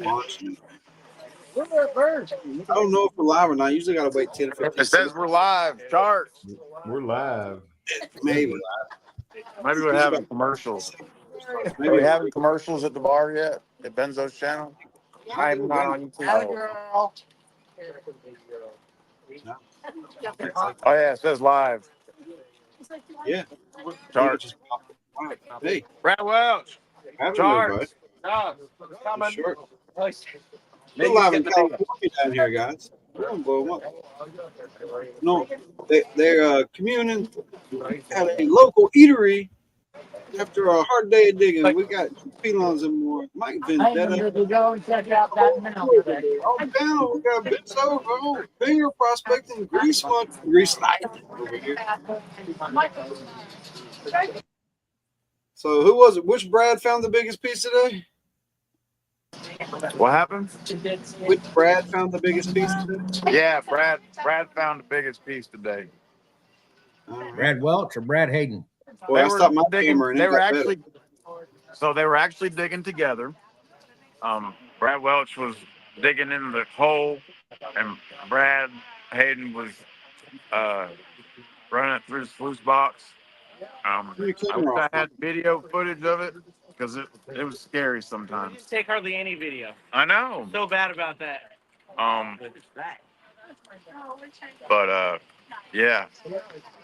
Watching. I don't know if we're live or not. Usually got to wait 10 or 15 It says we're live. Charts. We're live. Maybe. Maybe we're having commercials. Maybe. Are we having commercials at the bar yet? At Benzo's channel? I'm not on YouTube. No. Oh, yeah. It says live. Yeah. Charts. Hey. Brad Welch. Having Charts. everybody. Sure. We're We're live in California down here, guys. We're gonna blow them up. No, they're communing at a local eatery after a hard day of digging. We got felines and more. Mike Vendetta. Go and check out that mill today. Oh, down. We got Benzo, finger prospecting, grease light over here. So who was it? Which Brad found the biggest piece today? What happened? Which Brad found the biggest piece today? Yeah, Brad found the biggest piece today. Brad Welch or Brad Hayden? Well, I stopped my camera and they it were got actually better. so they were actually digging together. Brad Welch was digging in the hole, and Brad Hayden was running it through the sluice box. I wish I had video footage of it because it was scary sometimes. Just take hardly any video. I know. So bad about that. But yeah.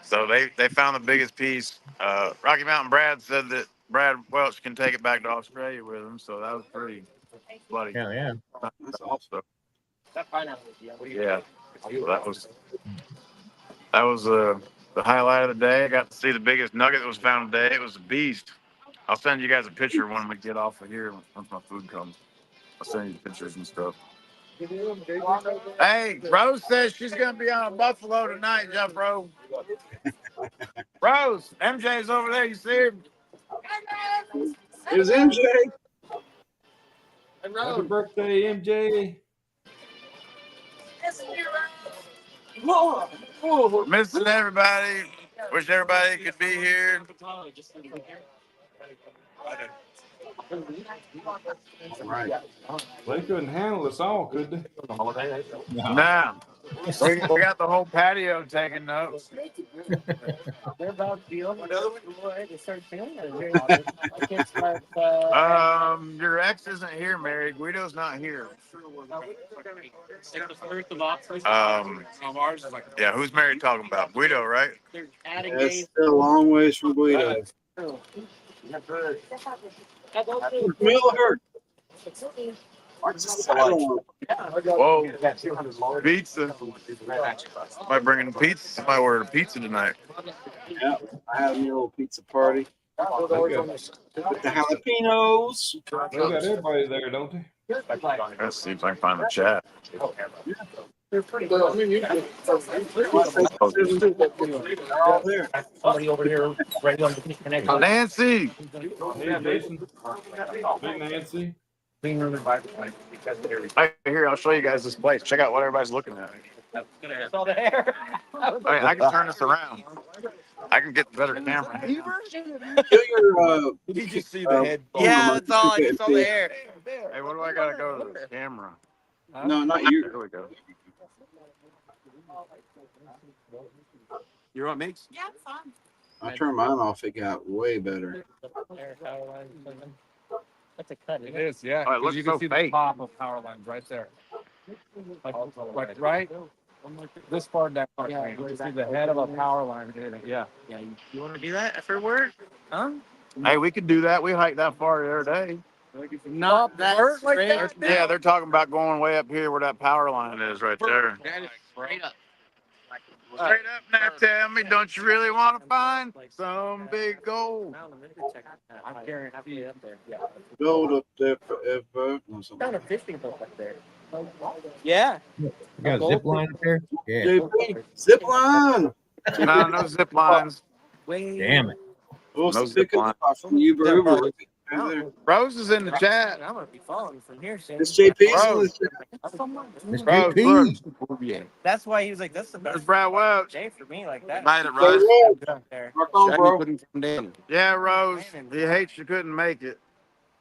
So they found the biggest piece. Rocky Mountain Brad said that Brad Welch can take it back to Australia with him, so that was pretty bloody. Yeah. That's awesome. Yeah. So that was the highlight of the day. I got to see the biggest nugget that was found today. It was a beast. I'll send you guys a picture when we get off of here once my food comes. I'll send you the pictures and stuff. Hey, Rose says she's gonna be on a buffalo tonight, Jeff Rose. Rose, MJ's over there. You see him? There's MJ. Happy birthday, MJ. Missing everybody. Wish everybody could be here. Right. They couldn't handle us all, could they? Nah. We got the whole patio taking notes. They're about to be over. They start feeling Your ex isn't here, Mary. Guido's not here. Yeah, who's Mary talking about? Guido, right? That's still a long ways from Guido. Mill hurt. Whoa. Pizza. Am I bringing pizza? Somebody ordered pizza tonight. Yeah, I had a little pizza party. With the jalapenos. They got everybody there, don't they? Let's see if I can find the chat. They're pretty good. All there. Somebody over here right on the connection. Nancy. Hey, Jason. Big Nancy. Right here, I'll show you guys this place. Check out what everybody's looking at. Saw the hair. I can turn this around. I can get the better camera. Kill your, Did you just see the head? Yeah, that's all. I just saw the hair. Hey, what do I gotta go to the camera? No, not you. There we go. You want me? Yeah, it's fun. I turned mine off. It got way better. That's a cut. It is, yeah. Oh, it looks you can so see fake. the top of power lines right there. Like right this far down. Yeah, you can see the head of a power line. Yeah. Yeah, you want to do that after work? Huh? Hey, we could do that. We hiked that far the other day. Not that like straight. Yeah, they're talking about going way up here where that power line is right there. That is straight up. Straight up now, tell me, don't you really want to find some big gold? I guarantee up there. Yeah. Gold up there forever. No, something. Found a fishing boat up there. Yeah. You got a zip line up there? Yeah. JP, zip line. No zip lines. Damn it. We'll No pick zip up from Uber. Uber. Rose is in the chat. I'm gonna be following from here, Shane. It's JP's. Rose. Miss Rose, JP. That's why he was like, "That's the There's best Brad Welch. day for me." Like that. Night at Hey, Rose. Rose, Up there. Mark on, bro. Couldn't come down. Yeah, Rose. He hates you couldn't make it.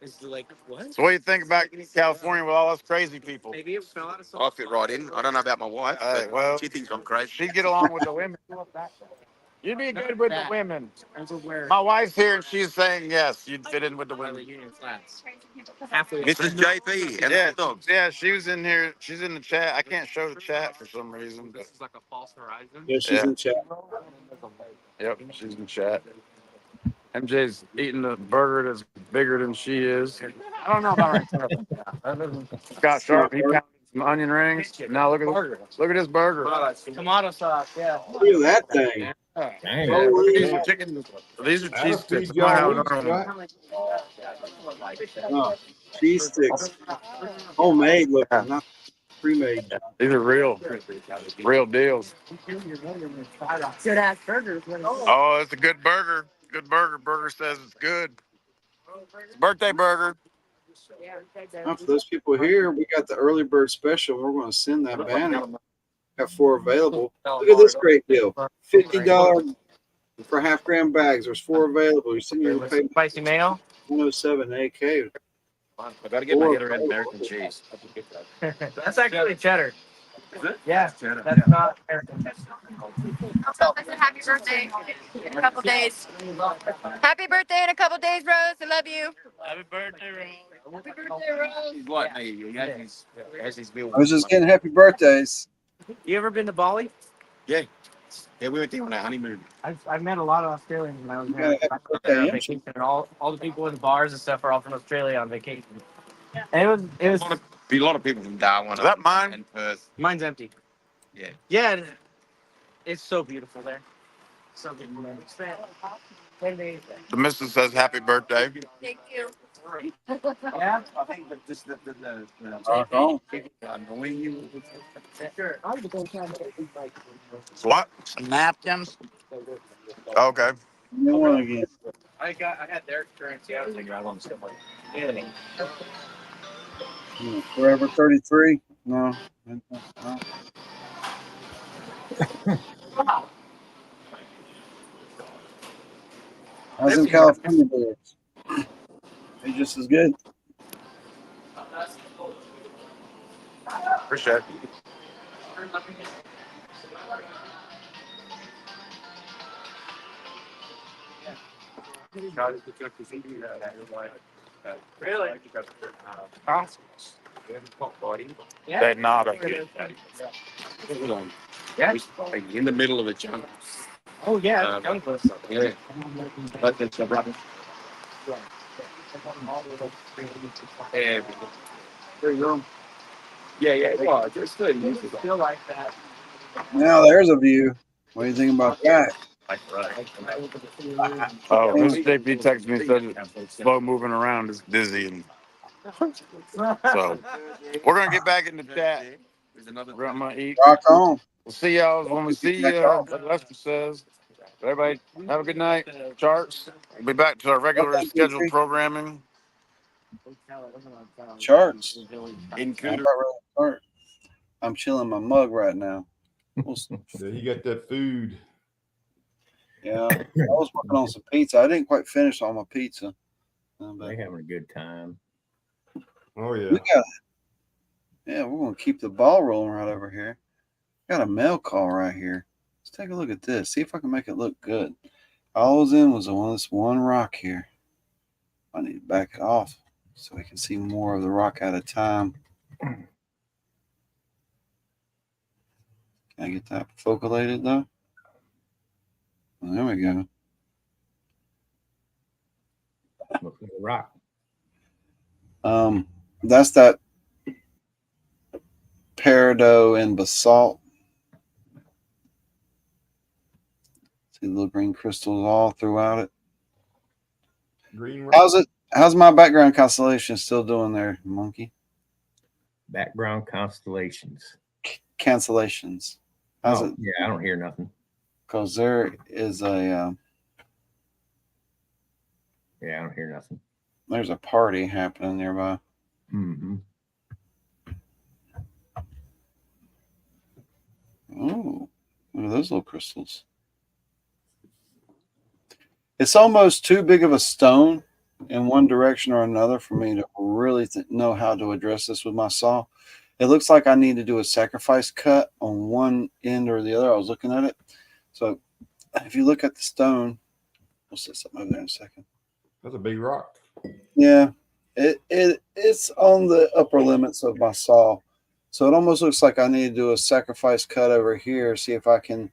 It's like, what? So what do you think about California with all us crazy people? Maybe it fell out of something. I fit right in. I don't know about my wife. Hey, well, she thinks I'm crazy. she'd get along with the women. You'd be good with the women. My wife's here and she's saying yes, you'd fit in with the women. Halfway. Mrs. JP and Yeah, the dogs. yeah, she was in here. She's in the chat. I can't show the chat for some reason. But This is like a false horizon. Yeah, she's yeah, in chat. yep, she's in chat. MJ's eating a burger that's bigger than she is. I don't know about right now. Scott Sharp, he pounded some onion rings. Now look at this burger. Tomato sauce, yeah. Look at that thing. Dang. Holy These are chicken. These are That'll cheese sticks. feed I might have y'all another weeks, one. right? oh, cheese sticks. Homemade looking, not pre-made. These are real deals. Good ass burgers. Oh, it's a good burger. Good burger. Burger says it's good. It's a birthday burger. Now, for those people here, we got the early bird special. We're going to send that banner. Got 4 available. Look at this great deal. $50 for half-gram bags. There's 4 available. You send your pay Spicy mayo. 107 AK. I gotta get my head around American cheese. That's actually cheddar. Is it? Yeah, Cheddar. that's not American. Also, listen, happy birthday in a couple days. Happy birthday in a couple days, Rose. I love you. Happy birthday, Rose. Happy birthday, Rose. He's like me. He has his meal. I was just getting happy birthdays. You ever been to Bali? Yeah, we went there on our honeymoon. I've met a lot of Australians when I was You there. got a happy On birthday, vacation, and all the people in the bars and stuff are all from Australia on vacation. And it was A lot of people from Darwin. Is that mine? And Perth. mine's empty. Yeah. Yeah, it's so beautiful there. So beautiful there. The missus says happy birthday. Thank you. Yeah. I think that just the Rock on. annoying you. Sure. What? Some napkins? Okay. You want again? I had their currency. I was thinking I want something. Forever 33? No. No. How's them California beers? They just as good. Appreciate it. Really? Yeah. They nada. Yeah. In the middle of the jungle. Oh yeah. Young person. Yeah. But it's a rubber. Yeah. There you go. Yeah. Well, it's good. It's still like that. Now there's a view. What do you think about that? Oh, Mr. JP texted me and said slow moving around is busy. And so we're going to get back in the chat. We're going to eat. Rock on. We'll see y'all when we see you. Lester says. Everybody, have a good night. Charts. We'll be back to our regular scheduled programming. Charts. In How about really chart? I'm chilling my mug right now. Yeah, you got that food. Yeah, I was working on some pizza. I didn't quite finish all my pizza. But They having a good time. Oh yeah. we got, yeah, we're gonna keep the ball rolling right over here. Got a mail call right here. Let's take a look at this. See if I can make it look good. All I was in was on this one rock here. I need to back it off so we can see more of the rock at a time. Can I get that foculated though? Well, there we go. Look at the rock. That's that peridot and basalt. See the little green crystals all throughout it. Green rock. How's it? How's my background constellation still doing there, monkey? Background constellations. Cancellations. How's Oh, it? yeah, I don't hear nothing. Because there is a Yeah, I don't hear nothing. there's a party happening nearby. Mm-hmm. Oh, look at those little crystals. It's almost too big of a stone in one direction or another for me to really know how to address this with my saw. It looks like I need to do a sacrifice cut on one end or the other. I was looking at it. So if you look at the stone, we'll set something over there in a second. That's a big rock. Yeah, it's on the upper limits of my saw. So it almost looks like I need to do a sacrifice cut over here, see if I can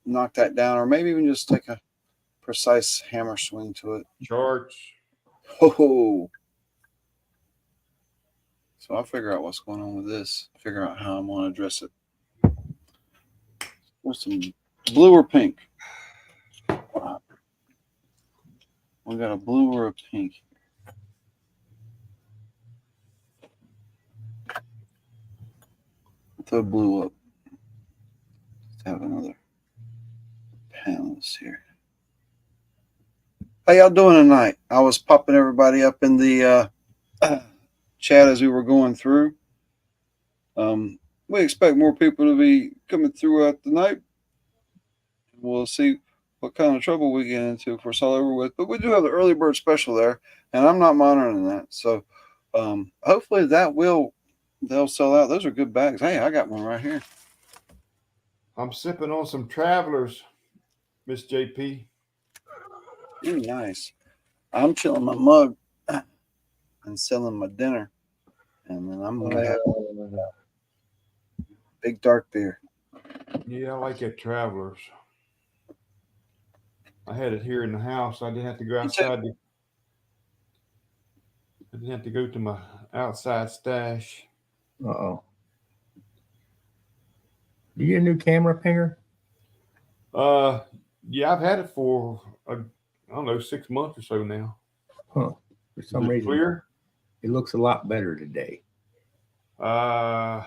knock that down, or maybe even just take a precise hammer swing to it. Charge. Oh, so I'll figure out what's going on with this. Figure out how I'm going to address it. What's some blue or pink? We got a blue or a pink. Throw blue up. Let's have another panelist here. How y'all doing tonight? I was popping everybody up in the chat as we were going through. We expect more people to be coming throughout the night. We'll see what kind of trouble we get into if we're all over with. But we do have the early bird special there, and I'm not monitoring that. So hopefully they'll sell out. Those are good bags. Hey, I got one right here. I'm sipping on some Travelers, Miss JP. Ooh, nice. I'm chilling my mug and selling my dinner. And then I'm going to have big dark beer. Yeah, I like that Travelers. I had it here in the house. I didn't have to go outside. I didn't have to go to my outside stash. Uh-oh. Do you get a new camera, Pinger? Yeah, I've had it for I don't know, 6 months or so now. Huh. For some Is it reason, clear? it looks a lot better today. Yeah,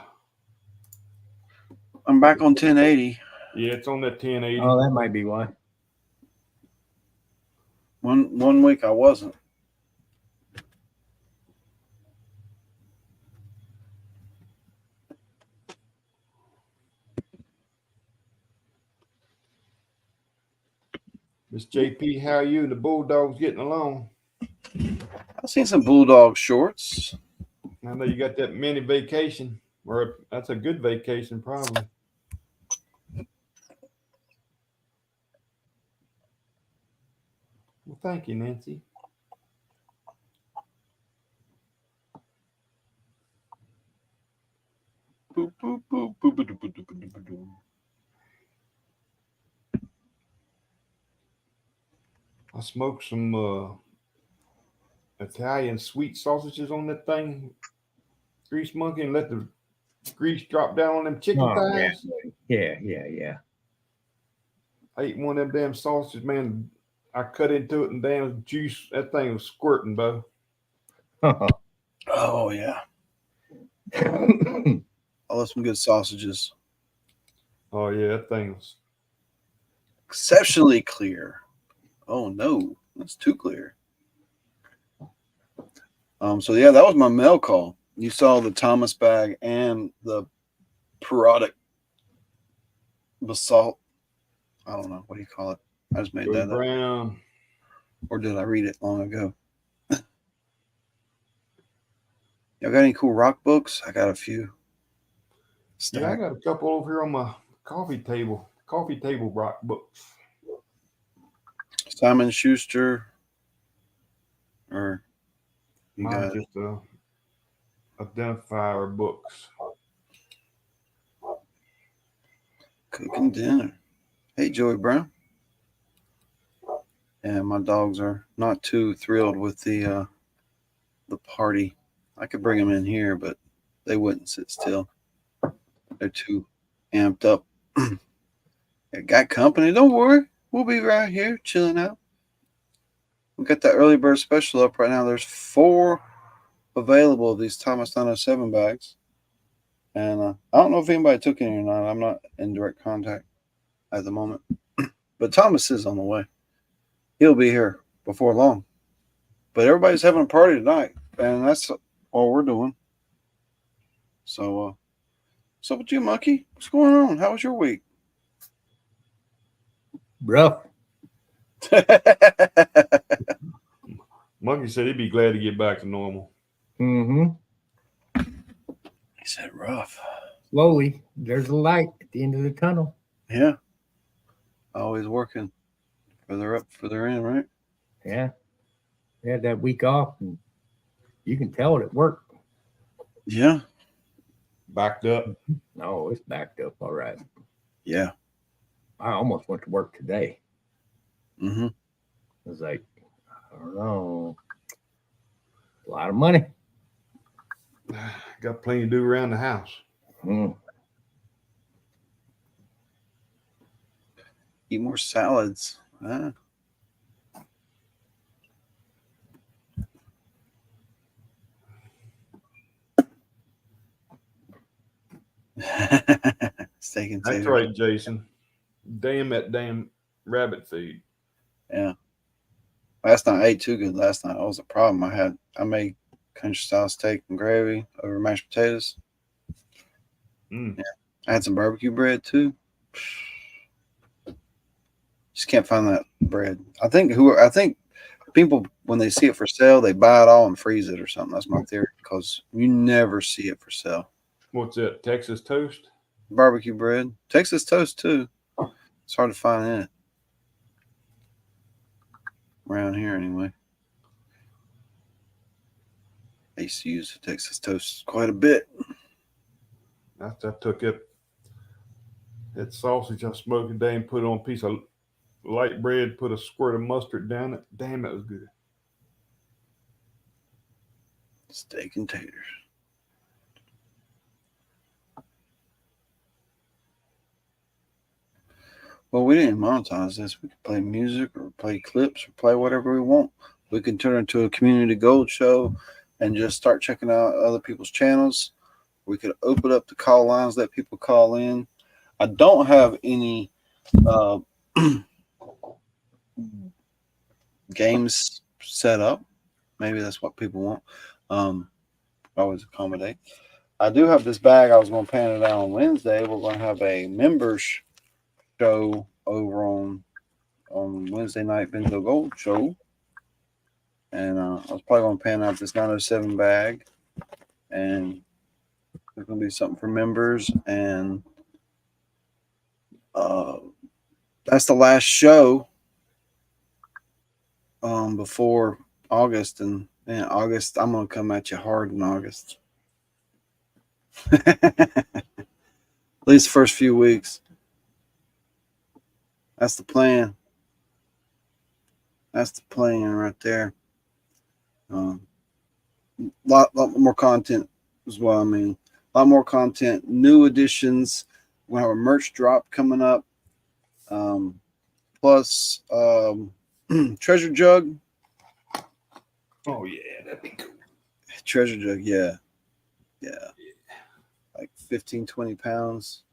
I'm back on 1080. it's on that 1080. Oh, that might be why. One week I wasn't. Miss JP, how are you and the Bulldogs getting along? I've seen some Bulldog shorts. I know you got that mini vacation, or that's a good vacation, probably. Well, thank you, Nancy. Boop, boop, boop, boop, boop, boop, boop, boop, boop, boop. I smoked some Italian sweet sausages on that thing, grease monkey, and let the grease drop down on them chicken thighs. Yeah. I ate one of them damn sausages, man. I cut into it and damn juice. That thing was squirting, Bo. Oh, yeah. I love some good sausages. Oh, yeah, that thing was. Exceptionally clear. Oh, no. That's too clear. So, yeah, that was my mail call. You saw the Thomas bag and the parodic basalt. I don't know. What do you call it? I just made Joey that up. Brown. Or did I read it long ago? Y'all got any cool rock books? I got a few. Yeah, I got a couple over here on my coffee table rock books. Simon Schuster. Or you Mine's got just identifier books. Cooking dinner. Hey, Joey Brown. And my dogs are not too thrilled with the party. I could bring them in here, but they wouldn't sit still. They're too amped up. They got company. Don't worry. We'll be right here chilling out. We got that early bird special up right now. There's 4 available of these Thomas 907 bags. And I don't know if anybody took any or not. I'm not in direct contact at the moment. But Thomas is on the way. He'll be here before long. But everybody's having a party tonight. And that's all we're doing. So, what's up with you, Monkey? What's going on? How was your week? Rough. Monkey said he'd be glad to get back to normal. Mm-hmm. He said rough. Slowly, there's a light at the end of the tunnel. Yeah. Always working further up, further in, right? Yeah. They had that week off, and you can tell it at work. Yeah. Backed up. No, it's backed up all right. Yeah. I almost went to work today. Mm-hmm. I was like, I don't know. A lot of money. Got plenty to do around the house. Mm. Eat more salads. Huh? Steak and That's taters. right, Jason. Damn that damn rabbit feed. Yeah. Last night I ate too good. Last night that was a problem. I made country style steak and gravy over mashed potatoes. Mm. Yeah. I had some barbecue bread too. Just can't find that bread. I think people when they see it for sale, they buy it all and freeze it or something. That's my theory because you never see it for sale. What's that? Texas toast? Barbecue bread, Texas toast too. It's hard to find it around here anyway. I used to use Texas toast quite a bit. I took it. That sausage I smoked today and put on a piece of light bread, put a squirt of mustard down it. Damn, that was good. Steak and taters. Well, we didn't monetize this. We could play music or play clips or play whatever we want. We can turn it into a community gold show and just start checking out other people's channels. We could open up the call lines, let people call in. I don't have any games set up. Maybe that's what people want. Always accommodate. I do have this bag. I was going to pan it out on Wednesday. We're going to have a members show over on Wednesday night, BenzoGold show. And I was probably going to pan out this 907 bag. And there's going to be something for members. And that's the last show before August. And in August, I'm going to come at you hard in August. At least the first few weeks. That's the plan. That's the plan right there. Lot more content is what I mean. A lot more content. New additions. We'll have a merch drop coming up. Plus treasure jug. Oh yeah, that'd be cool. Treasure jug, yeah. Like 15, 20 pounds.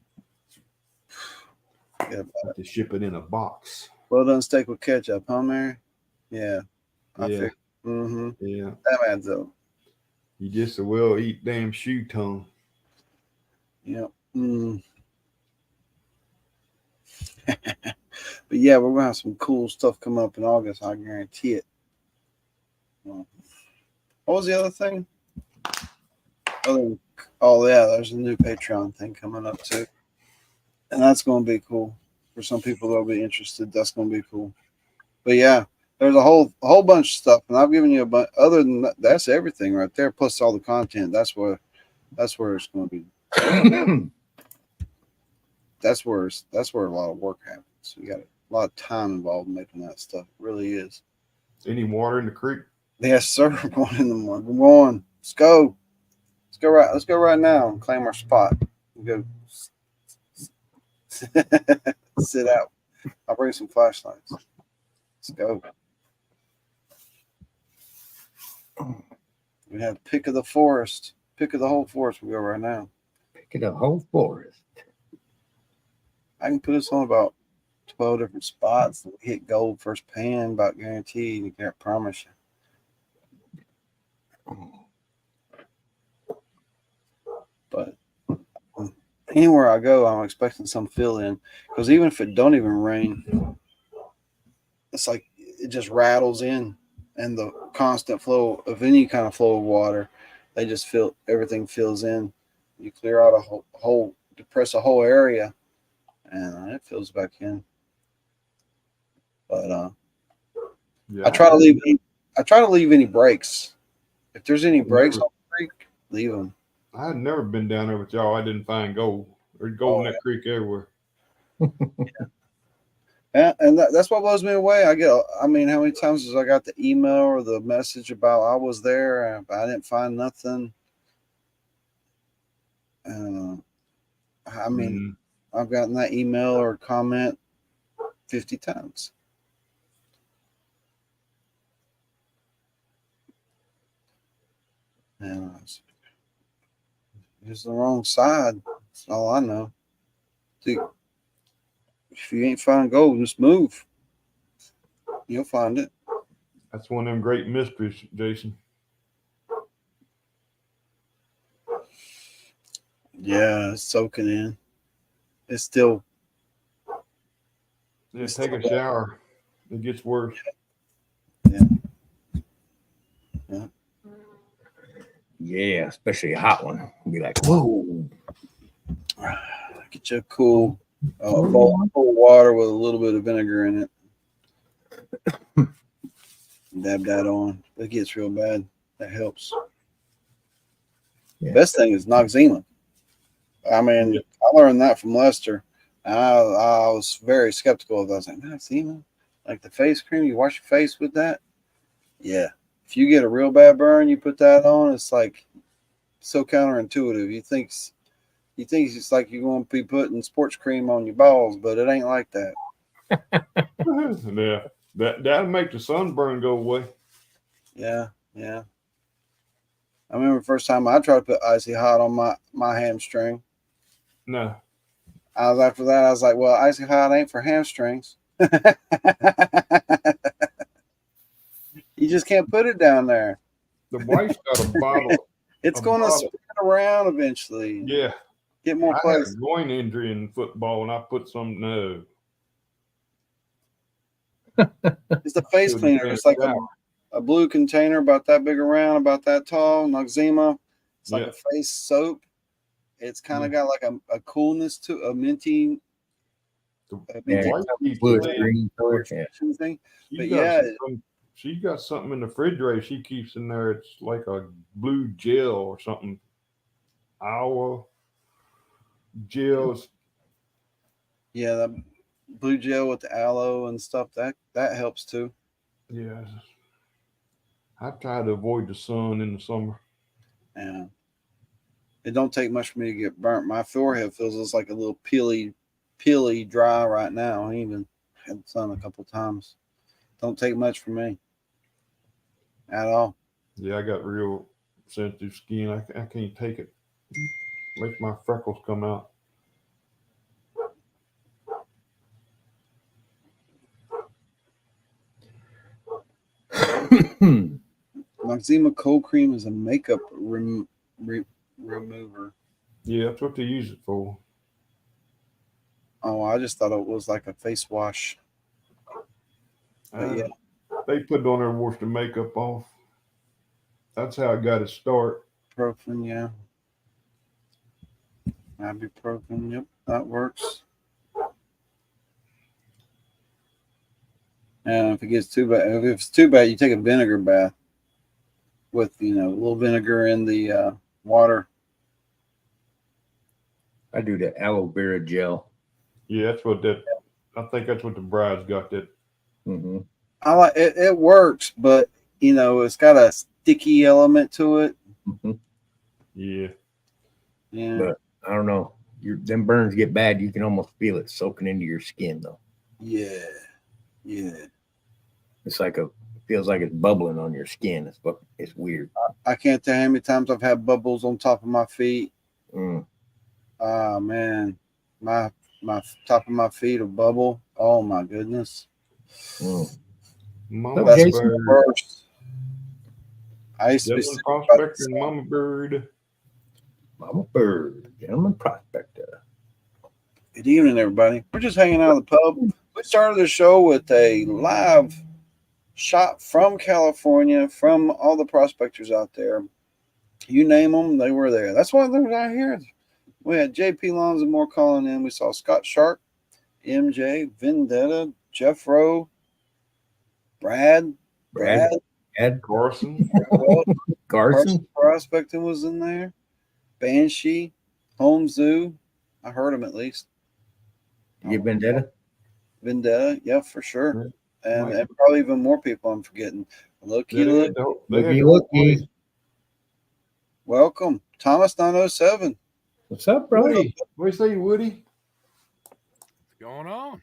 Yeah. Have to ship it in a box. Well done steak with ketchup, huh, Mary? Yeah. I Yeah. figured. Mm-hmm. Yeah. That adds up. You just a well eat damn shoe tongue. Yeah. Mm. But yeah, we're gonna have some cool stuff come up in August. I guarantee it. What was the other thing? Oh yeah, there's a new Patreon thing coming up too, and that's gonna be cool for some people that'll be interested. That's gonna be cool. But yeah, there's a whole bunch of stuff, and I've given you a bunch. Other than that, that's everything right there. Plus all the content. That's where it's gonna be. That's where a lot of work happens. You got a lot of time involved in making that stuff. It really is. Any water in the creek? Yes, sir. We're going in the morning. We're going. Let's go. Let's go right now and claim our spot. We'll go sit out. I'll bring some flashlights. Let's go. We have pick of the forest. Pick of the whole forest. We go right now. Pick of the whole forest. I can put us on about 12 different spots. We hit gold first pan, about guaranteed. You can't promise you. But anywhere I go, I'm expecting some fill in. Because even if it don't even rain, it's like it just rattles in. And the constant flow of any kind of flow of water. They just feel everything fills in. You clear out a whole depress a whole area, and it fills back in. But Yeah, I try to leave any breaks. If there's any breaks on the creek, leave them. I had never been down there with y'all. I didn't find gold. There's gold in that creek everywhere. And that's what blows me away. I mean, how many times has I got the email or the message about I was there and I didn't find nothing? I mean, I've gotten that email or comment 50 times. And it's the wrong side. That's all I know. Dude, if you ain't find gold, just move. You'll find it. That's one of them great mysteries, Jason. Yeah, it's soaking in. It's still. Yeah, take a shower. It gets worse. Yeah, especially a hot one. Be like, whoa. Get you a cool bowl of cold water with a little bit of vinegar in it. Dab that on. It gets real bad. That helps. Yeah. Best thing is Noxzema. I mean, I learned that from Lester. I was very skeptical of that. I was like, Noxzema? Like the face cream, you wash your face with that? Yeah. If you get a real bad burn, you put that on, it's like so counterintuitive. You think it's like you're going to be putting sports cream on your balls, but it ain't like that. Yeah. That'll make the sunburn go away. Yeah. I remember the first time I tried to put icy hot on my hamstring. No. After that, I was like, well, icy hot ain't for hamstrings. You just can't put it down there. The wife's got a bottle. It's going to spread around eventually. Yeah. Get more I place. had a groin injury in football, and I put some. No. It's a face cleaner. It's like a blue container about that big around, about that tall. Noxzema. It's like a face soap. It's kind of got like a coolness to a minty. Thing. She's got something in the refrigerator she keeps in there. It's like a blue gel or something. Our gels. Yeah, that blue gel with the aloe and stuff, that helps too. Yeah. I try to avoid the sun in the summer. Yeah. It don't take much for me to get burnt. My forehead feels just like a little peely dry right now. I even had the sun a couple times. Don't take much for me at all. Yeah, I got real sensitive skin. I can't take it. Makes my freckles come out. Noxzema cold cream is a makeup remover. Yeah, that's what they use it for. Oh, I just thought it was like a face wash. Yeah. They put it on there to wash the makeup off. That's how it got its start. Ibuprofen, yeah. Ibuprofen, yep, that works. And if it gets too bad, if it's too bad, you take a vinegar bath with a little vinegar in the water. I do the aloe vera gel. Yeah, I think that's what the bride's got. That. Mm-hmm. I like it. It works, but it's got a sticky element to it. Mm-hmm. Yeah. But I don't know. Them burns get bad. You can almost feel it soaking into your skin, though. Yeah. It's like feels like it's bubbling on your skin. It's weird. I can't tell how many times I've had bubbles on top of my feet. Mm. Oh man, my top of my feet a bubble. Oh my goodness. Mm. Mama That's bird. Worst. I used to be prospector, Mama bird. Mama bird, gentleman prospector. Good evening, everybody. We're just hanging out at the pub. We started the show with a live shot from California, from all the prospectors out there. You name them, they were there. That's why they're out here. We had JP Lons and more calling in. We saw Scott Sharp, MJ, Vendetta, Jeff Rowe, Brad, Ed Carson. Carson Prospecting was in there. Banshee, Home Zoo. I heard him at least. You get Vendetta, yeah, for sure. And, Right. and probably even more people I'm forgetting. Looky. Looky. Welcome. Thomas 907. What's up, bro? Woody. What do you say, Woody? What's going on?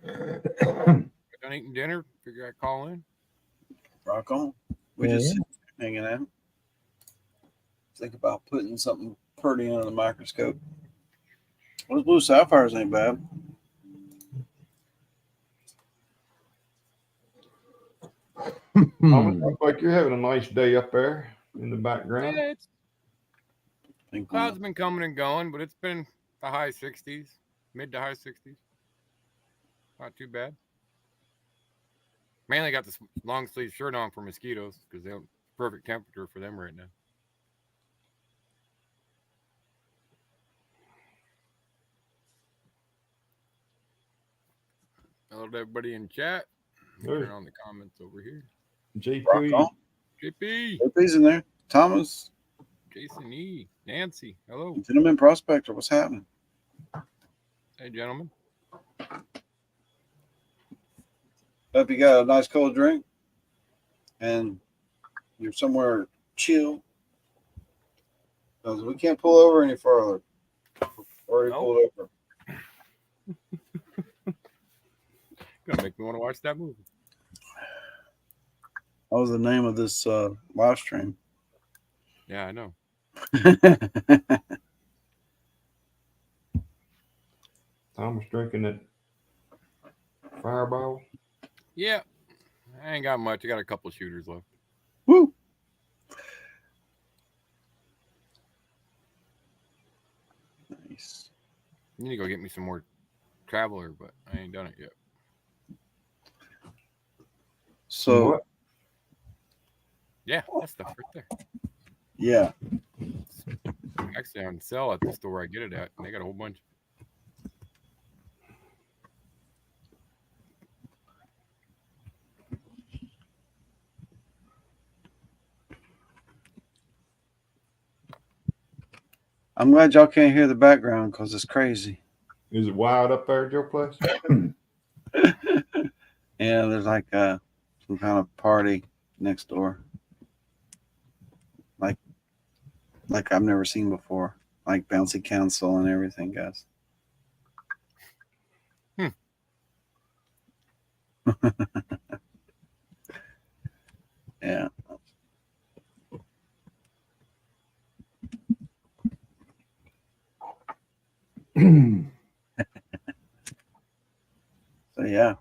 Done eating dinner. Figure I'd call in. Rock on. We just hanging out. Think about putting something pretty under the microscope. Those blue sapphires ain't bad. Looks like you're having a nice day up there in the background. Yeah, clouds been coming and going, but it's been the high 60s, mid to high 60s. Not too bad. Mainly got this long sleeve shirt on for mosquitoes because they're perfect temperature for them right now. Hello to everybody in chat. Turn on the comments over here. JP. JP's in there. Thomas. Jason E. Nancy. Hello. Gentleman Prospector. What's happening? Hey, gentlemen. Hope you got a nice cold drink and you're somewhere chill. Because we can't pull over any further. Already pulled over. Gonna make me want to watch that movie. What was the name of this live stream? Yeah, I know. Thomas drinking that Fireball. Yeah, I ain't got much. I got a couple shooters left. Woo! Nice. I need to go get me some more Traveler, but I ain't done it yet. So, what? Yeah, that stuff right there. Yeah. It's actually on sale at the store I get it at, and they got a whole bunch. I'm glad y'all can't hear the background because it's crazy. Is it wild up there at your place? Yeah, there's like some kind of party next door. Like I've never seen before. Like bouncy council and everything, guys. Yeah. So yeah.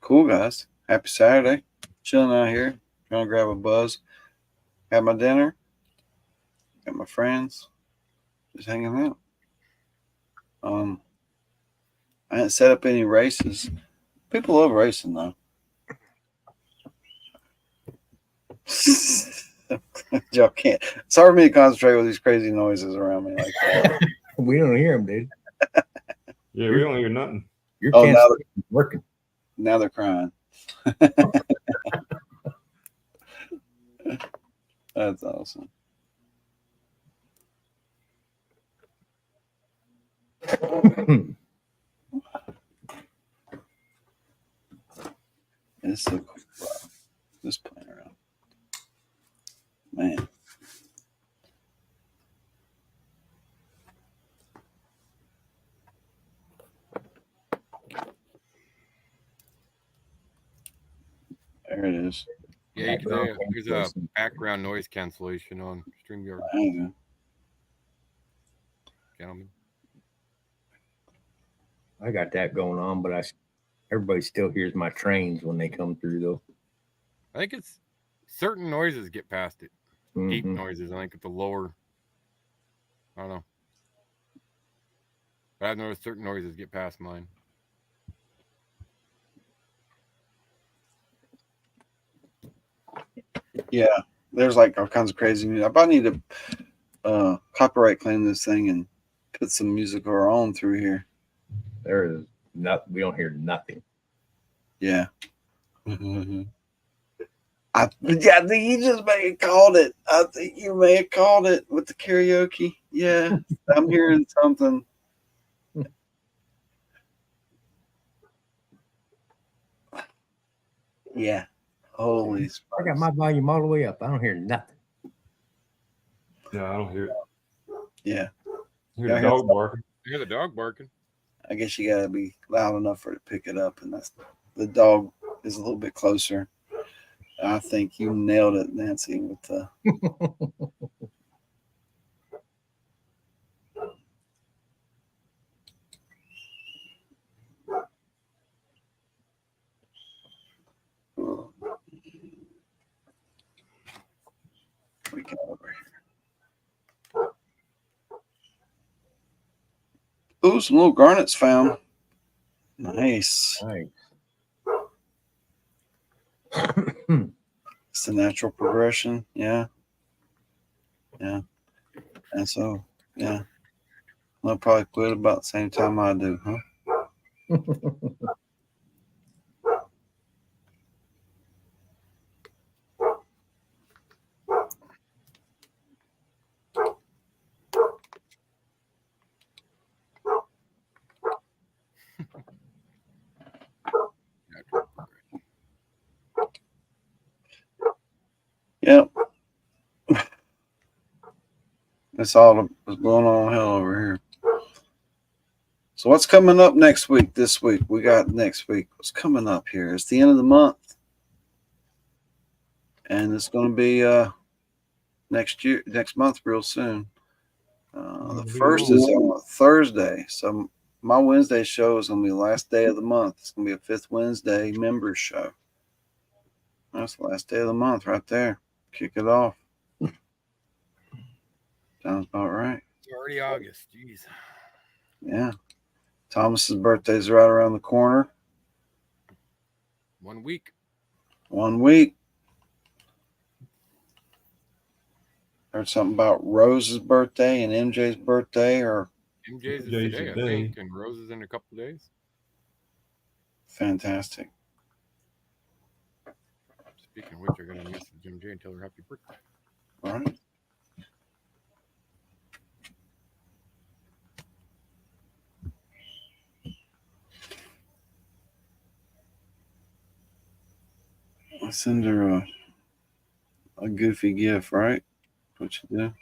Cool, guys. Happy Saturday. Chilling out here. Trying to grab a buzz. Had my dinner. Got my friends. Just hanging out. I didn't set up any races. People love racing though. Y'all can't. It's hard for me to concentrate with these crazy noises around me like that. We don't hear them, dude. Yeah, we don't hear nothing. Your Oh, now working. Now they're crying. That's awesome. It's so cool. Wow. Just playing around. Man. There it is. Yeah, there's a background noise cancellation on StreamYard. Gentlemen. I got that going on, but everybody still hears my trains when they come through, though. I think it's certain noises get past it. Deep noises. I think at the lower. I don't know. But I've noticed certain noises get past mine. Yeah, there's like all kinds of crazy music. I probably need to copyright claim this thing and put some music of our own through here. There is not. We don't hear nothing. Yeah. I think you just may have called it. I think you may have called it with the karaoke. Yeah, I'm hearing something. Yeah. Holy smokes. I got my volume all the way up. I don't hear nothing. No, I don't hear it. Yeah. I hear the dog barking. I hear the dog barking. I guess you got to be loud enough for it to pick it up, and that's the dog is a little bit closer. I think you nailed it, Nancy, with the. We got over here. Ooh, some little garnets found. Nice. It's the natural progression. Yeah. Yeah. And so, yeah. They'll probably quit about the same time I do, huh? Yep. That's all that's going on hell over here. So what's coming up next week? This week we got next week. What's coming up here? It's the end of the month, and it's going to be next month, real soon. The first is on a Thursday, so my Wednesday show is going to be the last day of the month. It's going to be a fifth Wednesday members show. That's the last day of the month right there. Kick it off. Sounds about right. It's already August. Jeez. Yeah. Thomas's birthday's right around the corner. 1 week. 1 week. Heard something about Rose's birthday and MJ's birthday, or MJ's is today, I think, and Rose's in a couple of days. Fantastic. Speaking of which, I'm going to message MJ and tell her happy birthday. All right. I'll send her a goofy gift, right? What you do?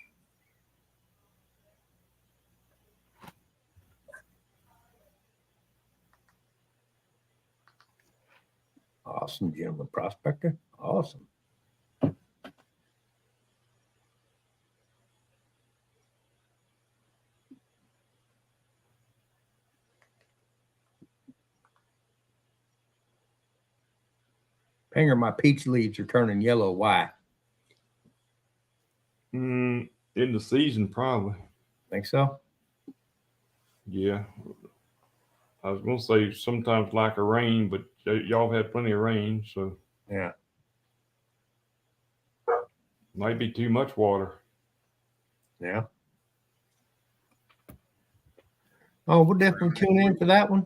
Awesome, gentleman prospector. Awesome. Pinger, my peach leaves are turning yellow. Why? In the season, probably. Think so? Yeah. I was going to say sometimes lack of rain, but y'all had plenty of rain, so. Yeah. Might be too much water. Yeah. Oh, we'll definitely tune in for that one.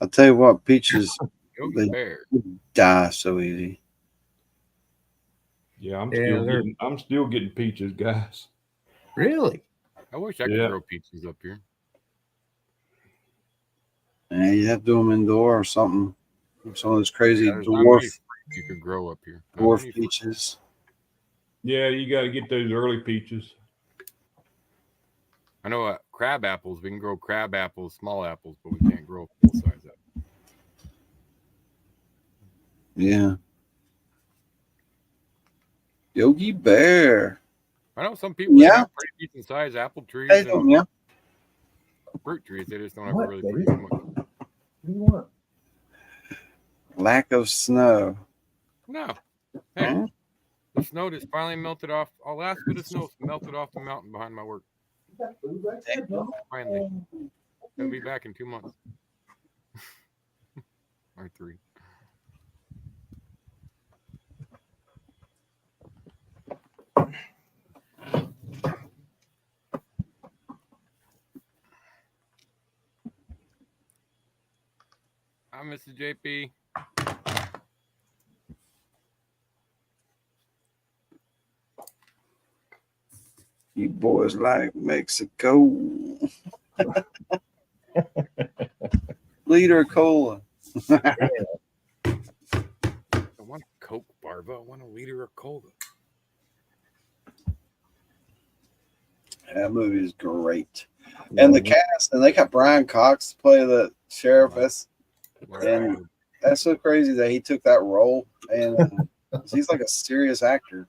I'll tell you what, peaches, Yogi Bear. die so easy. Yeah, I'm still getting peaches, guys. Really? I wish I could grow peaches up here. And you have to do them indoor or something. Some of those crazy dwarf you could grow up here. Dwarf peaches. Yeah, you got to get those early peaches. I know crab apples. We can grow crab apples, small apples, but we can't grow full size apples. Yeah. Yogi Bear. I know some people have pretty decent sized apple trees and fruit trees. They just don't have really pretty much. What do you want? Lack of snow. No. Hey, the snow just finally melted off. Our last bit of snow melted off the mountain behind my work. Finally. Gonna be back in 2 months. Or 3. Hi, Mrs. JP. You boys like Mexico. Liter of cola. I want a Coke, Barba. I want a liter of cola. That movie is great. And the cast, and they got Brian Cox to play the sheriff. That's so crazy that he took that role, and he's like a serious actor.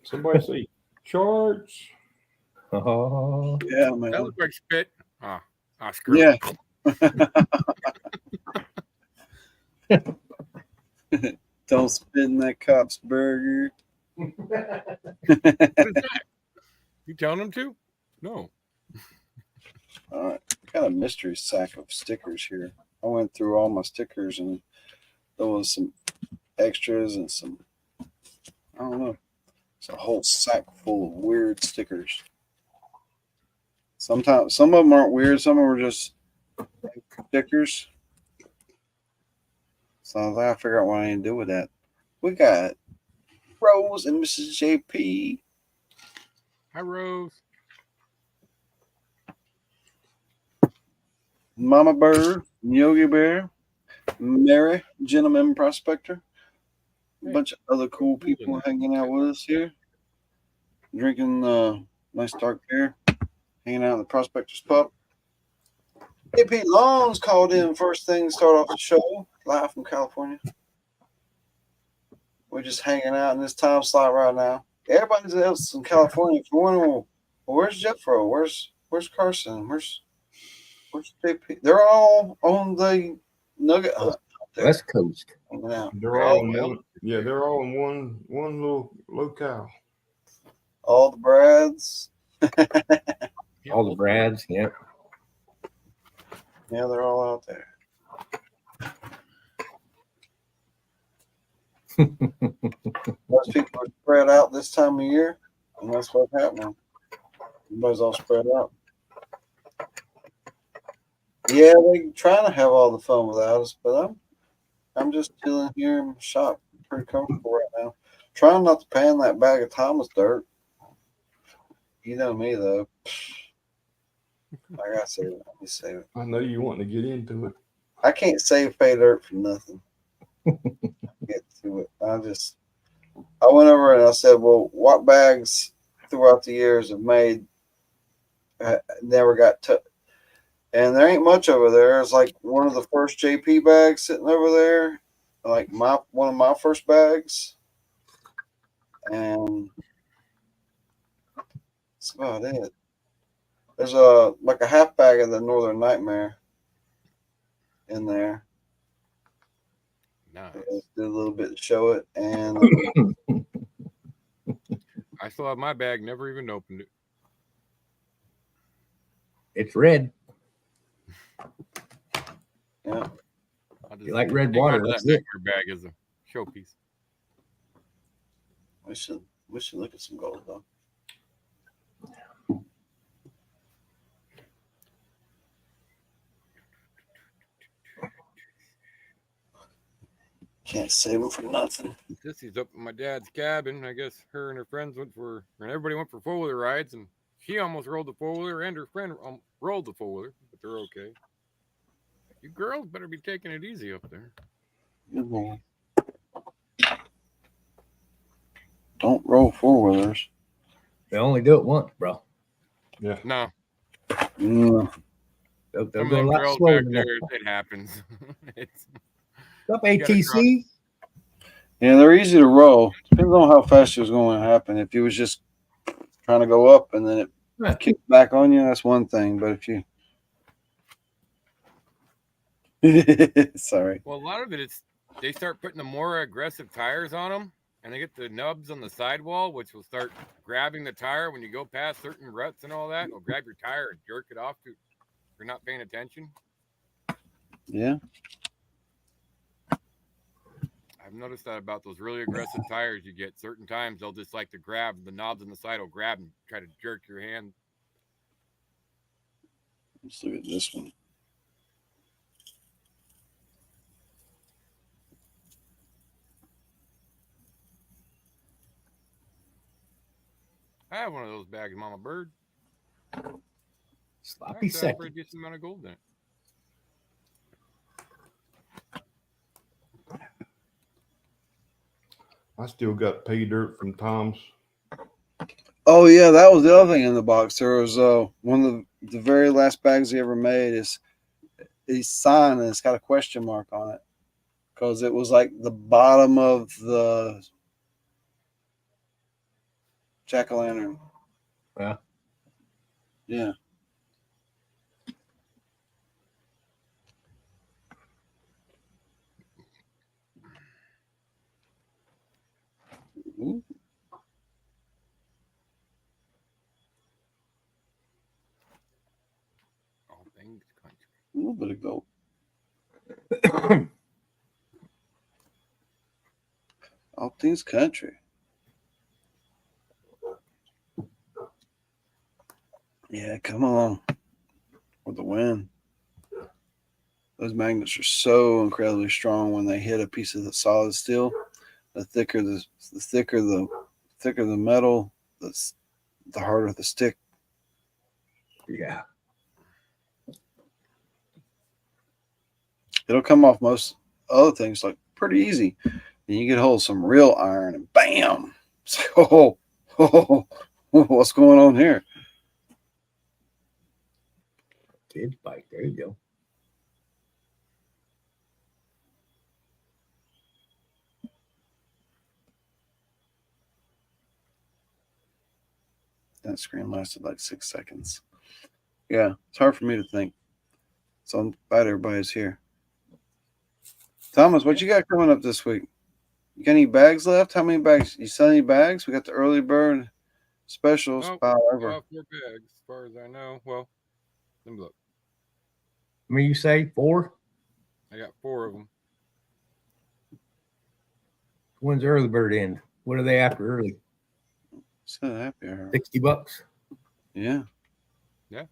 Somebody say charge. Oh, Yeah, man. That looked like spit. Screw Yeah. Don't spit in that cop's burger. What is that? You telling them to? No. All right. Got a mystery sack of stickers here. I went through all my stickers and there was some extras and some, I don't know. It's a whole sack full of weird stickers. Sometimes some of them aren't weird, some of them are just stickers. So I gotta figure out what I need to do with that. We got Rose and Mrs. JP. Hi, Rose. Mama Bird, Yogi Bear, Mary, Gentleman Prospector. A bunch of other cool people hanging out with us here. Drinking nice dark beer. Hanging out in the Prospector's Pub. AP Long's called in first thing to start off the show. Live from California. We're just hanging out in this time slot right now. Everybody else in California, if you're wondering, well, where's Jeffro? Where's Carson? Where's JP? They're all on the Nugget Hunt. West Coast. They're all in one. Yeah, they're all in one little locale. All the Brads. All the Brads. Yep. Yeah, they're all out there. Most people are spread out this time of year, and that's what's happening. Everybody's all spread out. Yeah, they're trying to have all the fun without us, but I'm just chilling here in my shop, pretty comfortable right now. Trying not to pan that bag of Thomas dirt. You know me though. I gotta save it. Let me save it. I know you want to get into it. I can't save pay dirt for nothing. Get to it. I went over and I said, well, what bags throughout the years have made never got touched? And there ain't much over there. It's like one of the first JP bags sitting over there, like one of my first bags, and that's about it. There's like a half bag of the Northern Nightmare in there. Nice. Did a little bit to show it, and I still have my bag. Never even opened it. It's red. yeah. You like red water? That's it. Your bag is a showpiece. We should look at some gold though. Can't save them for nothing. Sissy's up in my dad's cabin. I guess her and her friends and everybody went for four-wheeler rides, and she almost rolled the four-wheeler, and her friend rolled the four-wheeler, but they're okay. You girls better be taking it easy up there. Good boy. Don't roll four-wheelers. They only do it once, bro. Yeah. No. They'll Some go a of them lot girls slower back than there, that. it happens. Up ATC. Yeah, they're easy to roll. Depends on how fast you was going to happen. If you was just trying to go up and then it kicked back on you, that's one thing. But if you sorry. Well, a lot of it is they start putting the more aggressive tires on them, and they get the nubs on the sidewall, which will start grabbing the tire when you go past certain ruts and all that. It'll grab your tire and jerk it off if you're not paying attention. Yeah. I've noticed that about those really aggressive tires you get. Certain times they'll just like to grab the knobs on the side will grab and try to jerk your hand. Let's look at this one. I have one of those bags, Mama Bird. Sloppy Actually, I have a pretty second. decent amount of gold in it. I still got pay dirt from Tom's. Oh yeah, that was the other thing in the box. There was one of the very last bags he ever made is he's signed and it's got a question mark on it because it was like the bottom of the jack-o'-lantern. Yeah. Yeah. Ooh. All things country. A little bit of gold. All things country. Yeah, come along with the wind. Those magnets are so incredibly strong when they hit a piece of the solid steel. The thicker the thicker the metal, the harder the stick. Yeah. It'll come off most other things like pretty easy. And you get hold of some real iron and bam. It's like, oh, what's going on here? Kid's bike. There you go. That screen lasted like 6 seconds. Yeah, it's hard for me to think. So I'm glad everybody's here. Thomas, what you got coming up this week? You got any bags left? How many bags? You sell any bags? We got the early bird specials. Oh, However, 4 bags, as far as I know. Well, let me look. I mean, you say 4? I got 4 of them. When's early bird end? What are they after early? so happy. $60. Yeah. Yeah.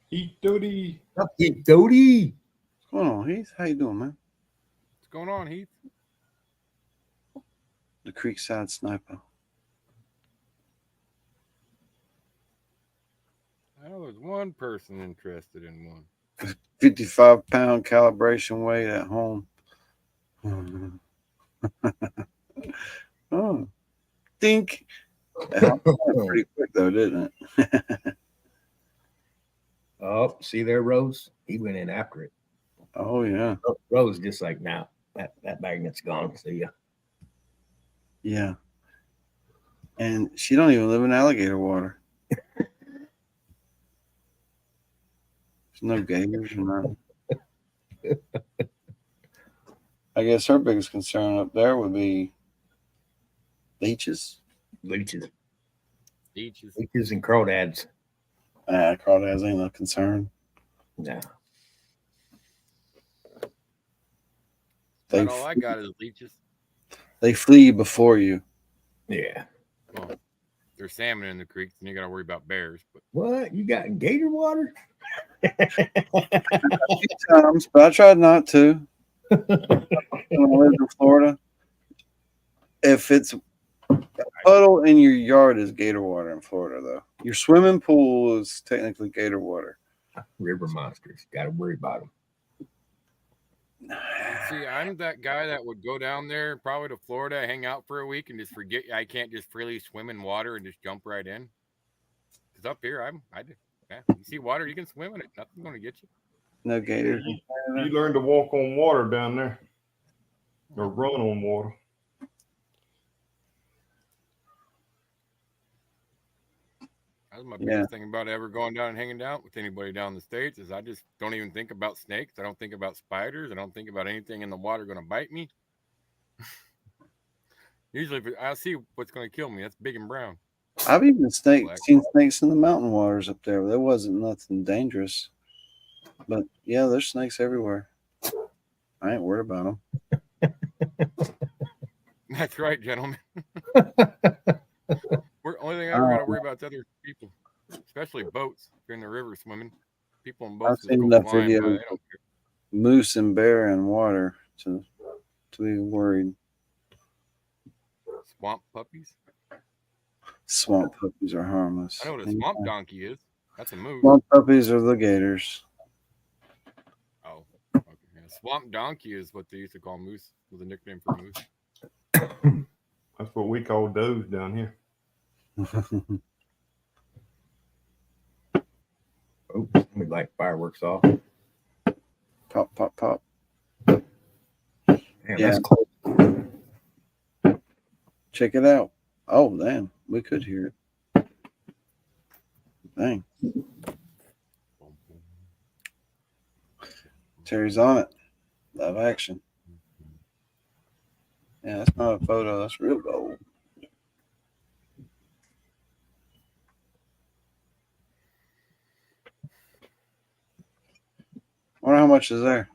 Heat duty. Heat duty. What's going on, Heath? How you doing, man? What's going on, Heath? The Creekside Sniper. I know there's one person interested in one. 55-pound calibration weight at home. Oh, think. Pretty quick though, didn't it? Oh, see there, Rose? He went in after it. Oh yeah. Rose just like, now that magnet's gone. See ya. Yeah. And she don't even live in alligator water. There's no gators or nothing. I guess her biggest concern up there would be leeches. Leeches Leeches and crawdads. Crawdads ain't no concern. No. That's all I got is leeches. They flee before you. Yeah. Well, there's salmon in the creeks, and you got to worry about bears. But What? You got gator water? A few times, but I tried not to. When I lived in Florida, if it's a puddle in your yard is gator water in Florida, though. Your swimming pool is technically gator water. River monsters. Got to worry about them. see, I'm that guy that would go down there, probably to Florida, hang out for a week, and just forget I can't just freely swim in water and just jump right in. Because up here, you see water, you can swim in it. Nothing's going to get you. No gators. You learn to walk on water down there, or run on water. That's my biggest thing about ever going down and hanging out with anybody down in the States is I just don't even think about snakes. I don't think about spiders. I don't think about anything in the water going to bite me. Usually, if I see what's going to kill me, that's big and brown. I've even seen snakes in the mountain waters up there. There wasn't nothing dangerous. But, yeah, there's snakes everywhere. I ain't worried about them. That's right, gentlemen. Only thing I ever got to worry about is other people, especially boats. If you're in the river swimming, people in boats I've seen go enough flying by. videos They don't care. Moose and bear in water to be worried. swamp puppies. Swamp puppies are harmless. I know what a swamp donkey is. That's a moose. Swamp puppies are the gators. Oh, okay. Yeah. Swamp donkey is what they used to call moose. Was a nickname for moose. That's what we call does down here. Oh, we light fireworks off. Pop, pop, pop. Man, Yeah. that's close. Check it out. Oh, damn. We could hear it. Dang. Terry's on it. Live action. Yeah, that's not a photo. That's real gold. Wonder how much is there.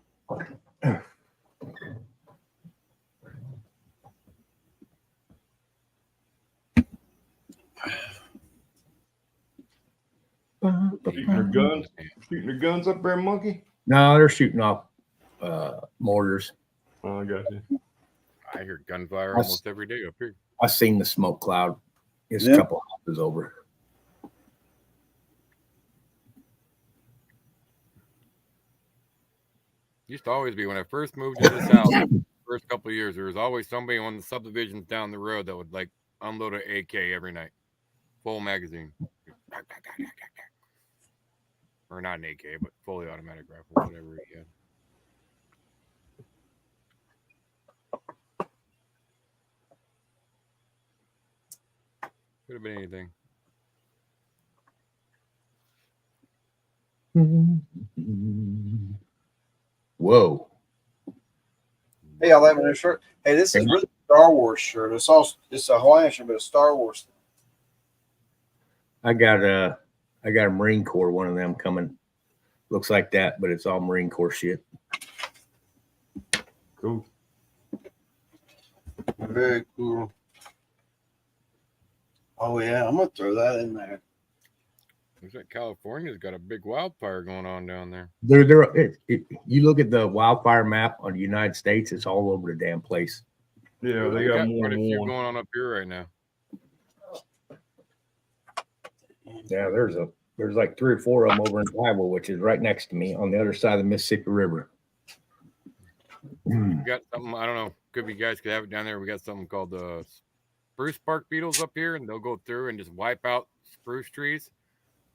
Shooting their guns up there, monkey. No, they're shooting off mortars. Oh, I got you. I hear gunfire almost every day up here. I seen the smoke cloud. It's Yeah. a couple houses over. Used to always be when I first moved to the south. First couple of years, there was always somebody on the subdivisions down the road that would like unload an AK every night, full magazine, or not an AK, but fully automatic rifle, whatever he had. Could have been anything. Whoa. Hey, I like my new shirt. Hey, this is really a Star Wars shirt. It's a Hawaiian shirt, but a Star Wars. I got a Marine Corps one of them coming. Looks like that, but it's all Marine Corps shit. Cool. Very cool. Oh yeah, I'm gonna throw that in there. Looks like California's got a big wildfire going on down there. You look at the wildfire map on the United States, it's all over the damn place. Yeah, they got more quite a than few one. going on up here right now. Yeah, there's like 3 or 4 of them over in Iowa, which is right next to me on the other side of the Mississippi River. We got something, I don't know, could be you guys could have it down there. We got something called the spruce bark beetles up here, and they'll go through and just wipe out spruce trees,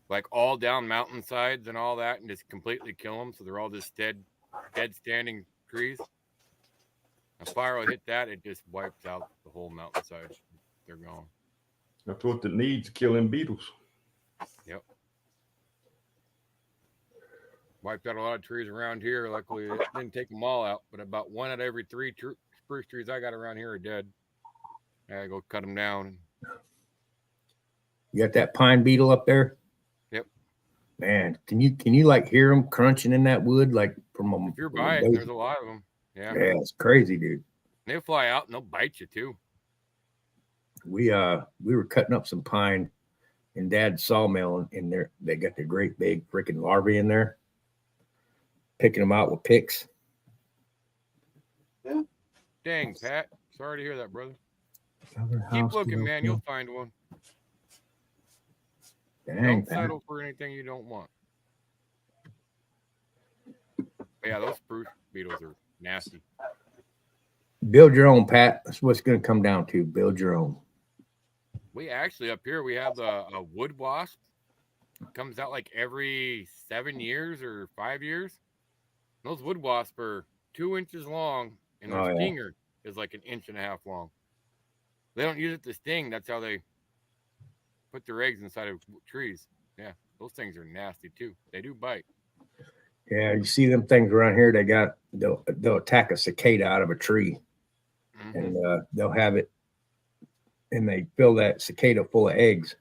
like all down mountainsides and all that, and just completely kill them. So they're all just dead standing trees. A fire will hit that, it just wipes out the whole mountainside. They're gone. That's what it needs, killing beetles. Yep. Wiped out a lot of trees around here. Luckily, it didn't take them all out, but about 1 out of every 3 spruce trees I got around here are dead. I gotta go cut them down. You got that pine beetle up there? Yep. Man, can you like hear them crunching in that wood like from a? If you're by it, there's a lot of them. Yeah. Yeah, it's crazy, dude. They'll fly out and they'll bite you too. We were cutting up some pine in Dad's sawmill, and there they got the great big freaking larvae in there. Picking them out with picks. Yeah. Dang, Pat. Sorry to hear that, brother. Keep Keep looking, man. You'll find one. Dang, Don't Pat. settle for anything you don't want. But yeah, those spruce beetles are nasty. Build your own, Pat. That's what it's going to come down to. Build your own. We actually up here we have a wood wasp. It comes out like every 7 years or 5 years. Those wood wasps are 2 inches long, and their stinger is like 1.5 inches long. They don't use it to sting. That's how they put their eggs inside of trees. Yeah, those things are nasty too. They do bite. Yeah, you see them things around here. They'll attack a cicada out of a tree, and they'll have it, and they fill that cicada full of eggs.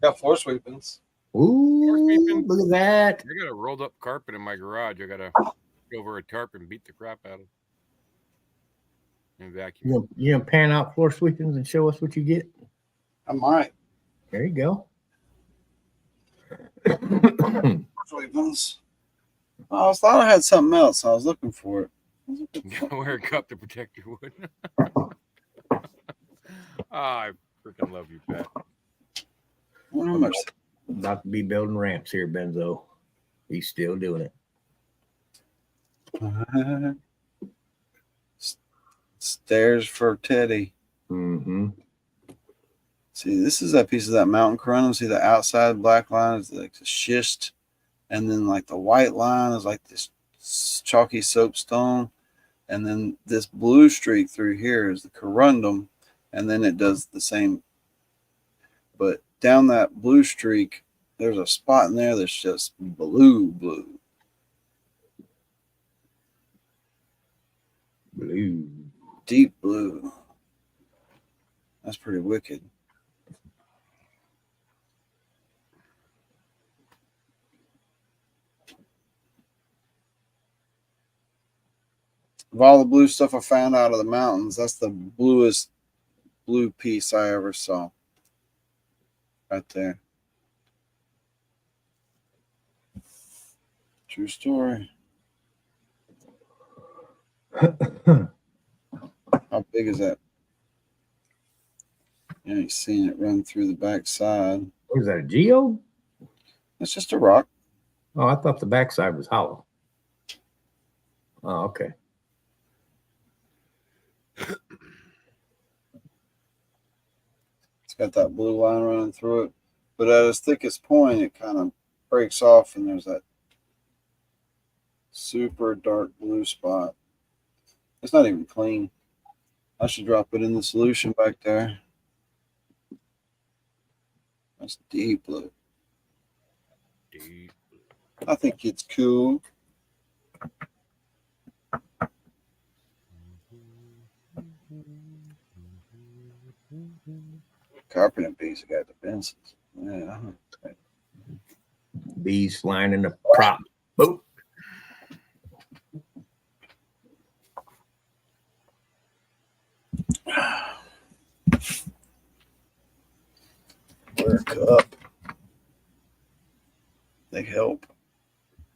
Got floor sweepings. Ooh, look at that. I got a rolled up carpet in my garage. I gotta go over a tarp and beat the crap out of it. And vacuum. You gonna pan out floor sweepings and show us what you get? I might. There you go. Floor sweepings. I thought I had something else. I was looking for it. Wear a cup to protect your wood. I freaking love you, Pat. About to be building ramps here, Benzo. He's still doing it. Stairs for Teddy. Mm-hmm. See, this is that piece of that mountain corundum. See, the outside black line is like the schist, and then like the white line is like this chalky soapstone, and then this blue streak through here is the corundum, and then it does the same. But down that blue streak, there's a spot in there that's just blue. Deep blue. That's pretty wicked. Of all the blue stuff I found out of the mountains, that's the bluest blue piece I ever saw. Right there. True story. How big is that? You ain't seen it run through the backside. What is that, a geode? It's just a rock. Oh, I thought the backside was hollow. Oh, okay. It's got that blue line running through it. But at its thickest point, it kind of breaks off, and there's that super dark blue spot. It's not even clean. I should drop it in the solution back there. That's deep blue. Deep. I think it's cool. Carpenter bees got the Benzos. Yeah. Bees flying in the prop. Boop. Wear a cup. They help.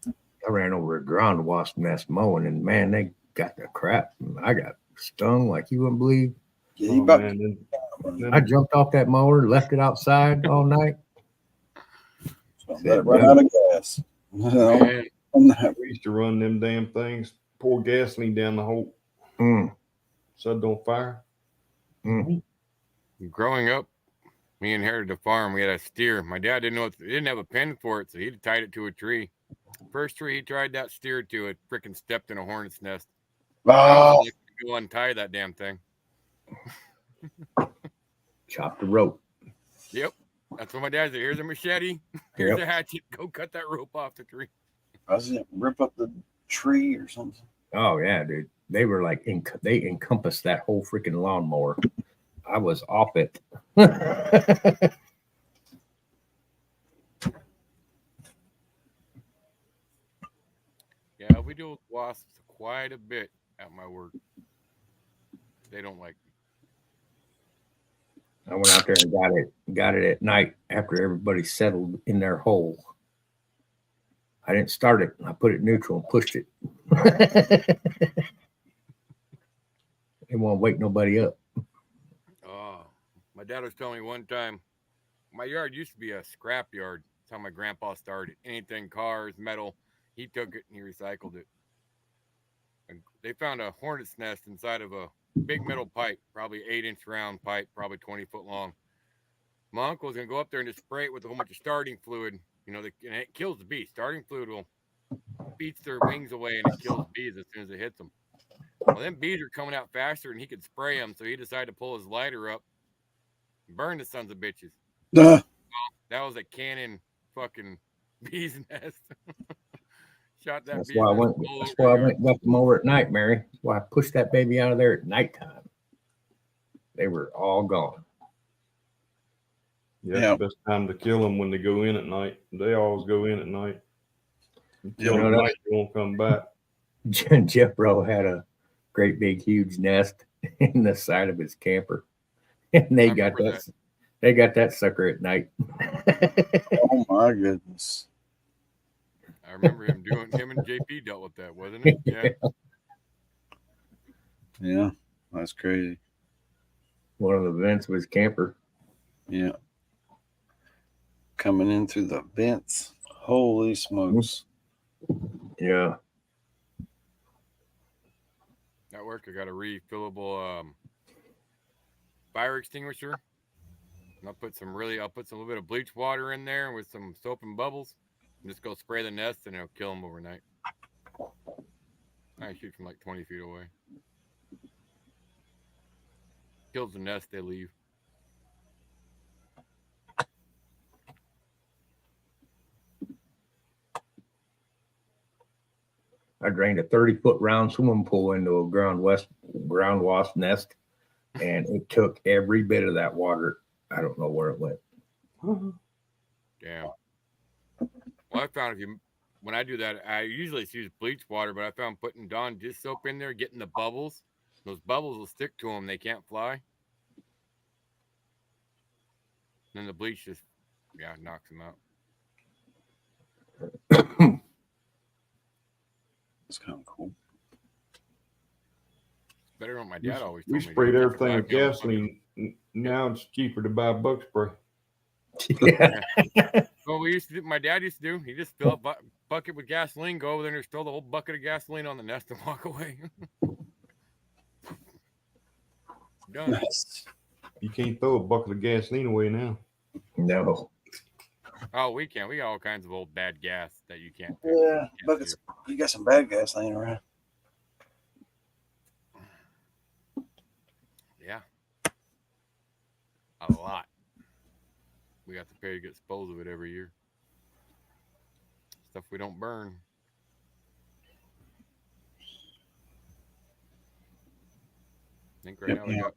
I ran over a ground wasp nest mowing, and man, they got the crap. I got stung like you wouldn't believe. Yeah, you about I jumped off that mower, left it outside all night. let it run out of gas. We used to run them damn things, pour gasoline down the hole, set it on fire. Growing up, we inherited a farm. We had a steer. My dad didn't have a pen for it, so he tied it to a tree. First tree he tried that steer to, it freaking stepped in a hornet's nest. Oh. Like to go untie that damn thing. Chop the rope. Yep. That's what my dad said. Here's a machete. Here's a hatchet. Go cut that rope off the tree. I was gonna rip up the tree or something. Oh yeah, dude. They were like they encompassed that whole freaking lawnmower. I was off it. Yeah, we deal with wasps quite a bit at my work. They don't like me. I went out there and got it at night after everybody settled in their hole. I didn't start it. I put it neutral and pushed it. They won't wake nobody up. Oh, my dad was telling me one time, my yard used to be a scrap yard. That's how my grandpa started. Anything, cars, metal, he took it and he recycled it. And they found a hornet's nest inside of a big metal pipe, probably 8-inch round pipe, probably 20 foot long. My uncle was going to go up there and just spray it with a whole bunch of starting fluid. You know, and it kills the bees. Starting fluid will beats their wings away and it kills bees as soon as it hits them. Well, them bees are coming out faster and he could spray them, so he decided to pull his lighter up and burn the sons of bitches. Well, that was a cannon fucking bee's nest. Shot that. That's why I went and got them over at night, Mary. That's why I pushed that baby out of there at nighttime. They were all gone. Yeah, it's the best time to kill them when they go in at night. They always go in at night. You know, night, they won't come back. Jeff Bro had a great big huge nest in the side of his camper, and they got that sucker at night. Oh my goodness! I remember him and JP dealt with that, wasn't it? Yeah. Yeah, that's crazy. One of the vents was camper. Yeah. Coming in through the vents. Holy smokes. Yeah. At work, I got a refillable fire extinguisher. And I'll put a little bit of bleach water in there with some soap and bubbles. And just go spray the nest and it'll kill them overnight. I shoot from like 20 feet away. Kills the nest, they leave. I drained a 30-foot round swimming pool into a ground wasp nest, and it took every bit of that water. I don't know where it went. Damn. Well, I found when I do that, I usually use bleach water, but I found putting Dawn dish soap in there, getting the bubbles. Those bubbles will stick to them. They can't fly. Then the bleach just, knocks them out. It's kind of cool. It's better than what my dad always told we me. sprayed everything with gasoline. Now it's cheaper to buy bug spray. Yeah. Well, my dad used to do. He just fill up bucket with gasoline, go over there and just throw the whole bucket of gasoline on the nest and walk away. Done. Nice. You can't throw a bucket of gasoline away now. No. Oh, we can. We got all kinds of old bad gas that you can't. Yeah, buckets. You got some bad gas laying around. Yeah. A lot. We have to pay to get disposed of it every year. Stuff we don't burn. I think right now we got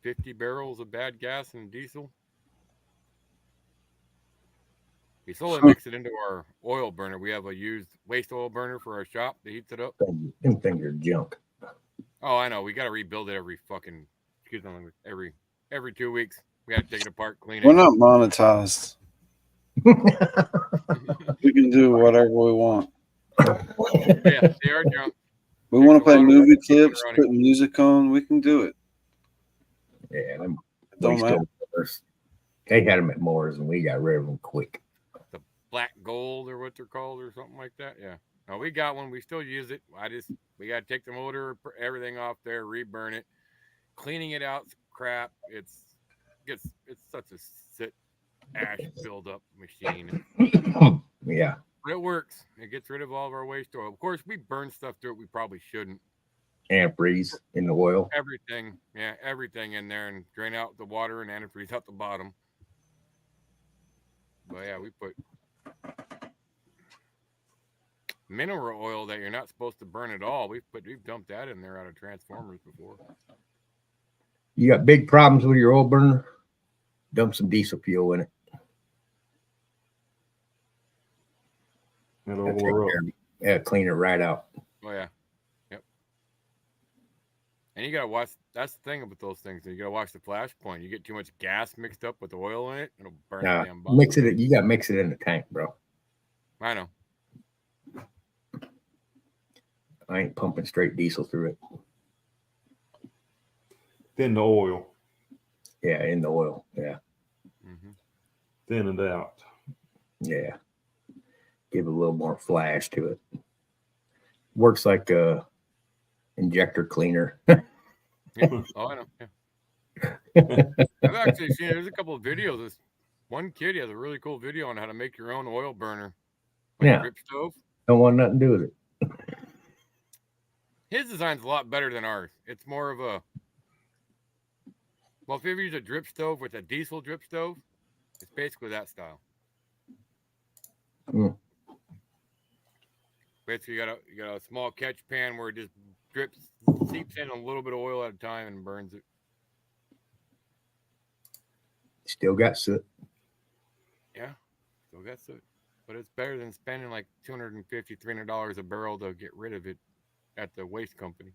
50 barrels of bad gas and diesel. We slowly mix it into our oil burner. We have a used waste oil burner for our shop that heats it up. Them things are junk. Oh, I know. We got to rebuild it every 2 weeks. We got to take it apart, clean it. We're not monetized. We can do whatever we want. Yeah, they are junk. We want to play movie clips, put music on. We can do it. Yeah, them Don't matter. They had them at Moore's, and we got rid of them quick. The black gold, or what they're called, or something like that. Yeah. No, we got one. We still use it. We got to take the motor, everything off there, reburn it. Cleaning it out's crap. It's such a ash buildup machine. Yeah. But it works. It gets rid of all of our waste oil. Of course, we burn stuff through it we probably shouldn't. Antifreeze in the oil. Everything. Yeah, everything in there, and drain out the water and antifreeze out the bottom. But yeah, we put mineral oil that you're not supposed to burn at all. We've dumped that in there out of transformers before. You got big problems with your oil burner? Dump some diesel fuel in it. Yeah, clean it right out. Oh yeah. Yep. And you gotta watch. That's the thing with those things. You gotta watch the flash point. You get too much gas mixed up with the oil in it, it'll burn the damn bottle. Mix it. You gotta mix it in the tank, bro. I know. I ain't pumping straight diesel through it. Thin the oil. Yeah, in the oil. Yeah. Mm-hmm. Thin it out. Yeah. Give it a little more flash to it. Works like a injector cleaner. Yeah. Oh, I know. Yeah. I've actually seen there's a couple of videos. This one kid has a really cool video on how to make your own oil burner. Like a drip stove. Don't want nothing to do with it. His design's a lot better than ours. It's more of a, well, if you ever use a drip stove with a diesel drip stove, it's basically that style. Mm. Basically, you got a small catch pan where it just seeps in a little bit of oil at a time and burns it. Still got soot. Yeah, still got soot. But it's better than spending like $250, $300 a barrel to get rid of it at the waste company.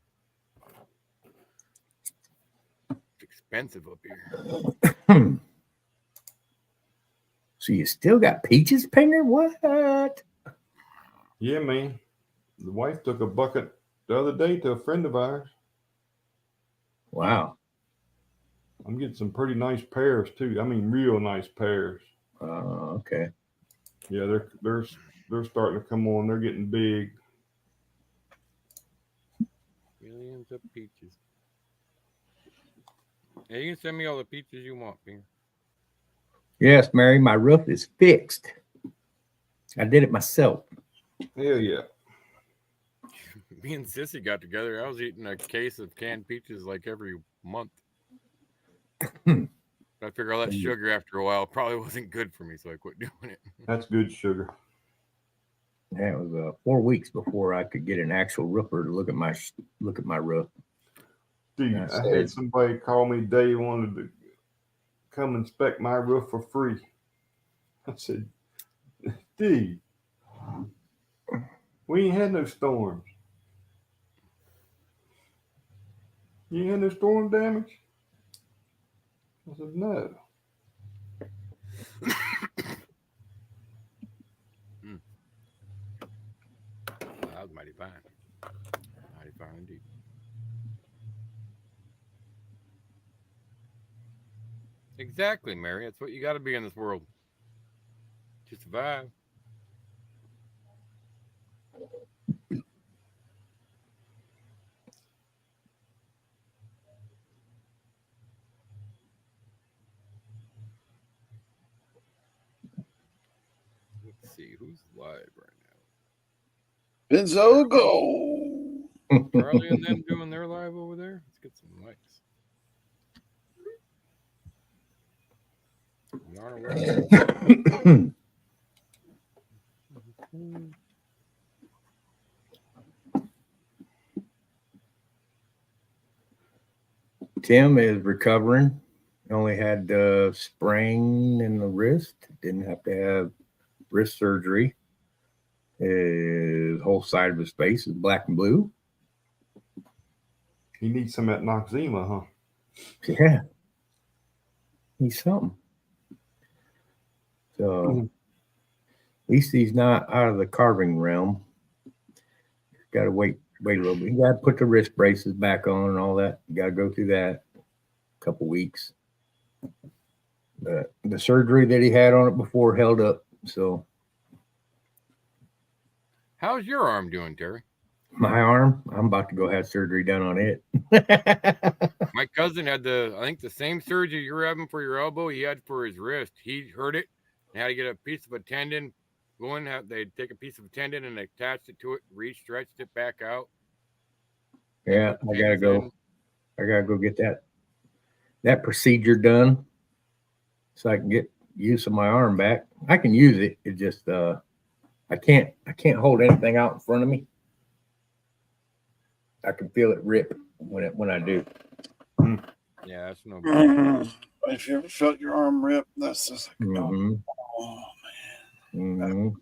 It's expensive up here. So you still got peaches, Pinger? What? Yeah, man. The wife took a bucket the other day to a friend of ours. Wow. I'm getting some pretty nice pears too. I mean, real nice pears. Okay. Yeah, they're starting to come on. They're getting big. Millions of peaches. Hey, you can send me all the peaches you want, Finger. Yes, Mary, my roof is fixed. I did it myself. Hell yeah. Me and Sissy got together. I was eating a case of canned peaches like every month. I figure all that sugar after a while probably wasn't good for me, so I quit doing it. That's good sugar. Yeah, it was 4 weeks before I could get an actual roofer to look at my roof. Dude, I had somebody call me today who wanted to come inspect my roof for free. I said, dude, we ain't had no storms. You ain't had no storm damage? I said, no. That was mighty fine. Mighty fine indeed. Exactly, Mary. That's what you got to be in this world to survive. Let's see who's live right now. BenzoGold. Charlie and them doing their live over there. Let's get some likes. Tim is recovering. Only had sprain in the wrist. Didn't have to have wrist surgery. His whole side of his face is black and blue. He needs some at Noxzema, huh? Yeah. He's something. So at least he's not out of the carving realm. Got to wait a little bit. You got to put the wrist braces back on and all that. You got to go through that a couple weeks. But the surgery that he had on it before held up. So how's your arm doing, Terry? my arm, I'm about to go have surgery done on it. My cousin had I think the same surgery you're having for your elbow, he had for his wrist. He hurt it and had to get a piece of a tendon going. They'd take a piece of a tendon and attached it to it, re-stretched it back out. Yeah, I gotta go. I gotta go get that procedure done so I can get use of my arm back. I can use it. It just I can't hold anything out in front of me. I can feel it rip when I do. Yeah, that's no good. If you ever felt your arm rip, that's just like, oh man.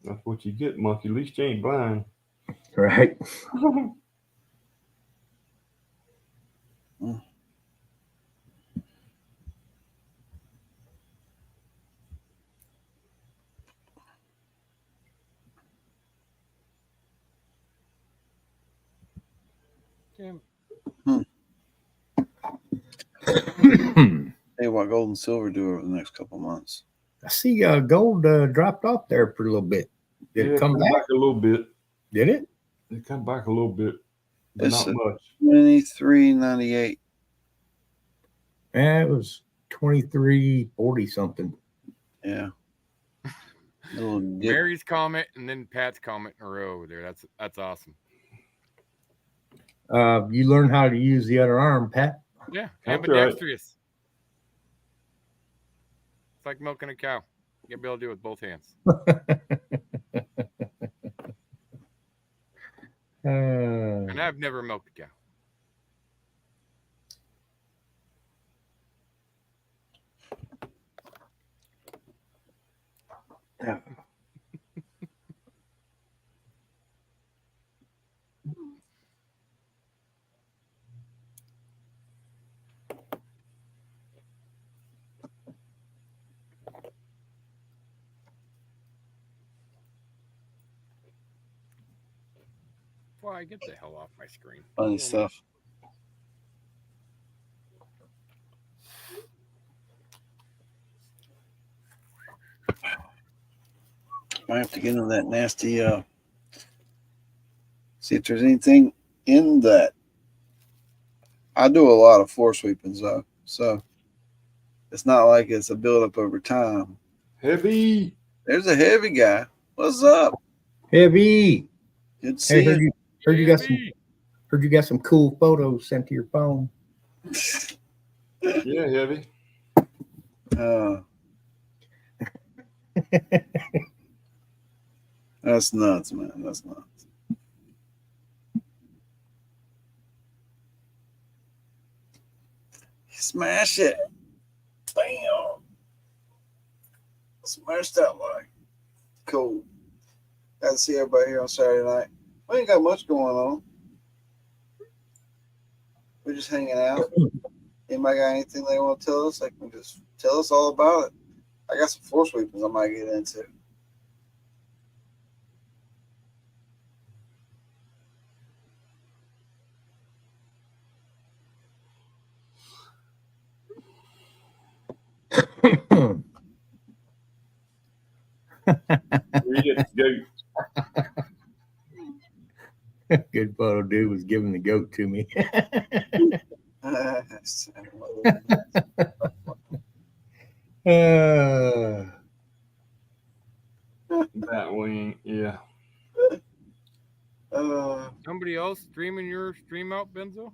That's what you get, monkey. At least you ain't blind. Right. Hey, what gold and silver do over the next couple months? I see gold dropped off there for a little bit. Did it come back a little bit? Did it? It come back a little bit, but not much. 23.98. Yeah, it was 23.40 something. Yeah. Mary's comment and then Pat's comment in a row over there. That's awesome. You learn how to use the other arm, Pat. Yeah, ambidextrous. It's like milking a cow. You gotta be able to do it with both hands. And I've never milked a cow. Why, get the hell off my screen. Funny stuff. Might have to get into that nasty. See if there's anything in that. I do a lot of floor sweepings though, so it's not like it's a buildup over time. Heavy. There's a heavy guy. What's up? Heavy. Good to see you. Heard you got some cool photos sent to your phone. Yeah, heavy. That's nuts, man. That's nuts. Smash it. Bam. Smash that like. Cool. Got to see everybody here on Saturday night. We ain't got much going on. We're just hanging out. Anybody got anything they want to tell us? They can just tell us all about it. I got some floor sweepings I might get into. Good photo dude was giving the goat to me. That wing, yeah. Somebody else streaming your stream out, Benzo?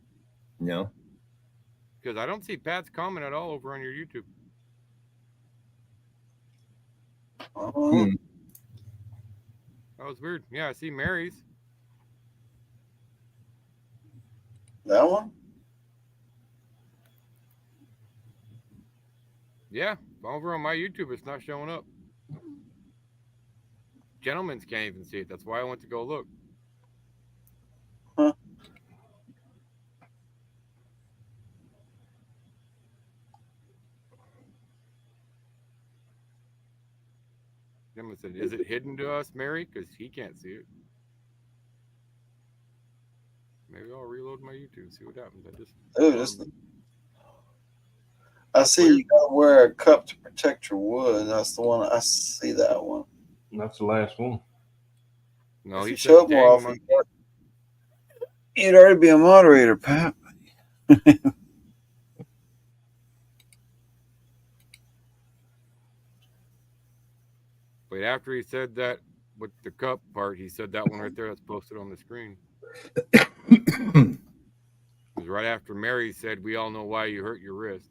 No. Because I don't see Pat's comment at all over on your YouTube. That was weird. Yeah, I see Mary's. That one? Yeah, over on my YouTube, it's not showing up. Gentlemen's can't even see it. That's why I went to go look. Huh. Gentleman said, "Is it hidden to us, Mary? Because he can't see it." Maybe I'll reload my YouTube, see what happens. I see weird. You gotta wear a cup to protect your wood. That's the one. I see that one. That's the last one. No, if he you show up more often, you'd already be a moderator, Pat. But after he said that with the cup part, he said that one right there that's posted on the screen. It was right after Mary said, "We all know why you hurt your wrist."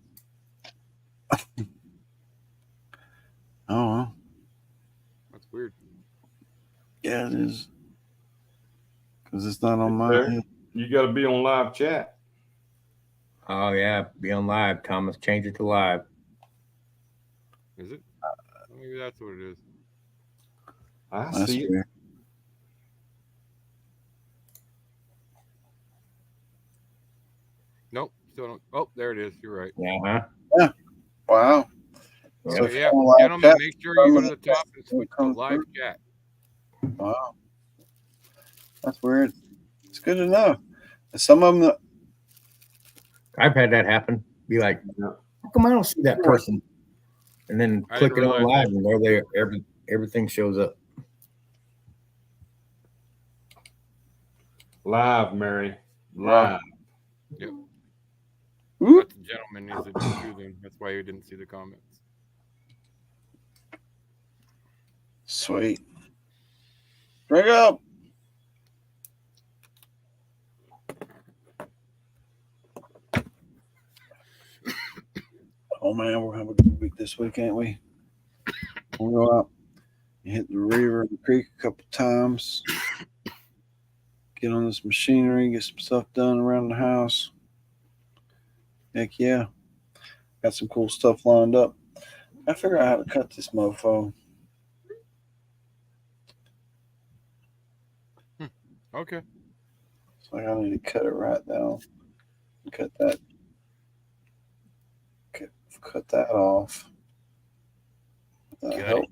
Oh, that's weird. Yeah, it is. Because it's not on my. You got to be on live chat. Oh yeah, be on live. Thomas, change it to live. Is it? Maybe that's what it is. I see it. Nope, still don't. Oh, there it is. You're right. Yeah. Yeah. Wow. So yeah, gentlemen, make sure you go to the top and switch to live chat. Wow. That's weird. It's good to know. Some of them. I've had that happen. Be like, how come I don't see that person? And then click it on live, and there everything shows up. Live, Mary. Live. Yep. That's the gentleman is it too then. That's why you didn't see the comments. Sweet. Drink up. Oh man, we're having a good week this week, ain't we? We'll go out and hit the river and the creek a couple times. Get on this machinery, get some stuff done around the house. Heck yeah. Got some cool stuff lined up. I figure out how to cut this mofo. Okay. So I need to cut it right down. Cut that. Cut that off. That help?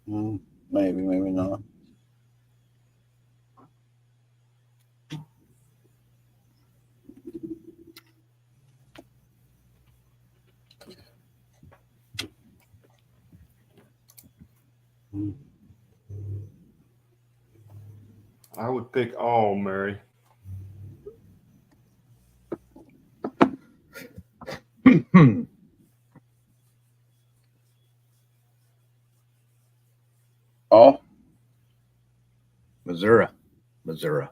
Maybe, maybe not. I would pick all, Mary. All? Missouri. Missouri.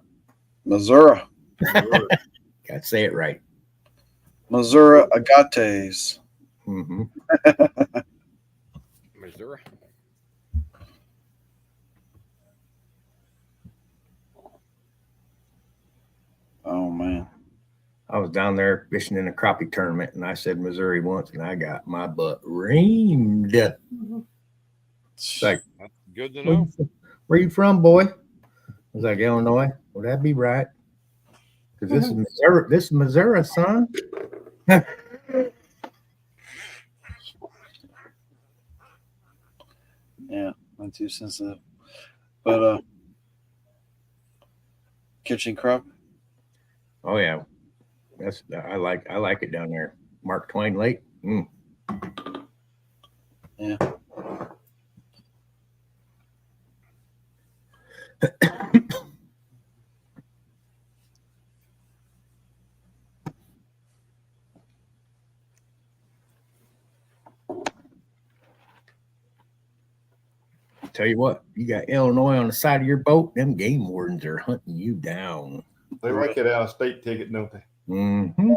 Gotta say it right. Missouri agates. Mm-hmm. Missouri. Oh man. I was down there fishing in a crappie tournament, and I said Missouri once, and I got my butt reamed. It's like, That's good to know. where you from, boy? I was like, Illinois. Well, that'd be right. Because this is Missouri. This is Missouri, son. Yeah, not too sensitive. But kitchen crop. Oh yeah, that's I like it down there. Mark Twain Lake. Yeah. Tell you what, you got Illinois on the side of your boat, them game wardens are hunting you down. They like it out of state ticket, don't they? Mm-hmm.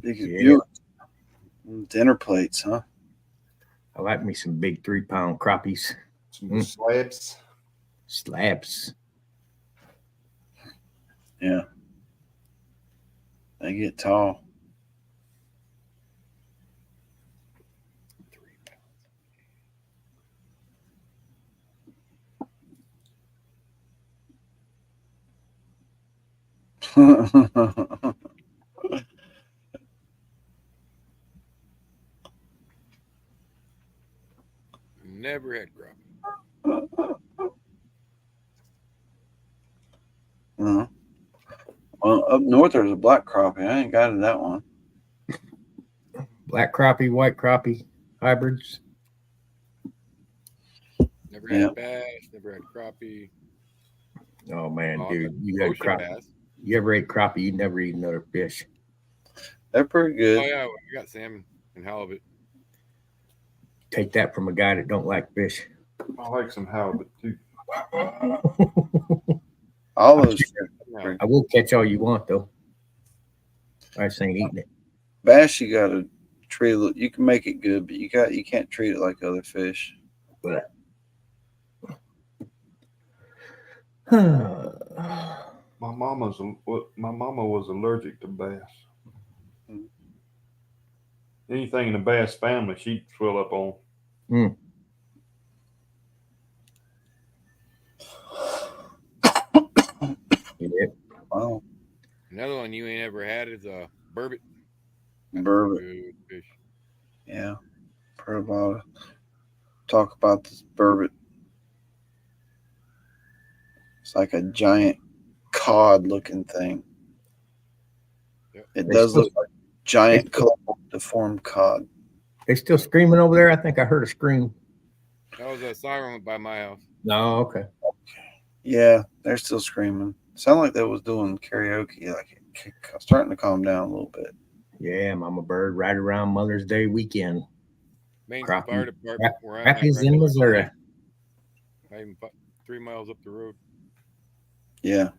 Yeah. Dinner plates, huh? I like me some big 3-pound crappies. Some slabs. Slabs. Yeah. They get tall. Never had crappie. Well, up north there's a black crappie. I ain't got that one. Black crappie, white crappie hybrids. Never had bass. Never had crappie. Oh man, dude, you had ocean crappie. bass. You ever ate crappie? You never eat another fish. They're pretty good. Oh yeah, we got salmon and halibut. Take that from a guy that don't like fish. I like some halibut too. All those. I will catch all you want though. I just ain't eating it. Bass, you gotta treat it. You can make it good, but you can't treat it like other fish. But My mama was allergic to bass. Anything in the bass family, she'd swell up on. Yeah. Wow. Another one you ain't ever had is a burbot. Burbot. Good fish. Yeah. Heard about it. Talk about this burbot. It's like a giant cod looking thing. Yep. It does look like giant colorful deformed cod. They still screaming over there? I think I heard a scream. That was a siren by my house. No, okay. Yeah, they're still screaming. Sound like they was doing karaoke. Like starting to calm down a little bit. Yeah, Mama Bird, right around Mother's Day weekend. Main Crappie. fire department where I'm at Crappie's right in now. Missouri. Not even 3 miles up the road. Yeah.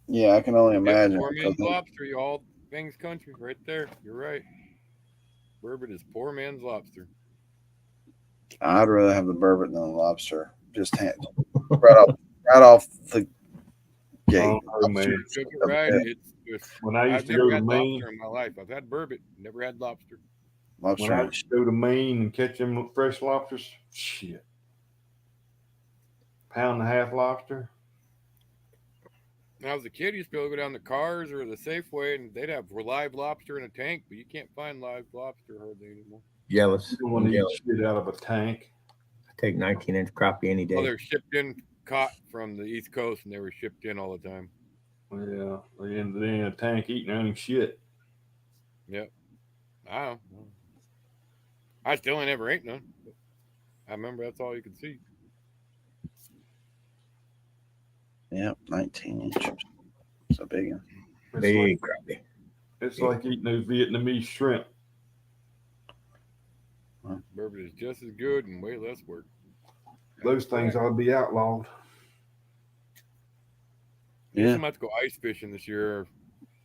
Yeah, I can only imagine. Poor man's lobster, you all things country, right there. You're right. Burbot is poor man's lobster. I'd rather have the burbot than the lobster. Just right off the gate. Oh, man. Right. It's just, When I used I've to never go to had Maine, lobster in my life. I've had burbot, never had lobster. when I used to go to Maine and catch them fresh lobsters, shit. £1.5 lobster. When I was a kid, I used to be able to go down the Cars or the Safeway, and they'd have live lobster in a tank, but you can't find live lobster hardly anymore. Jealous. You don't want to eat shit out of a tank. I take 19-inch crappie any day. Oh, they're shipped in, caught from the East Coast, and they were shipped in all the time. Yeah, they in a tank eating their own shit. Yep. I still ain't never ate none. I remember that's all you could see. Yep, 19 inches. It's a big one. Big crappie. It's like eating those Vietnamese shrimp. Bourbon is just as good and way less work. Those things ought to be outlawed. Yeah. I'm about to go ice fishing this year.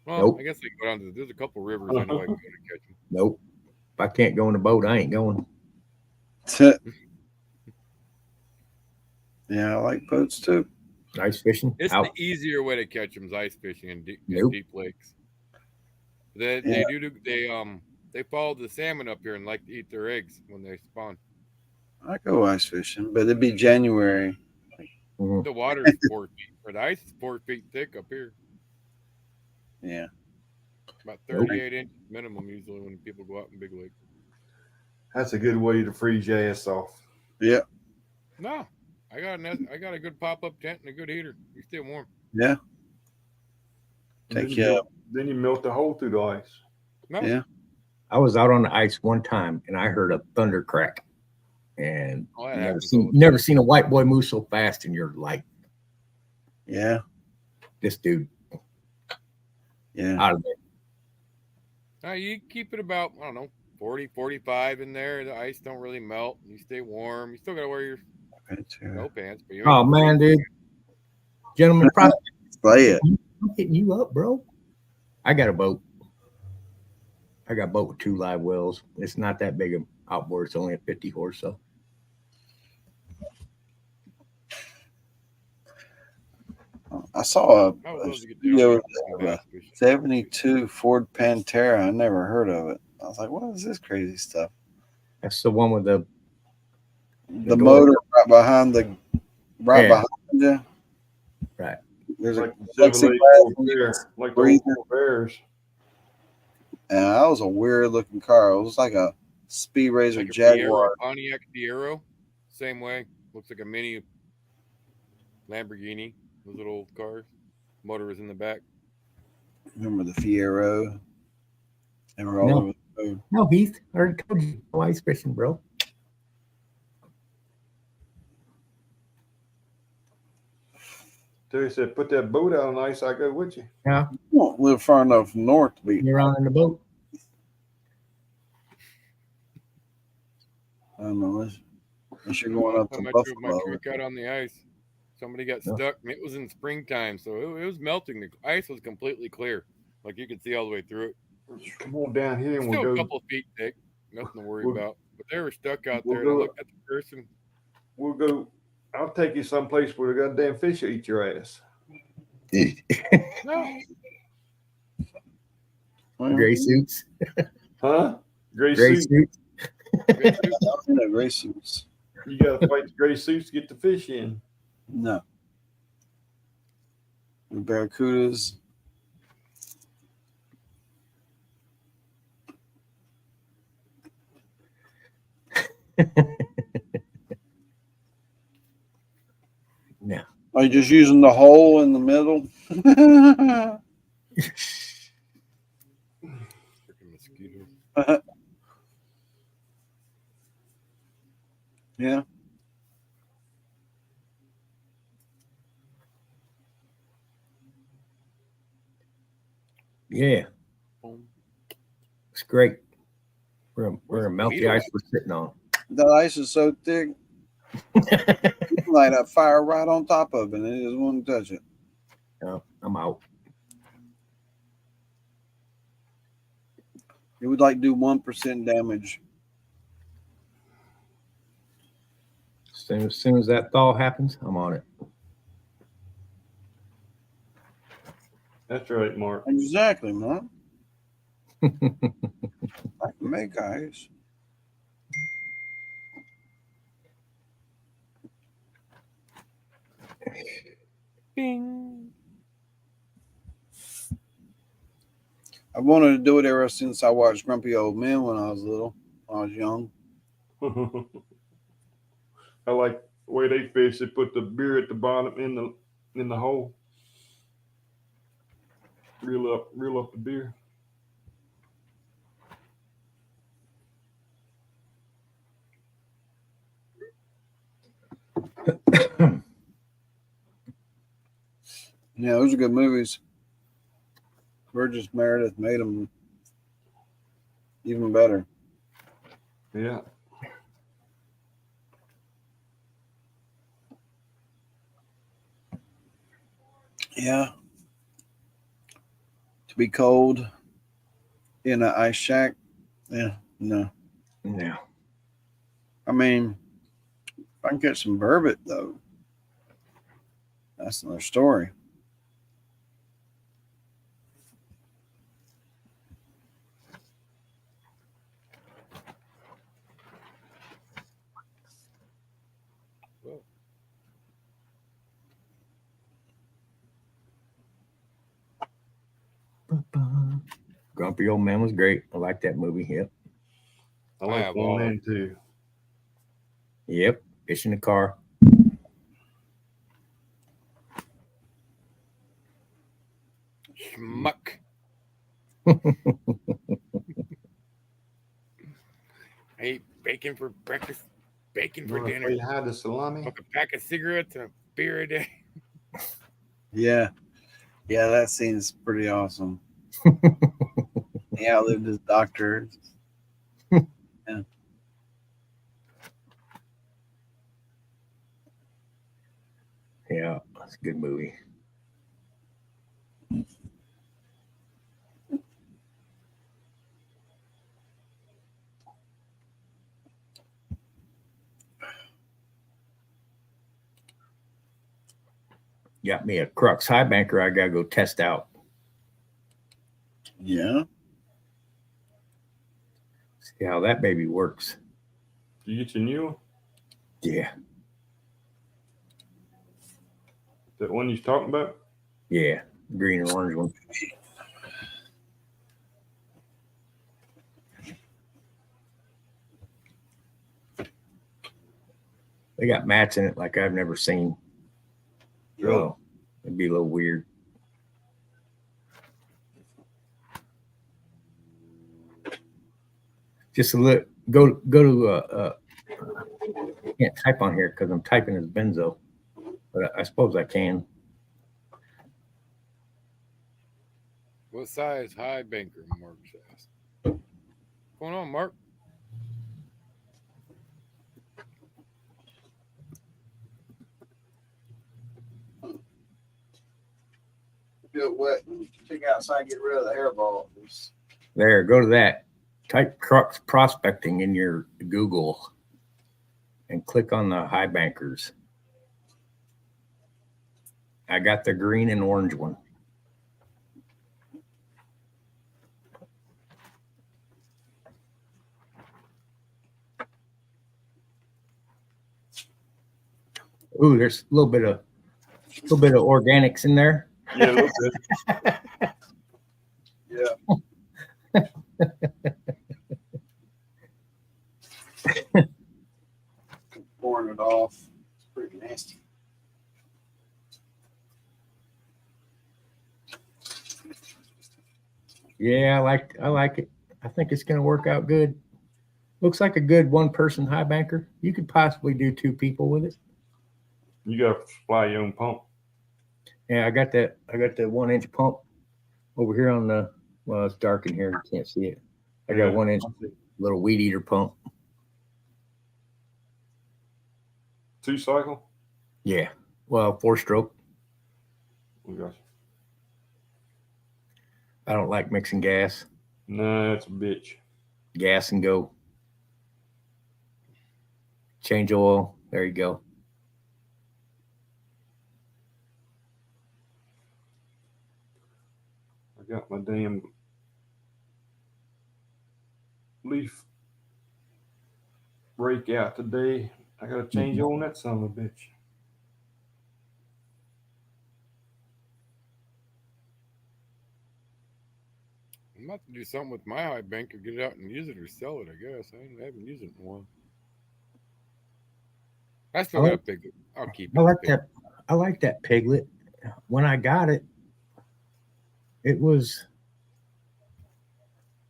Well, Nope. I guess they go down to. There's a couple rivers I know I can go to catch them. Nope. If I can't go in the boat, I ain't going. Yeah, I like boats too. Ice fishing. It's out. the easier way to catch them is ice fishing in deep lakes. They follow the salmon up here and like to eat their eggs when they spawn. I go ice fishing, but it'd be January. The water's 4 feet, or the ice is 4 feet thick up here. Yeah. About 38 inches minimum usually when people go out in big lakes. That's a good way to freeze your ass off. Yeah. No, I got a good pop up tent and a good heater. You stay warm. Yeah. Then you melt the hole through the ice. No. Yeah. I was out on the ice one time and I heard a thunder crack. And you never seen a white boy move so fast in your life. Yeah. This dude. Yeah. Out of there. Now you keep it about, I don't know, 40, 45 in there. The ice don't really melt. You stay warm. You still got to wear your snow pants. But oh, man, dude. Gentlemen, play it. I'm hitting you up, bro. I got a boat. I got a boat with 2 live wells. It's not that big of outboard. It's only a 50 horse, so. I saw a video of a 72 Ford Pantera. I never heard of it. I was like, what is this crazy stuff? That's the one with the motor right behind behind you. Right. There's like a plexiglass like the Bears. And that was a weird looking car. It was like a Speed Racer like Jaguar. Pontiac Fiero, same way. Looks like a mini Lamborghini. Those little old cars. Motor was in the back. Remember the Fiero? They were all over the road. No, Heath. I already told you. No ice fishing, bro. Terry said, put that boat out on ice, I go with you. Yeah. You won't live far enough north to be. You're on in the boat. I don't know. Unless you're going up to Buffalo. My creek out on the ice. Somebody got stuck. It was in springtime, so it was melting. The ice was completely clear. Like you could see all the way through it. Come on down here and Still we'll a go. couple of feet thick. Nothing to worry about. But they were stuck out there. And I looked at the person. We'll go. I'll take you someplace where the goddamn fish will eat your ass. No. Gray suits. Huh? Gray suits. Gray suits. You got to fight the gray suits to get the fish in. No. The barracudas. Yeah. Are you just using the hole in the middle? Freaking mosquitoes. Yeah. Yeah. It's great. We're gonna melt the ice we're sitting on. That ice is so thick. You can light a fire right on top of it and it just won't touch it. No, I'm out. It would like do 1% damage. As soon as that thaw happens, I'm on it. That's right, Mark. Exactly, Mark. I can make ice. Bing. I wanted to do it ever since I watched Grumpy Old Men when I was little. When I was young. I like the way they fish. They put the beer at the bottom in the hole. Reel up the beer. Yeah, those are good movies. Burgess Meredith made them even better. Yeah. Yeah. To be cold in an ice shack. Yeah, no. No. I mean, if I can get some bourbon, though, that's another story. Grumpy Old Man was great. I like that movie. Yep. I like have 1 all and 2. Yep. Fish in the car. Schmuck. I ate bacon for breakfast, bacon for dinner. You had the salami. Smoke a pack of cigarettes and a beer a day. Yeah. Yeah, that scene's pretty awesome. He outlived his doctor. Yeah. Yeah, that's a good movie. Got me a Crux High Banker I gotta go test out. Yeah. See how that baby works. Did you get your new one? Yeah. That one you're talking about? Yeah. Green and orange one. They got mats in it like I've never seen. So it'd be a little weird. Just a little go to I can't type on here because I'm typing as Benzo, but I suppose I can. What size high banker? Mark asked. What's going on, Mark? Get wet and take outside, get rid of the hairballs. There, go to that. Type Crux prospecting in your Google and click on the high bankers. I got the green and orange one. Ooh, there's a little bit of organics in there. Yeah, a little bit. Yeah. Pouring it off. It's pretty nasty. Yeah, I like it. I think it's gonna work out good. Looks like a good one-person high banker. You could possibly do 2 people with it. You got to supply your own pump. Yeah, I got that 1-inch pump over here on the, well, it's dark in here, you can't see it. I got 1-inch little weed eater pump. 2-cycle? Yeah. Well, 4-stroke. Oh, gosh. I don't like mixing gas. No, that's a bitch. Gas and go. Change oil. There you go. I got my damn leaf rake out today. I got to change on that son of a bitch. I'm about to do something with my high banker, get it out and use it or sell it, I guess. I haven't used it in a while. I still got a piglet. I'll keep it. I like that piglet. When I got it, It was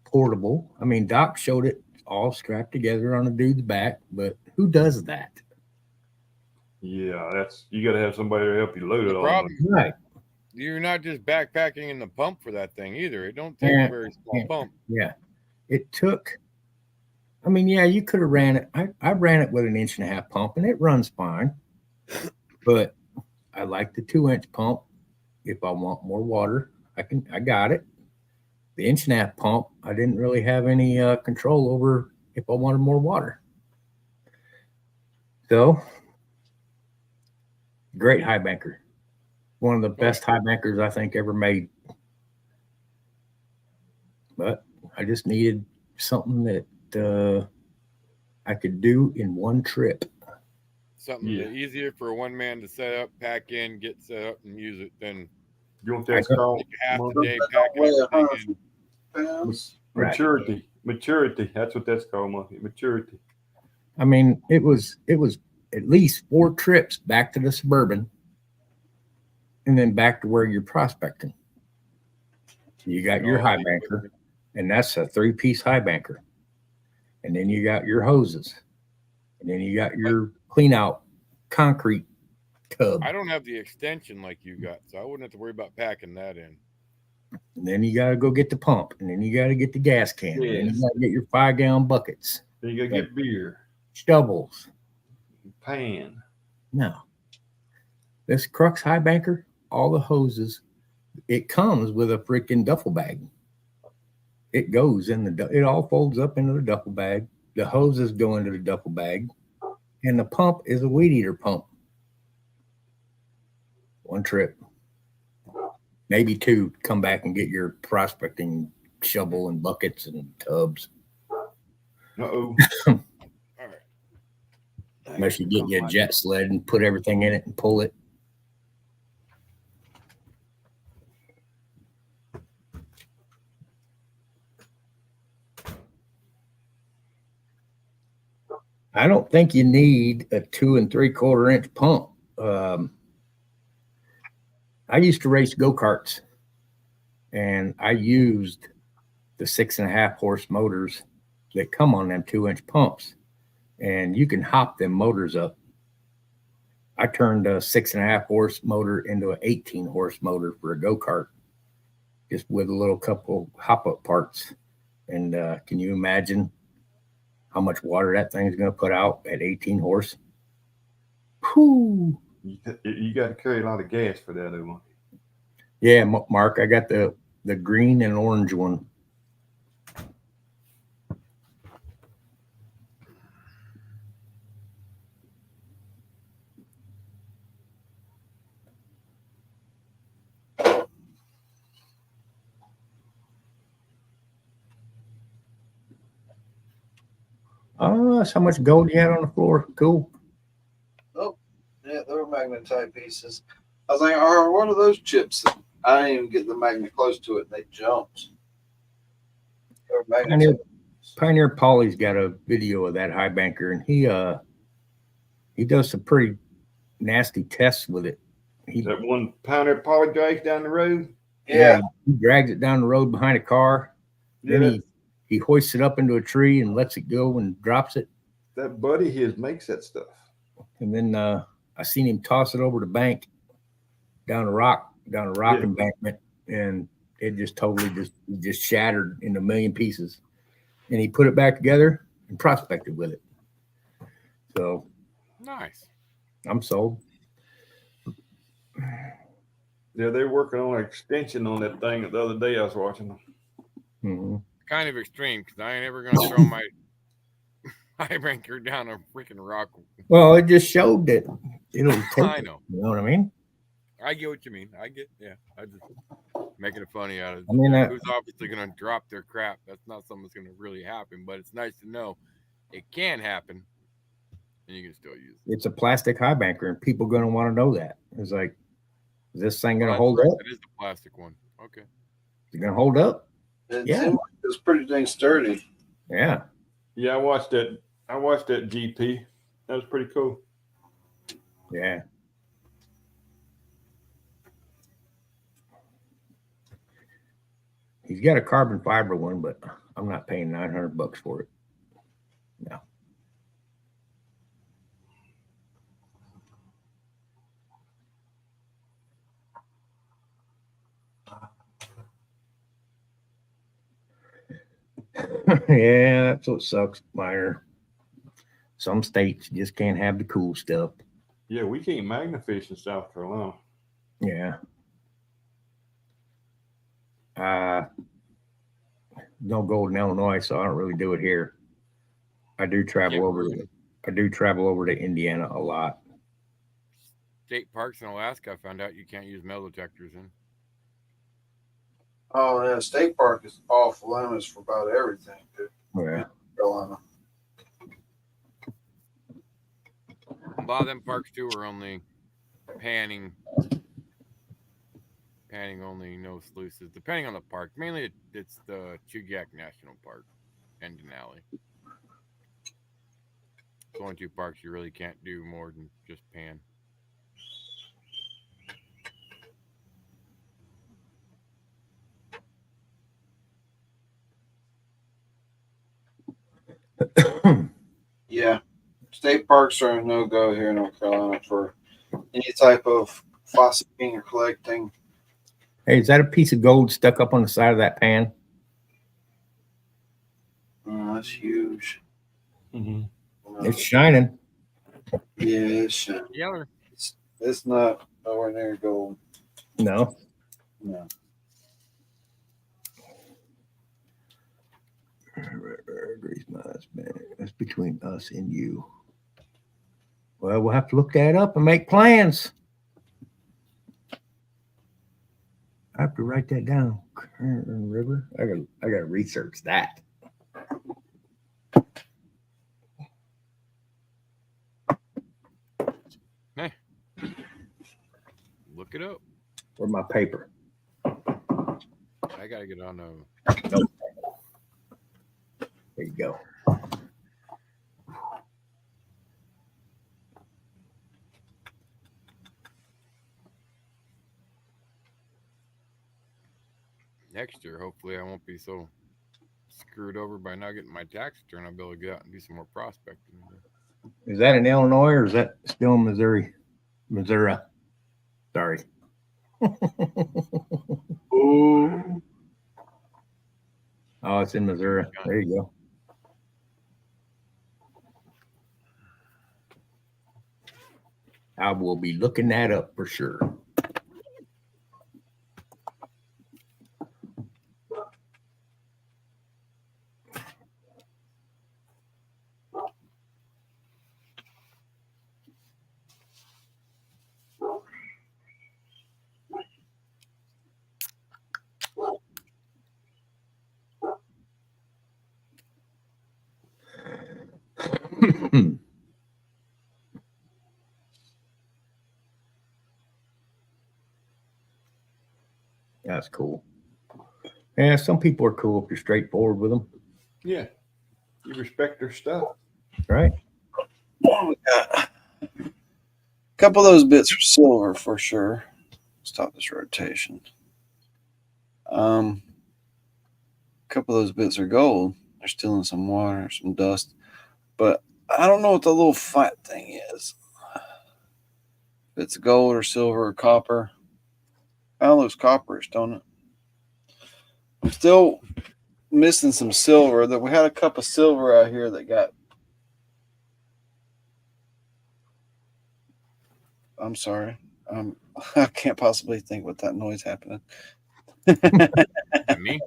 portable. I mean, Doc showed it all strapped together on a dude's back, but who does that? Yeah, that's you got to have somebody to help you load it The all. problem, Right. you're not just backpacking in the pump for that thing either. It don't take a very small pump. Yeah. It took, I mean, yeah, you could have ran it. I ran it with an 1.5-inch pump and it runs fine. But I like the 2-inch pump. If I want more water, I got it. The 1.5-inch pump, I didn't really have any control over if I wanted more water. So, great high banker. One of the best high bankers I think ever made. But I just needed something that I could do in one trip. Something that's easier for one man to set up, pack in, get set up, and use it than You want that called half a day packing everything in. maturity. Maturity. That's what that's called, Monkey. Maturity. I mean, it was at least 4 trips back to the Suburban and then back to where you're prospecting. You got your high banker, and that's a 3-piece high banker. And then you got your hoses. And then you got your clean out concrete tub. I don't have the extension like you got, so I wouldn't have to worry about packing that in. And then you got to go get the pump. And then you got to get the gas can. Yes. And then you got to get your 5-gallon buckets. Then you got to get beer. Shovels. Pan. No. This Crux high banker, all the hoses, it comes with a freaking duffel bag. It goes in it all folds up into the duffel bag. The hoses go into the duffel bag, and the pump is a weed eater pump. 1 trip, maybe 2. Come back and get your prospecting shovel and buckets and tubs. Uh-oh. All right. Unless you get you a jet sled and put everything in it and pull it. I don't think you need a 2 3/4-inch pump. I used to race go-karts, and I used the 6.5 horse motors that come on them 2-inch pumps, and you can hop them motors up. I turned a 6.5 horse motor into an 18 horse motor for a go-kart, just with a little couple hop-up parts. And can you imagine how much water that thing is going to put out at 18 horse? Whew. You got to carry a lot of gas for that, though. Yeah, Mark, I got the green and orange one. Oh, that's how much gold you had on the floor. Cool. Oh, yeah, they were magnetite pieces. I was like, oh, what are those chips? I didn't even get the magnet close to it. And they jumped. They were magnetite. Pioneer Polly's got a video of that high banker, and he does some pretty nasty tests with it. That one Pioneer Polly drags down the road? Yeah, he drags it down the road behind a car. Yeah, then he hoists it up into a tree and lets it go and drops it. That buddy his makes that stuff. And then I seen him toss it over the bank down a rock embankment, and it just totally just shattered into a million pieces. And he put it back together and prospected with it. So nice. I'm sold. Yeah, they're working on an extension on that thing the other day. I was watching them. Mm-hmm. Kind of extreme, because I ain't ever going to throw my high banker down a freaking rock. Well, it just showed that it'll take I know. You know what I mean? I get what you mean. I just making it funny out of it. I mean, who's obviously going to drop their crap. That's not something that's going to really happen, but it's nice to know it can happen and you can still use it. It's a plastic high banker, and people going to want to know that. It's like, is this thing going to hold up? It is the plastic one. Okay. Is it going to hold up? It's pretty dang sturdy. Yeah. Yeah, I watched that GP. That was pretty cool. He's got a carbon fiber one, but I'm not paying $900 for it. No. Yeah, that's what sucks, Meyer. Some states just can't have the cool stuff. Yeah, we can't magnafish in South Carolina. Yeah. No gold in Illinois, so I don't really do it here. I do travel over to Indiana a lot. State parks in Alaska, I found out you can't use metal detectors in. Oh, yeah, state park is off limits for about everything, dude. Yeah. Carolina. A lot of them parks too are only panning only, no sluices, depending on the park. Mainly it's the Chugach National Park and Denali. It's only two parks you really can't do more than just pan. Yeah. State parks are a no-go here in North Carolina for any type of fossicking or collecting. Hey, is that a piece of gold stuck up on the side of that pan? Oh, that's huge. Mm-hmm. It's shining. Yeah, it's shining. Yeah. It's not nowhere near gold. No. No. That's between us and you. Well, we'll have to look that up and make plans. I have to write that down. Kern River. I gotta research that. Hey. Look it up. Where's my paper? I gotta get on Nope. There you go. next year. Hopefully I won't be so screwed over by not getting my tax return. I'll be able to get out and do some more prospecting. Is that in Illinois or is that still in Missouri? Missouri. Sorry. Ooh. Oh, it's in Missouri. There you go. I will be looking that up for sure. That's cool. Yeah, some people are cool if you're straightforward with them. Yeah. You respect their stuff. Right. A couple of those bits are silver for sure. Stop this rotation. A couple of those bits are gold. They're still in some water, some dust. But I don't know what the little flat thing is. If it's gold or silver or copper. Kind of looks copperish, don't it? I'm still missing some silver. That we had a cup of silver out here that got. I'm sorry. I can't possibly think what that noise happening. Me?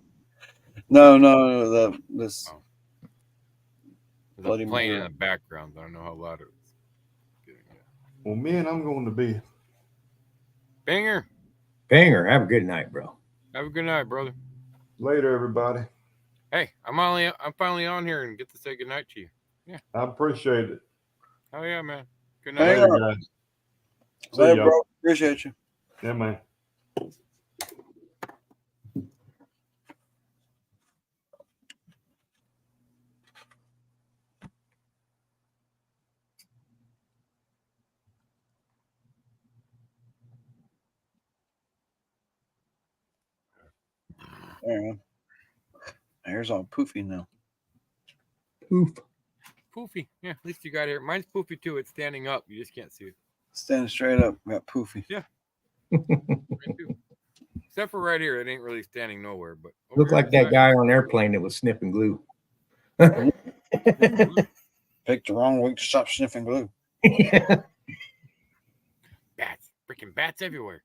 No. This. Oh. Bloody playing in the background. I don't know how loud it is. Well, man, I'm going to be. Banger. Have a good night, bro. Have a good night, brother. Later, everybody. Hey, I'm finally on here and get to say good night to you. Yeah. I appreciate it. Oh yeah, man. Good night. Later, guys. Hey, bro. Appreciate you. Yeah, man. Yeah. Hair's all poofy now. Poof. Poofy. Yeah, at least you got hair. Mine's poofy too. It's standing up. You just can't see it. Standing straight up, got poofy. Yeah. Mine too. Except for right here, it ain't really standing nowhere. But Look like that guy on airplane that was sniffing glue. Picked the wrong week to stop sniffing glue. Bats. Freaking bats everywhere.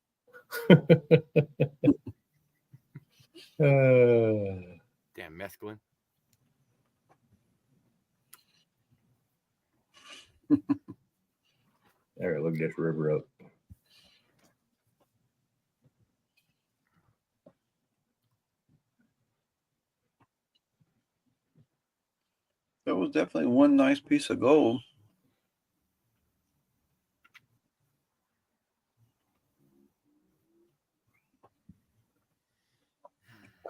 Damn mescaline. There, look at this river up. That was definitely one nice piece of gold.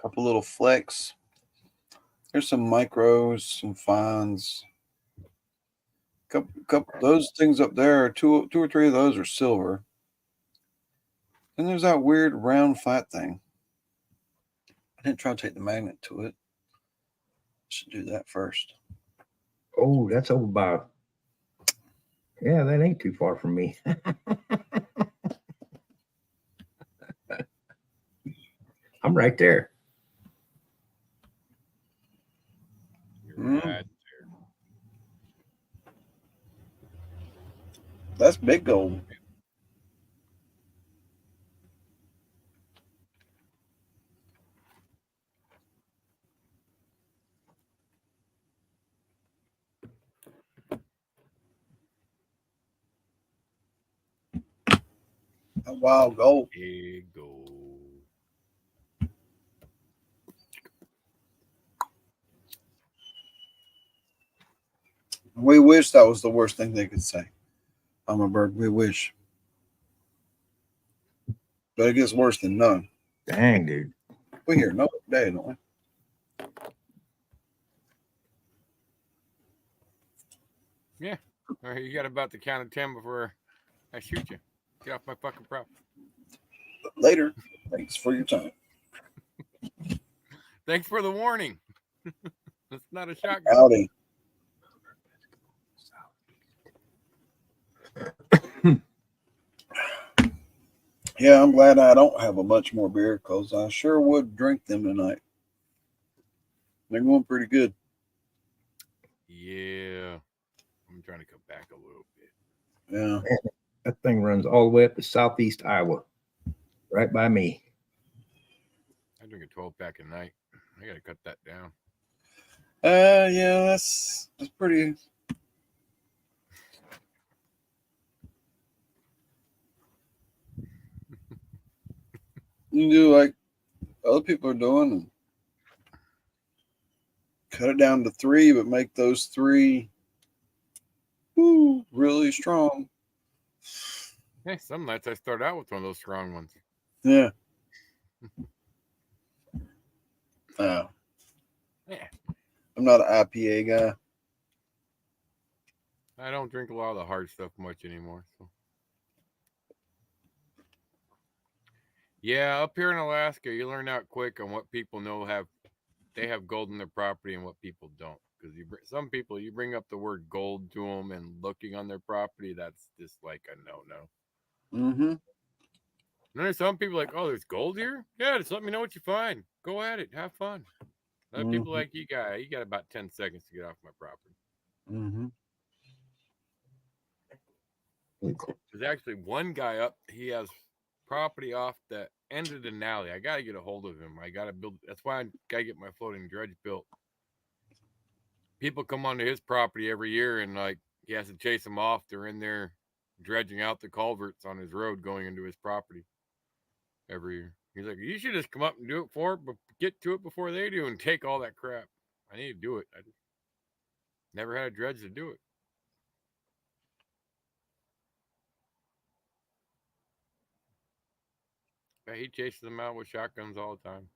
Couple little flecks. There's some micros, some fines. Couple those things up there, two or three of those are silver. And there's that weird round flat thing. I didn't try to take the magnet to it. Should do that first. Oh, that's over by. Yeah, that ain't too far from me. I'm right there. You're right. That's big gold. A wild gold. Big gold. We wish that was the worst thing they could say. I'm a bird. We wish. But it gets worse than none. Dang, dude. We hear no day, don't we? Yeah. All right, you got about the count of 10 before I shoot you. Get off my fucking property. Later. Thanks for your time. Thanks for the warning. That's not a shotgun. Howdy. Yeah, I'm glad I don't have a bunch more beer because I sure would drink them tonight. They're going pretty good. Yeah. I'm trying to come back a little bit. Yeah. That thing runs all the way up to southeast Iowa. Right by me. I drink a 12-pack a night. I got to cut that down. Yeah, that's pretty. You can do like other people are doing and cut it down to 3, but make those 3 really strong. Hey, some nights I start out with one of those strong ones. Yeah. Yeah. I'm not an IPA guy. I don't drink a lot of the hard stuff much anymore. So. Yeah, up here in Alaska, you learn out quick on what people know they have gold in their property and what people don't. Because some people, you bring up the word gold to them and looking on their property, that's just like a no-no. Mm-hmm. And there's some people like, oh, there's gold here? Yeah, just let me know what you find. Go at it. Have fun. Other people like you got about 10 seconds to get off my property. Mm-hmm. There's actually one guy up. He has property off the end of the alley. I gotta get a hold of him. I gotta build. That's why I gotta get my floating dredge built. People come onto his property every year, and like he has to chase them off. They're in there dredging out the culverts on his road going into his property every year. He's like, you should just come up and do it but get to it before they do and take all that crap. I need to do it. I just never had a dredge to do it. Yeah, he chases them out with shotguns all the time.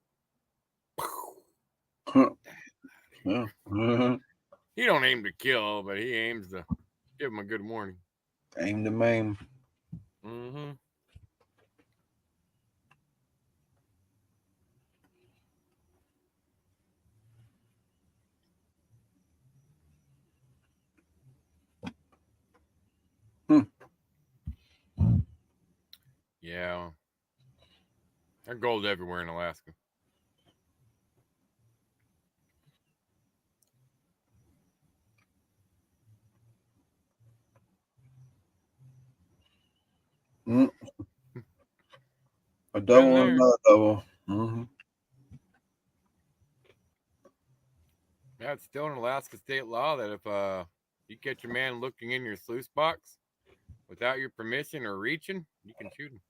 He don't aim to kill, but he aims to give him a good warning. Aim to maim. Mm-hmm. Yeah. There's gold everywhere in Alaska. A double and another double. Mm-hmm. Yeah, it's still an Alaska state law that if you catch a man looking in your sluice box without your permission or reaching, you can shoot him.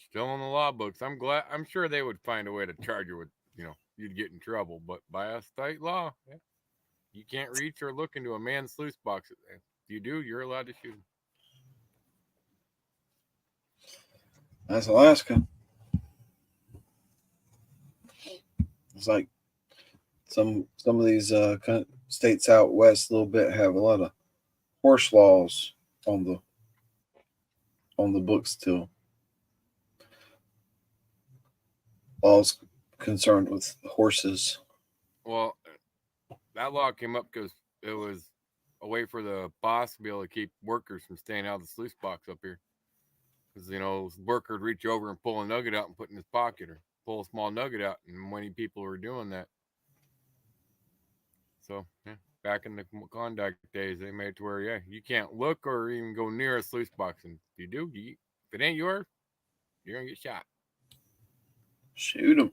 Still in the law books. I'm sure they would find a way to charge you with, you'd get in trouble. But by a state law, you can't reach or look into a man's sluice box. If you do, you're allowed to shoot him. That's Alaska. It's like some of these states out west a little bit have a lot of horse laws on the books still. Laws concerned with horses. Well, that law came up because it was a way for the boss to be able to keep workers from staying out of the sluice box up here. Because, the worker would reach over and pull a nugget out and put it in his pocket, or pull a small nugget out, and many people were doing that. So, yeah, back in the Klondike days, they made it to where, you can't look or even go near a sluice box. And if you do, if it ain't yours, you're going to get shot. Shoot them.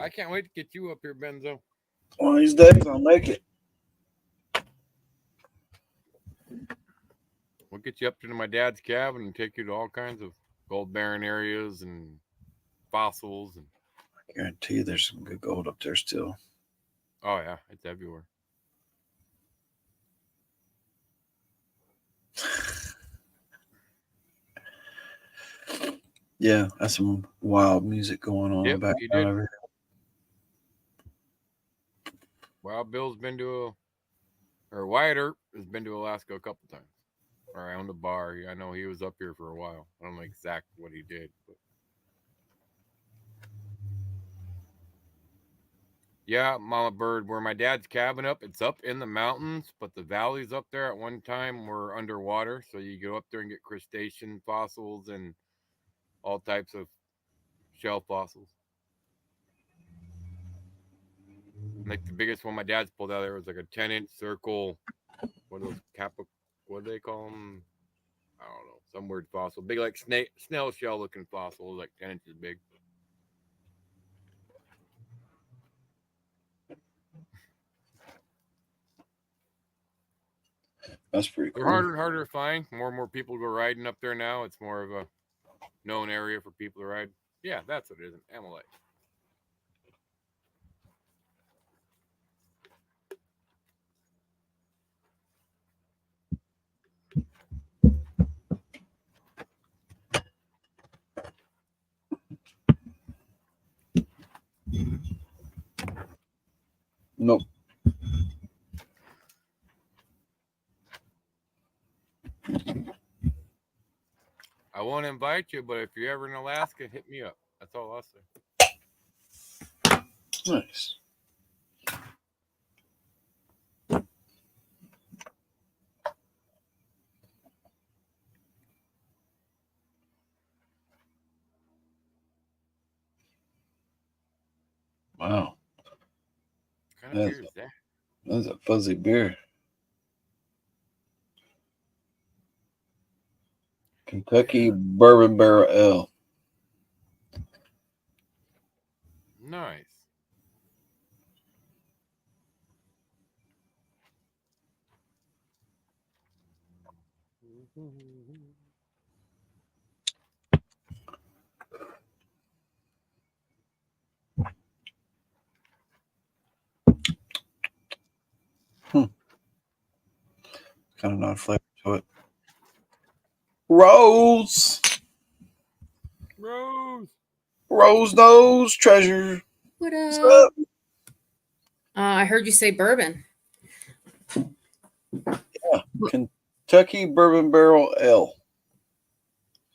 I can't wait to get you up here, Benzo. One of these days, I'll make it. We'll get you up to my dad's cabin and take you to all kinds of gold bearing areas and fossils. And I guarantee you there's some good gold up there still. oh, yeah, it's everywhere. Yeah, that's some wild music going on Yep, back you down did. over here. Wild Bill's been to Wyatt Earp has been to Alaska a couple times. Or I owned a bar. I know he was up here for a while. I don't know exactly what he did. But yeah, Mama Bird, where my dad's cabin up, it's up in the mountains, but the valleys up there at one time were underwater. So you go up there and get crustacean fossils and all types of shell fossils. Like the biggest one my dad's pulled out there was like a 10-inch circle. What are those what do they call them? I don't know. Some weird fossil. Big like snail shell looking fossil, like 10 inches big. That's pretty cool. They're harder and harder to find. More and more people go riding up there now. It's more of a known area for people to ride. Yeah, that's what it is. An Amalite. Nope. I won't invite you, but if you're ever in Alaska, hit me up. That's all I'll say. Nice. Wow. What kind of beer is that? That's a fuzzy beer. Kentucky Bourbon Barrel Ale. Nice. Kind of not flavor to it. Rose. Rose nose treasure. What What's up? up? I heard you say bourbon. Yeah, Kentucky Bourbon Barrel Ale.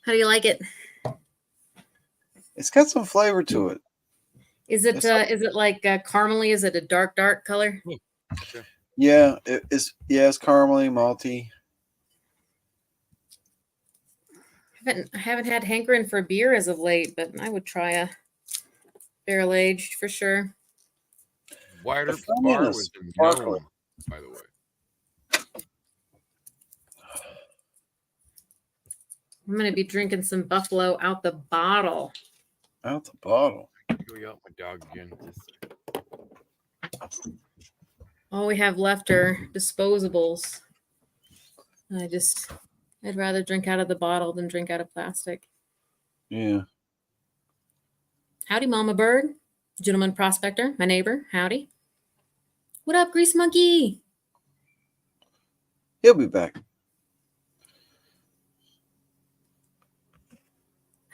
How do you like it? It's got some flavor to it. Is it like caramely? Is it a dark color? Yeah, it's caramely, malty. I haven't had hankering for beer as of late, but I would try a barrel aged for sure. White Earp's bar was known, by the way. I'm gonna be drinking some Buffalo out the bottle. Out the bottle. Go yell at my dog again. All we have left are disposables. I'd rather drink out of the bottle than drink out of plastic. Yeah. Howdy, Mama Bird. Gentleman prospector, my neighbor. Howdy. What up, Grease Monkey? He'll be back.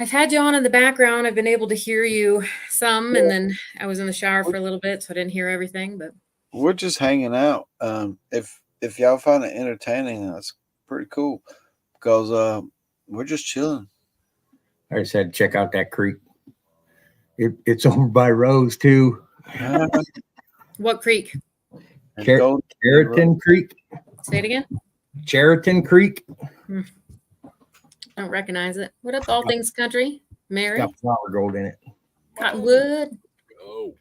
I've had you on in the background. I've been able to hear you some, and then I was in the shower for a little bit, so I didn't hear everything. But we're just hanging out. If y'all find it entertaining, that's pretty cool. Because we're just chilling. I just had to check out that creek. It's over by Rose too. What creek? Chariton Creek. Say it again. Chariton Creek. Don't recognize it. What up, All Things Country? Mary? It's got flower gold in it. Cottonwood. Oh.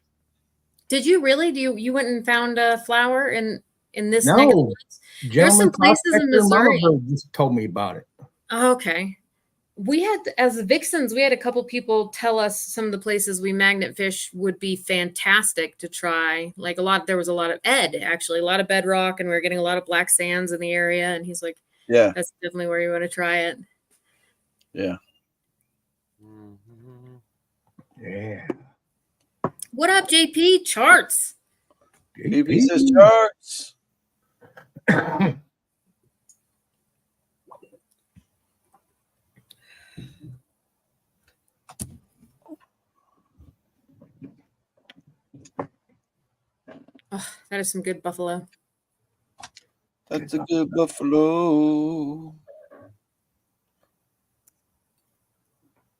Did you really? You went and found a flower in this No. neck of the woods? There's some places in Missouri. Mama Bird just told me about it. Oh, okay. We had, as Vixens, we had a couple people tell us some of the places we magnet fish would be fantastic to try. Like there was a lot of a lot of bedrock, and we were getting a lot of black sands in the area. And he's like, yeah, that's definitely where you want to try it. Yeah. Yeah. What up, JP? Charts. JP says charts. Oh, that is some good buffalo. That's a good buffalo.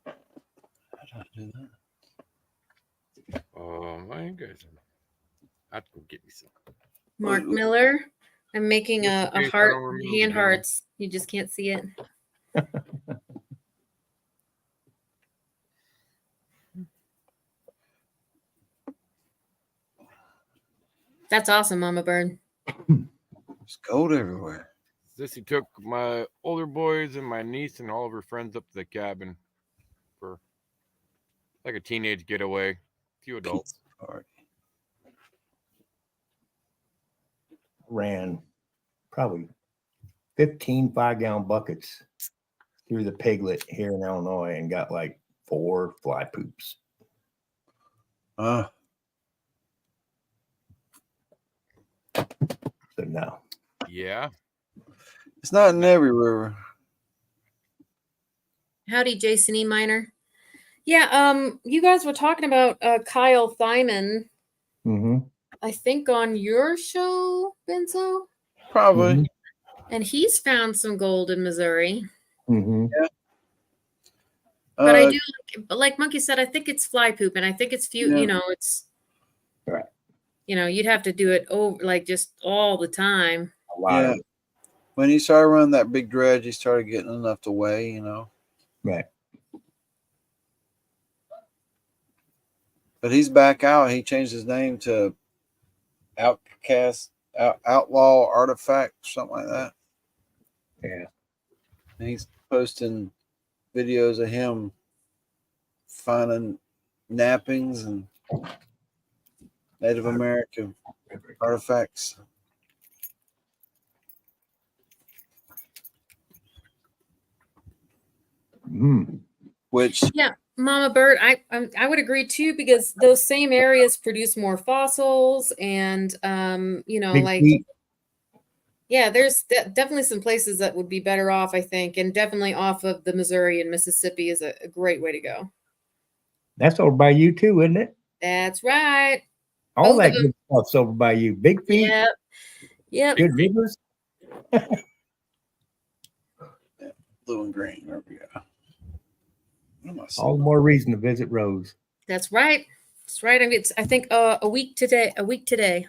How do I do that? My guys, I have to go get me some. Mark Miller. I'm making a heart, hand hearts. You just can't see it. That's awesome, Mama Bird. There's gold everywhere. Sissy took my older boys and my niece and all of her friends up to the cabin for like a teenage getaway. A few adults. Ran probably 15 5-gallon buckets through the piglet here in Illinois and got like 4 fly poops. So no. Yeah. It's not in every river. Howdy, Jason E. Miner. Yeah, you guys were talking about Kyle Thyman. Mm-hmm. I think on your show, Benzo? Probably. Mm-hmm. And he's found some gold in Missouri. Mm-hmm. Yeah. But I do, like Monkey said, I think it's fly poop, and I think it's Yeah. it's right. You'd have to do it over, like, just all the time. Yeah. When he started running that big dredge, he started getting enough to weigh, Right. But he's back out. He changed his name to Outlaw Artifact, something like that. Yeah. And he's posting videos of him finding nappings and Native American artifacts. Which, yeah, Mama Bird, I would agree too, because those same areas produce more fossils, and yeah, there's definitely some places that would be better off, I think, and definitely off of the Missouri and Mississippi is a great way to go. That's over by you too, isn't it? That's right. All that good stuff's over by you. Big feet. Yep. Good rivers. blue and green. There we go. All the more reason to visit Rose. That's right. That's right. I mean, I think a week today.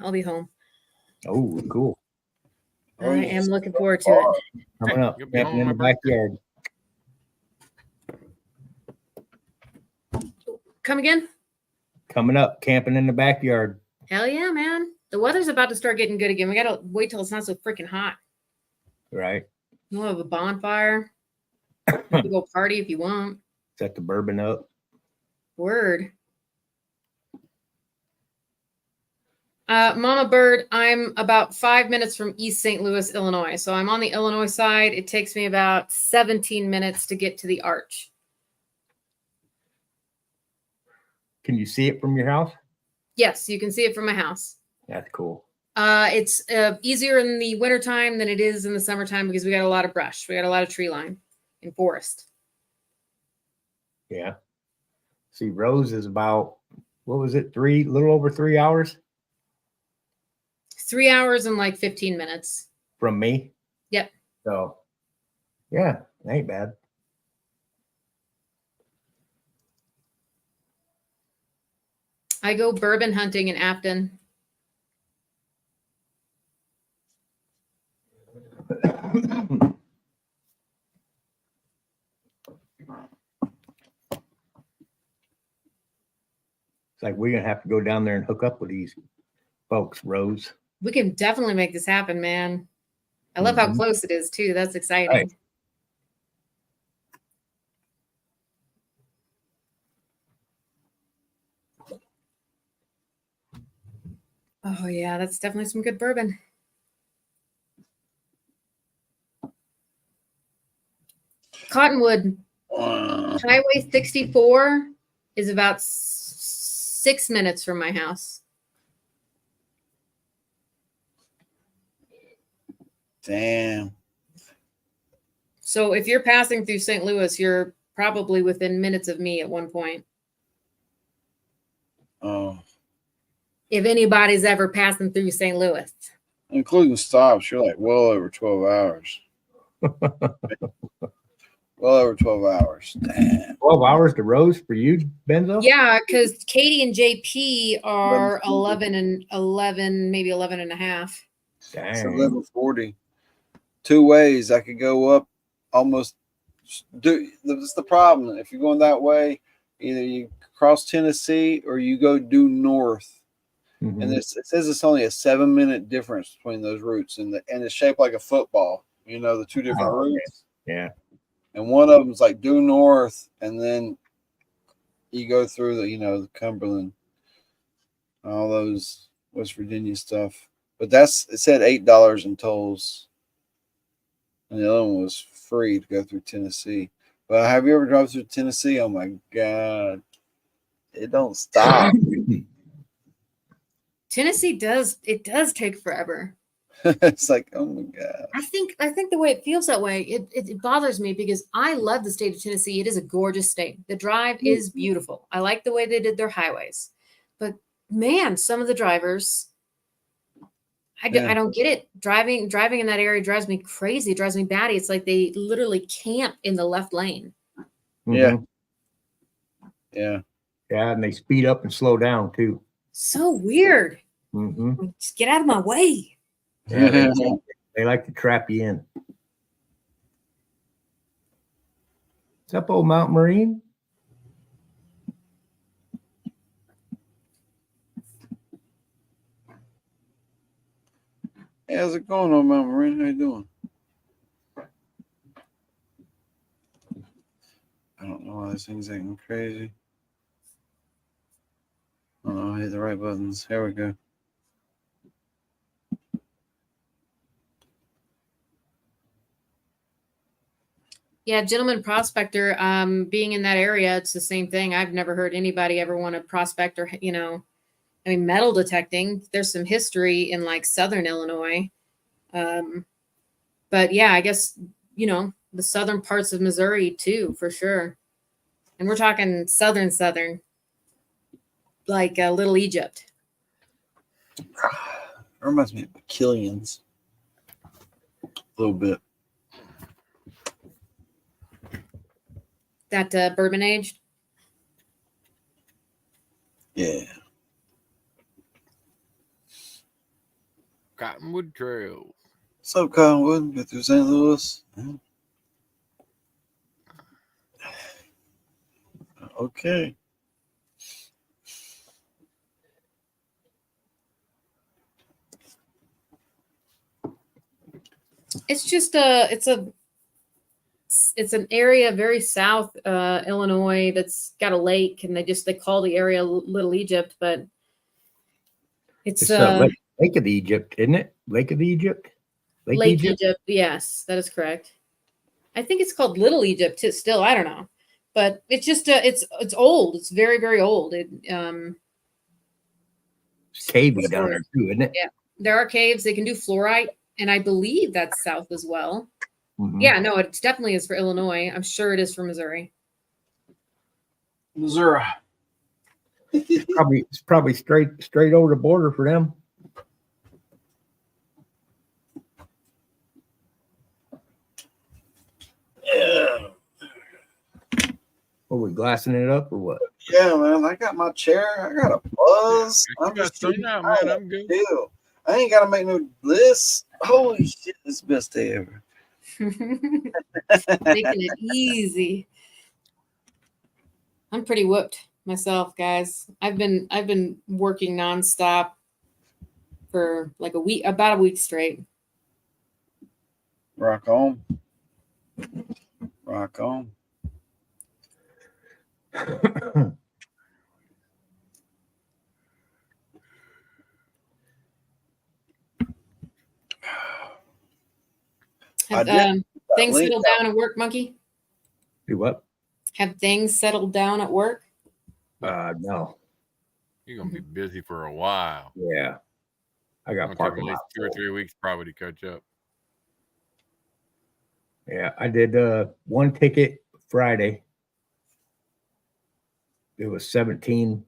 I'll be home. Oh, cool. I am looking forward to it. Coming up, You'll be camping home in the on my birthday. backyard. Come again? Coming up, camping in the backyard. Hell yeah, man. The weather's about to start getting good again. We gotta wait till it's not so freaking hot. Right. We'll have a bonfire. You can go party if you want. Set the bourbon up. Word. Mama Bird, I'm about 5 minutes from East St. Louis, Illinois. So I'm on the Illinois side. It takes me about 17 minutes to get to the Arch. Can you see it from your house? Yes, you can see it from my house. That's cool. It's easier in the wintertime than it is in the summertime because we got a lot of brush. We got a lot of tree line and forest. Yeah. See, Rose is about, what was it? Little over 3 hours 3 hours and like 15 minutes. from me. Yep. So, yeah, it ain't bad. I go bourbon hunting in Afton. It's like we're gonna have to go down there and hook up with these folks, Rose. We can definitely make this happen, man. I love how close it is too. That's exciting. Right. Oh yeah, that's definitely some good bourbon. Cottonwood, Highway 64 is about 6 minutes from my house. Damn. So if you're passing through St. Louis, you're probably within minutes of me at one point. Oh. If anybody's ever passing through St. Louis. Including stops, you're like well over 12 hours. Well over 12 hours. Damn. 12 hours to Rose for you, Benzo? Yeah, because Katie and JP are 11 and 11, maybe 11 and a half. Dang. It's 11:40. 2 ways. I could go up almost. That's the problem. If you're going that way, either you cross Tennessee or you go due north. Mm-hmm. And it says it's only a 7-minute difference between those routes, and it's shaped like a football. You know, the two different routes. Yeah. And one of them's like due north, and then you go through the Cumberland, all those West Virginia stuff. But it said $8 in tolls, and the other one was free to go through Tennessee. But have you ever drove through Tennessee? Oh my God, it don't stop. Tennessee does take forever. It's like, oh my God. I think the way it feels that way, it bothers me because I love the state of Tennessee. It is a gorgeous state. The drive is beautiful. I like the way they did their highways. But man, some of the drivers, I don't get it. Driving in that area drives me crazy. It drives me batty. It's like they literally camp in the left lane. Yeah. Yeah. Yeah, and they speed up and slow down too. So weird. Mm-hmm. Just get out of my way. Yeah, they like to trap you in. What's up, old Mount Marine? Hey, how's it going on, Mount Marine? How you doing? I don't know why this thing's acting crazy. Oh no, I hit the right buttons. Here we go. Yeah, gentleman prospector, being in that area, it's the same thing. I've never heard anybody ever want to prospect or, metal detecting. There's some history in like Southern Illinois. But yeah, I guess, the southern parts of Missouri too, for sure. And we're talking southern, like Little Egypt. It reminds me of Killians. A little bit. That bourbon aged. Yeah. Cottonwood Trails. So Cottonwood, get through St. Louis. Okay. It's just it's an area very south Illinois that's got a lake, and they call the area Little Egypt, but it's Lake of Egypt, isn't it? Lake of Egypt. Lake Egypt. Yes, that is correct. I think it's called Little Egypt still. I don't know, but it's just it's old. It's very, very old. It's cavey down there too, isn't it? Yeah, there are caves. They can do fluorite, and I believe that's south as well. Mm-hmm. Yeah, no, it definitely is for Illinois. I'm sure it is for Missouri. Missouri. It's probably straight over the border for them. Yeah. Are we glassing it up or what? Yeah, man. I got my chair. I got a buzz. I'm just man. I'm good. Deal. I ain't got to make no list. Holy shit, this is the best day ever. Making it easy. I'm pretty whooped myself, guys. I've been working nonstop for like about a week straight. Rock on. Rock on. Have things settled down at work, Monkey? Do what? Have things settled down at work? No. You're gonna be busy for a while. Yeah. I got parking at least 2 or 3 weeks probably to catch up. Yeah, I did one ticket Friday. It was 17,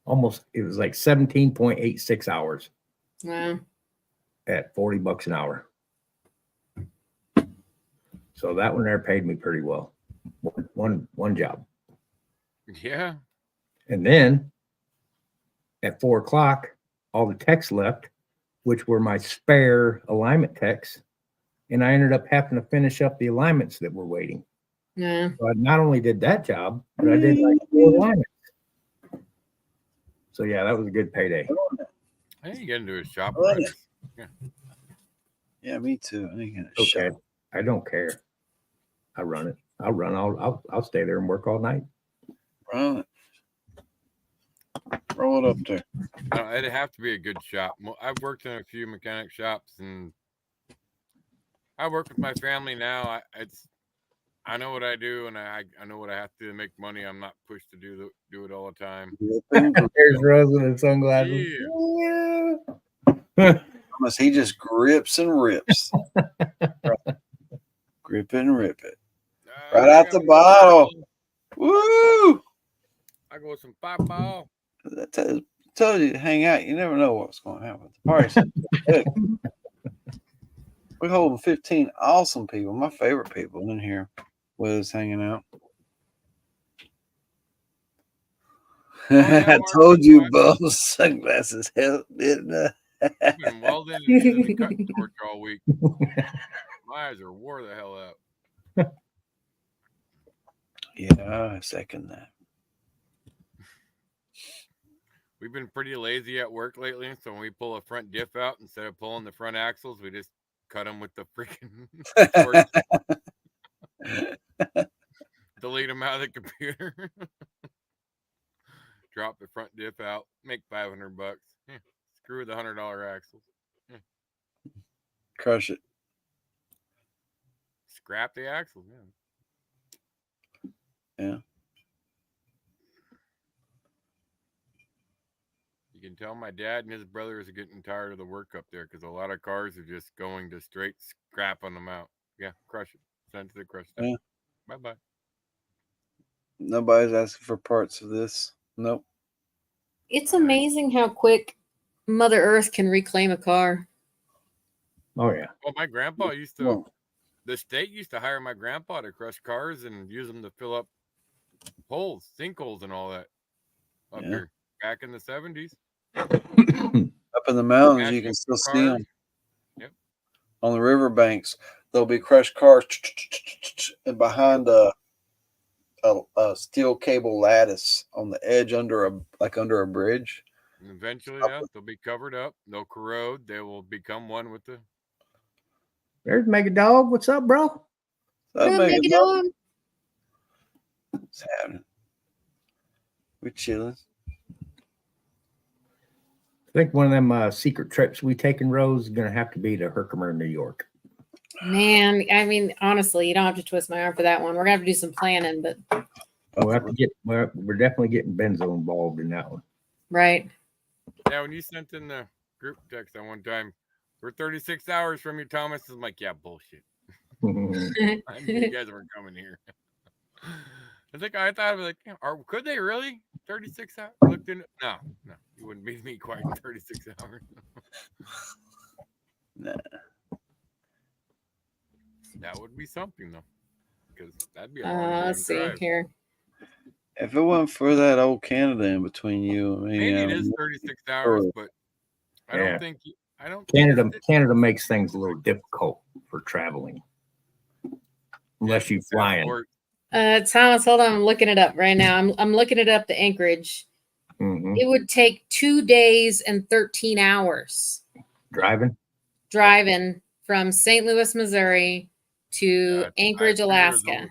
almost, it was like 17.86 hours. Wow. At $40 an hour. So that one there paid me pretty well. One job. Yeah. And then at 4 o'clock, all the techs left, which were my spare alignment techs. And I ended up having to finish up the alignments that were waiting. Yeah. So I not only did that job, but I did like 4 alignments. So yeah, that was a good payday. I ain't getting to a shop. Yeah. Yeah, me too. I ain't gonna okay. I don't care. I run it. I'll stay there and work all night. Run it. Roll it up there. It'd have to be a good shop. I've worked in a few mechanic shops, and I work with my family now. I know what I do, and I know what I have to do to make money. I'm not pushed to do it all the time. There's Rosa and sunglasses. Yeah. He just grips and rips. Grip it and rip it. Right out the bottle. Woo! I go with some 5-ball. I told you to hang out. You never know what's going to happen. The party's We're holding 15 awesome people, my favorite people in here with us hanging out. I told you both sunglasses help, didn't I? I've been welding and using the cutting torch all week. My eyes are wore the hell out. Yeah, I second that. We've been pretty lazy at work lately, so when we pull a front diff out, instead of pulling the front axles, we just cut them with the freaking torch. Delete them out of the computer. Drop the front diff out, make $500. Yeah. Screw the $100 axles. Yeah. Crush it. Scrap the axles. Yeah. You can tell my dad and his brothers are getting tired of the work up there because a lot of cars are just going to straight scrap on them out. Yeah, crush it. Send it to the crush. Yeah. Bye-bye. Nobody's asking for parts of this. Nope. It's amazing how quick Mother Earth can reclaim a car. Oh, yeah. Well, my grandpa used to, the state used to hire my grandpa to crush cars and use them to fill up holes, sinkholes, and all that up here back in the 70s. Up in the mountains, you can still see them. Yep. On the riverbanks, there'll be crushed cars and behind a steel cable lattice on the edge under a bridge. And eventually, they'll be covered up. They'll corrode. They will become one with the. There's Mega Dog. What's up, bro? What's happening? We're chilling. I think one of them secret trips we taking, Rose, is going to have to be to Herkimer, New York. Man, I mean, honestly, you don't have to twist my arm for that one. We're going to have to do some planning, but we'll have to we're definitely getting Benzo involved in that one. Right. Yeah, when you sent in the group text that one time, we're 36 hours from you, Thomas. I'm like, yeah, bullshit. I knew you guys weren't coming here. I thought, like, could they really? 36 hours? Looked in. No, you wouldn't beat me quite in 36 hours. Nah. That would be something, though, because that'd be a long let's see drive. here. If it wasn't for that old Canada in between you and me, maybe it is 36 hours, but I don't think. Canada makes things a little difficult for traveling, unless you fly in. Thomas, hold on. I'm looking it up right now. I'm looking it up to Anchorage. Mm-hmm. It would take 2 days and 13 hours driving from St. Louis, Missouri to Anchorage, Alaska.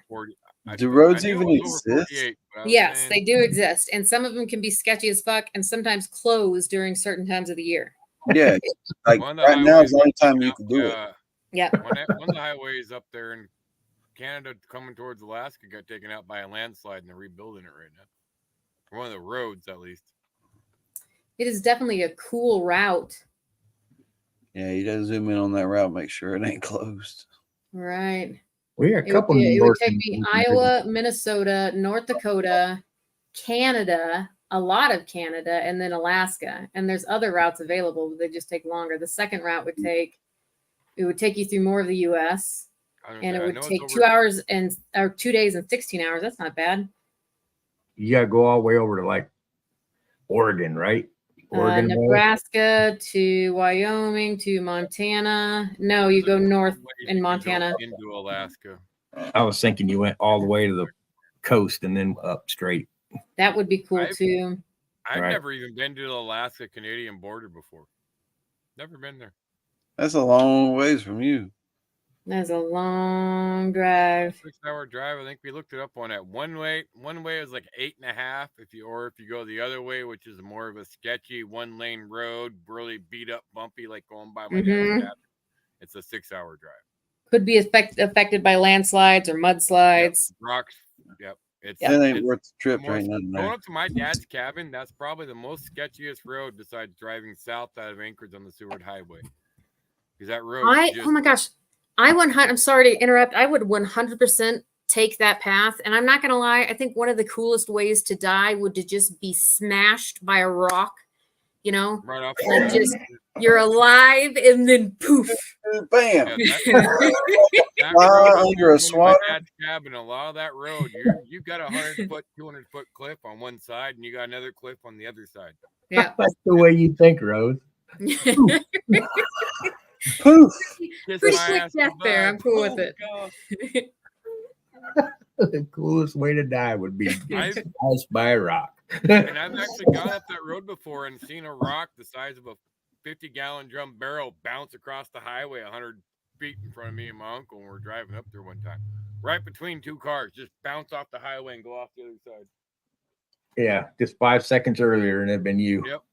Do roads even exist? Yes, they do exist, and some of them can be sketchy as fuck, and sometimes closed during certain times of the year. Yeah, like right now is the only time you can do it. Yeah, one of the highways up there in Canada coming towards Alaska got taken out by a landslide, and they're rebuilding it right now. One of the roads, at least. It is definitely a cool route. Yeah, you gotta zoom in on that route, make sure it ain't closed. Right. We got a couple. It would take me Iowa, Minnesota, North Dakota, Canada, a lot of Canada, and then Alaska. And there's other routes available, but they just take longer. The second route would take you through more of the U.S. And it would take 2 hours or 2 days and 16 hours. That's not bad. You gotta go all the way over to like Oregon, right? Oregon, Nebraska to Wyoming to Montana. No, you go north in Montana into Alaska. I was thinking you went all the way to the coast and then up straight. That would be cool too. I've never even been to the Alaska-Canadian border before. Never been there. That's a long ways from you. That's a long drive. 6-hour drive. I think we looked it up on that. One way is like 8.5. If you go the other way, which is more of a sketchy 1-lane road, really beat up, bumpy, like going by my dad's cabin. It's a 6-hour drive. Could be affected by landslides or mudslides. Yep. Rocks. Yep. It ain't worth the trip right now. Going up to my dad's cabin, that's probably the most sketchiest road besides driving south out of Anchorage on the Seward Highway. Because that road. Oh my gosh. I'm sorry to interrupt. I would 100% take that path. And I'm not going to lie. I think one of the coolest ways to die would to just be smashed by a rock, you know, right off. Like just you're alive and then poof. Bam. Yeah, under a swat. Cabin, a lot of that road, you got a 100-foot, 200-foot cliff on one side and you got another cliff on the other side. Yeah. That's the way you think, Rose. Poof. Pretty quick death there. I'm cool with it. The coolest way to die would be smashed by a rock. And I've actually gone up that road before and seen a rock the size of a 50-gallon drum barrel bounce across the highway 100 feet in front of me and my uncle when we were driving up there one time. Right between two cars, just bounce off the highway and go off the other side. Yeah, just 5 seconds earlier and it'd been you. Yep.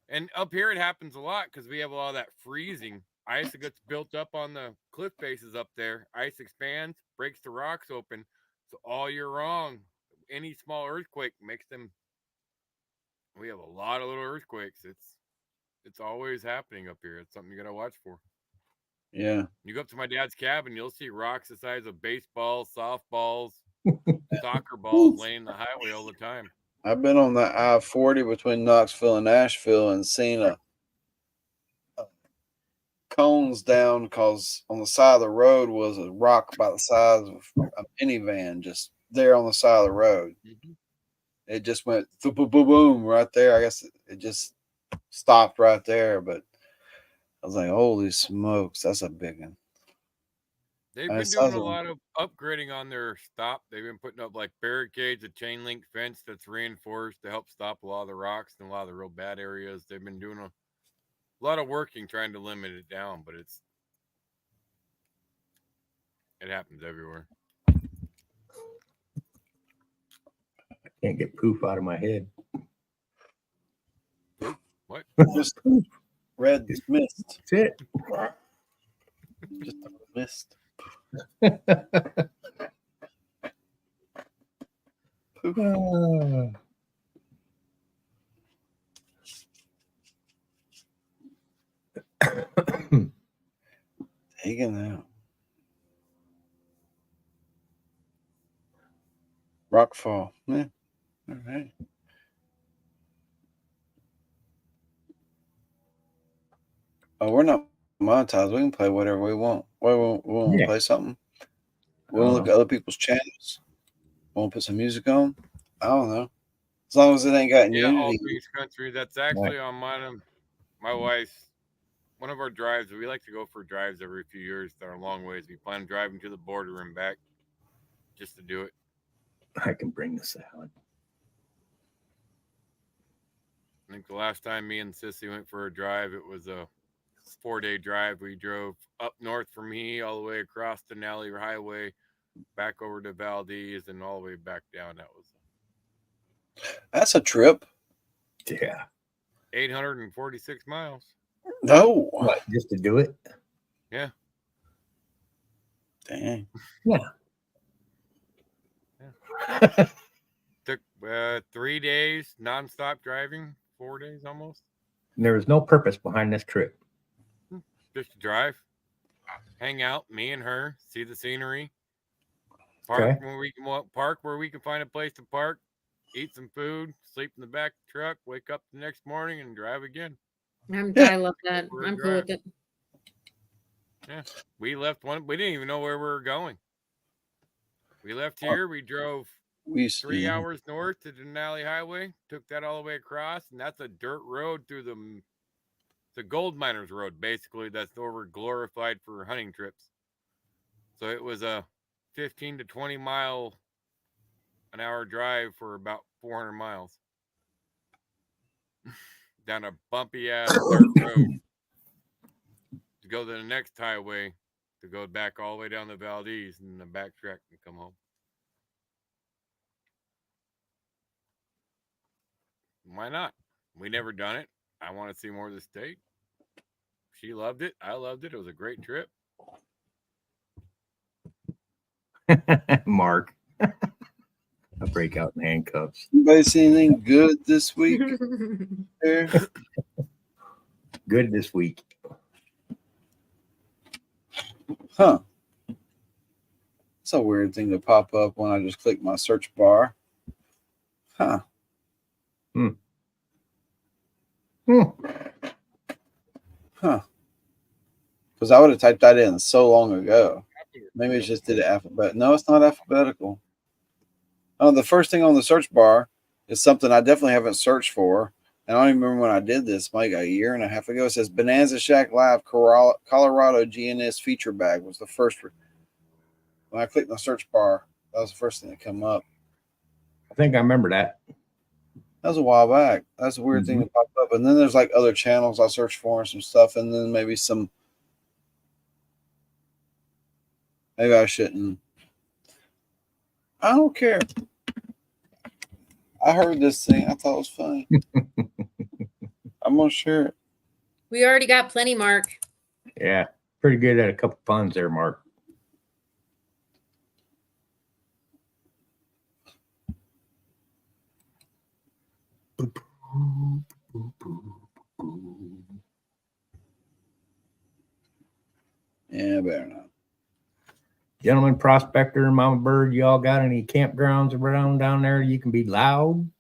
And up here it happens a lot because we have a lot of that freezing. Ice that gets built up on the cliff faces up there. Ice expands, breaks the rocks open. So all year long, any small earthquake makes them. We have a lot of little earthquakes. It's always happening up here. It's something you got to watch for. Yeah. You go up to my dad's cabin, you'll see rocks the size of baseballs, softballs, soccer balls laying the highway all the time. I've been on that I-40 between Knoxville and Nashville and seen a cones down because on the side of the road was a rock about the size of a minivan just there on the side of the road. Mhm. It just went boom, boom, boom right there. I guess it just stopped right there. But I was like, holy smokes, that's a big one. They've been doing a lot of upgrading on their stop. They've been putting up like barricades, a chain link fence that's reinforced to help stop a lot of the rocks and a lot of the real bad areas. They've been doing a lot of working trying to limit it down, but it happens everywhere. I can't get poof out of my head. What? Just red mist. That's it. Just a mist. Taking out. Rockfall. Yeah. All right. Oh, we're not monetized. We can play whatever we want. We want to play something. We want to look at other people's channels. Want to put some music on? I don't know. As long as it ain't got All Unity. things country. That's actually on my wife's one of our drives. We like to go for drives every few years that are long ways. We plan on driving to the border and back just to do it. I can bring the salad. I think the last time me and Sissy went for a drive, it was a 4-day drive. We drove up north from me all the way across the Nally Highway, back over to Valdez, and all the way back down. That's a trip. Yeah. 846 miles. No. What, just to do it? Yeah. Dang. Yeah. Took 3 days nonstop driving, 4 days almost. And there was no purpose behind this trip. Just to drive, hang out, me and her, see the scenery, park where we can find a place to park, eat some food, sleep in the back of the truck, wake up the next morning, and drive again. I love that. I'm cool with it. Yeah, we left we didn't even know where we were going. We left here. We drove 3 hours north to Denali Highway, took that all the way across, and that's a dirt road through the gold miners road, basically. That's over glorified for hunting trips. So it was a 15 to 20 mile an hour drive for about 400 miles down a bumpy ass dirt road to go to the next highway to go back all the way down the Valdez and then backtrack and come home. Why not? We never done it. I want to see more of the state. She loved it. I loved it. It was a great trip. Mark. I break out in handcuffs. Anybody see anything good this week? There? Good this week. Huh. It's a weird thing to pop up when I just click my search bar. Huh. Huh. Because I would have typed that in so long ago. Maybe it just did it alphabetical. No, it's not alphabetical. Oh, the first thing on the search bar is something I definitely haven't searched for. And I don't even remember when I did this, like a year and a half ago. It says Bonanza Shack Live Colorado GNS feature bag was the first. When I clicked the search bar, that was the first thing that came up. I think I remember that. That was a while back. That's a weird thing to pop up. And then there's like other channels I searched for and some stuff. And then maybe I shouldn't. I don't care. I heard this thing. I thought it was funny. I'm going to share it. We already got plenty, Mark. Yeah. Pretty good at a couple puns there, Mark. Yeah, better not. Gentleman Prospector and Mama Bird, y'all got any campgrounds around down there you can be loud?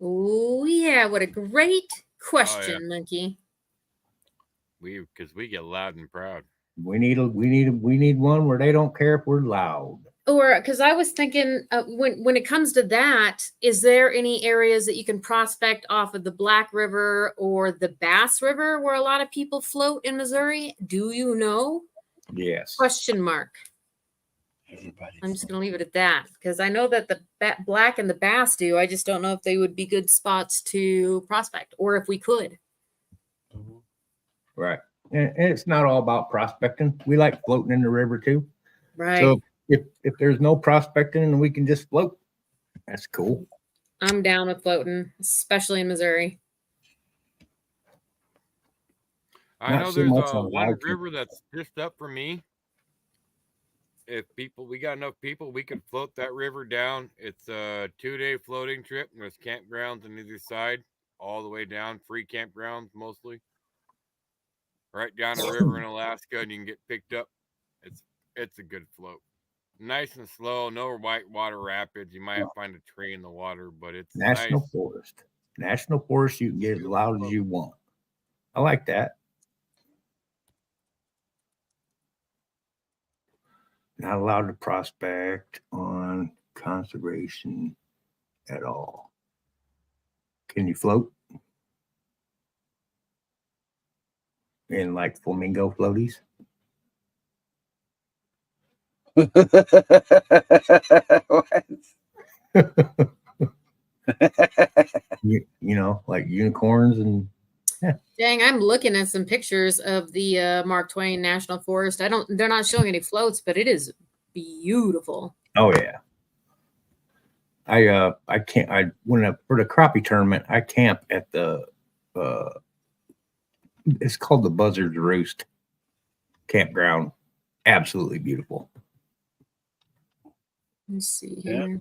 Oh, yeah. What a great question, Monkey. Because we get loud and proud. We need one where they don't care if we're loud. Or because I was thinking, when it comes to that, is there any areas that you can prospect off of the Black River or the Bass River where a lot of people float in Missouri? Do you know? Yes. Question mark. I'm just going to leave it at that because I know that the Black and the Bass do. I just don't know if they would be good spots to prospect or if we could. Right. And it's not all about prospecting. We like floating in the river too. Right. So if there's no prospecting and we can just float, that's cool. I'm down with floating, especially in Missouri. I know there's one river that's just up for me. If we got enough people, we could float that river down. It's a 2-day floating trip. There's campgrounds on either side, all the way down, free campgrounds mostly. Right down the river in Alaska, and you can get picked up. It's a good float. Nice and slow, no whitewater rapids. You might find a tree in the water, but it's National nice. Forest. National Forest, you can get as loud as you want. I like that. Not allowed to prospect on conservation at all. Can you float in like flamingo floaties? you know, like unicorns and Dang, I'm looking at some pictures of the Mark Twain National Forest. They're not showing any floats, but it is beautiful. Oh yeah. I went up for the crappie tournament. I camp at the it's called the Buzzard's Roost campground. Absolutely beautiful. Let's see here.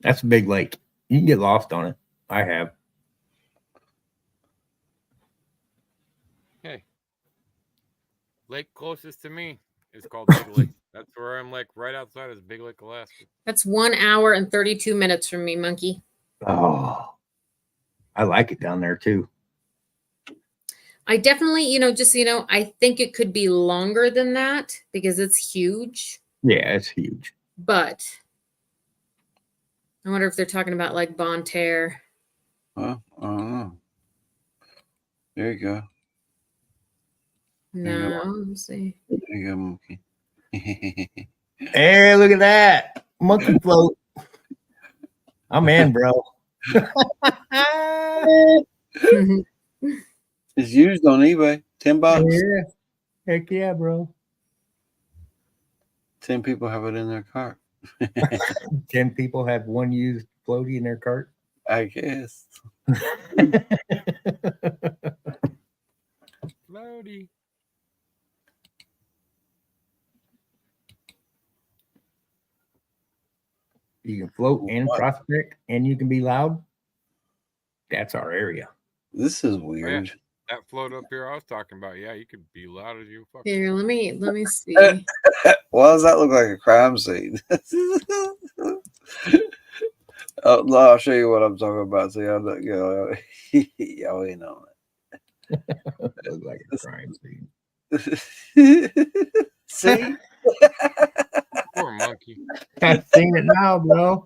That's a big lake. You can get lost on it. I have. Hey, lake closest to me is called Big Lake. That's where I'm like right outside of Big Lake, Alaska. That's 1 hour and 32 minutes from me, Monkey. Oh, I like it down there too. I definitely, I think it could be longer than that because it's huge. Yeah, it's huge. But I wonder if they're talking about like Bonne Terre. Well, I don't know. There you go. No, let's see. There you go, Monkey. Hey, look at that. Monkey float. I'm in, bro. It's used on eBay. $10. Yeah. Heck yeah, bro. 10 people have it in their cart. 10 people have one used floaty in their cart. I guess. Floaty. You can float and prospect, and you can be loud. That's our area. This is weird. Yeah, that float up here I was talking about. Yeah, you could be loud as you fuck. Here, let me see. Why does that look like a crime scene? I'll show you what I'm talking about. See, I'm not, y'all ain't on it. Looks like a crime scene. See? Poor monkey. I've seen it now, bro.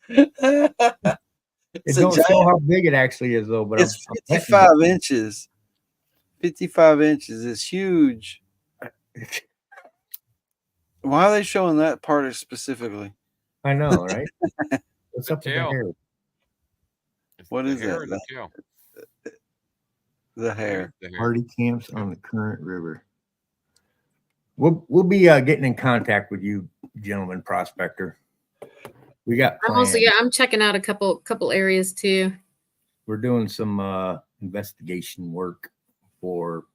It don't show how big it actually is, though. But it's 55 inches. 55 inches. It's huge. Why are they showing that part I specifically? know, right? What's up with the hair? What is that? The hair. Party camps on the Current River. We'll be getting in contact with you, gentlemen, prospector. We got plans. I'm checking out a couple areas too. We're doing some investigation work for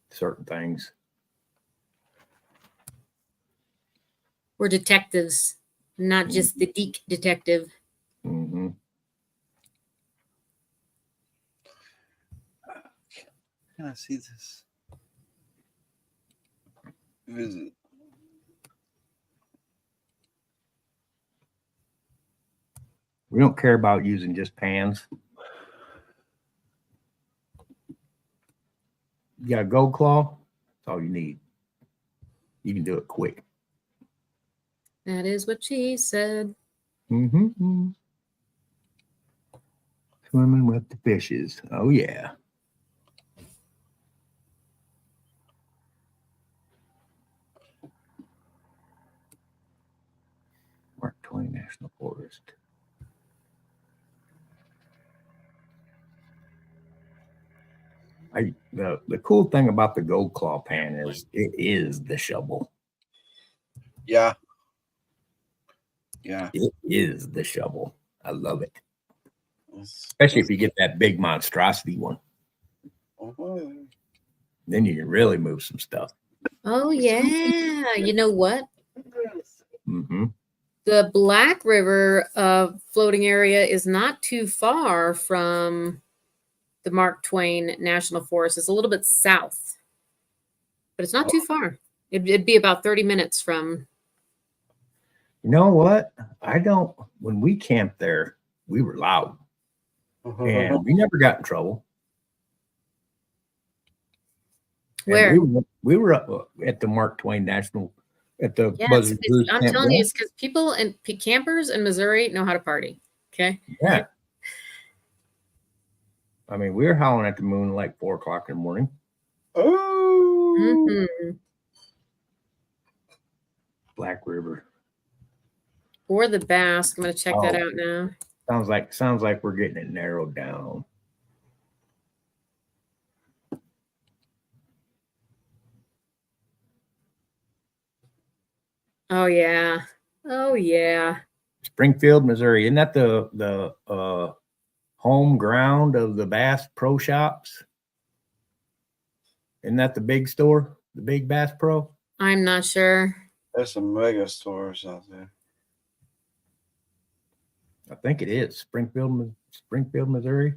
certain things. We're detectives, not just the Deke detective. Mm-hmm. Can I see this? Visit. We don't care about using just pans. You got a gold claw? It's all you need. You can do it quick. That is what she said. Mm-hmm. Swimming with the fishes. Oh, yeah. Mark Twain National Forest. The cool thing about the Gold Claw pan is it is the shovel. Yeah. Yeah. It is the shovel. I love it. Especially if you get that big monstrosity one. Then you can really move some stuff. Oh, yeah. You know what? Mm-hmm. The Black River floating area is not too far from the Mark Twain National Forest. It's a little bit south, but it's not too far. It'd be about 30 minutes from. You know what? When we camped there, we were loud. And we never got in trouble. Where? And we were up at the Mark Twain National at the I'm telling you, it's because people and campers in Missouri know how to party. Okay. Yeah. I mean, we were howling at the moon like 4 o'clock in the morning. Oh. Mm-hmm. Black River. Or the Basque. I'm going to check that out now. Sounds like we're getting it narrowed down. Oh yeah. Oh yeah. Springfield, Missouri. Isn't that the home ground of the Bass Pro Shops? Isn't that the big store? The big Bass Pro? I'm not sure. There's some mega stores out there. I think it is. Springfield, Missouri.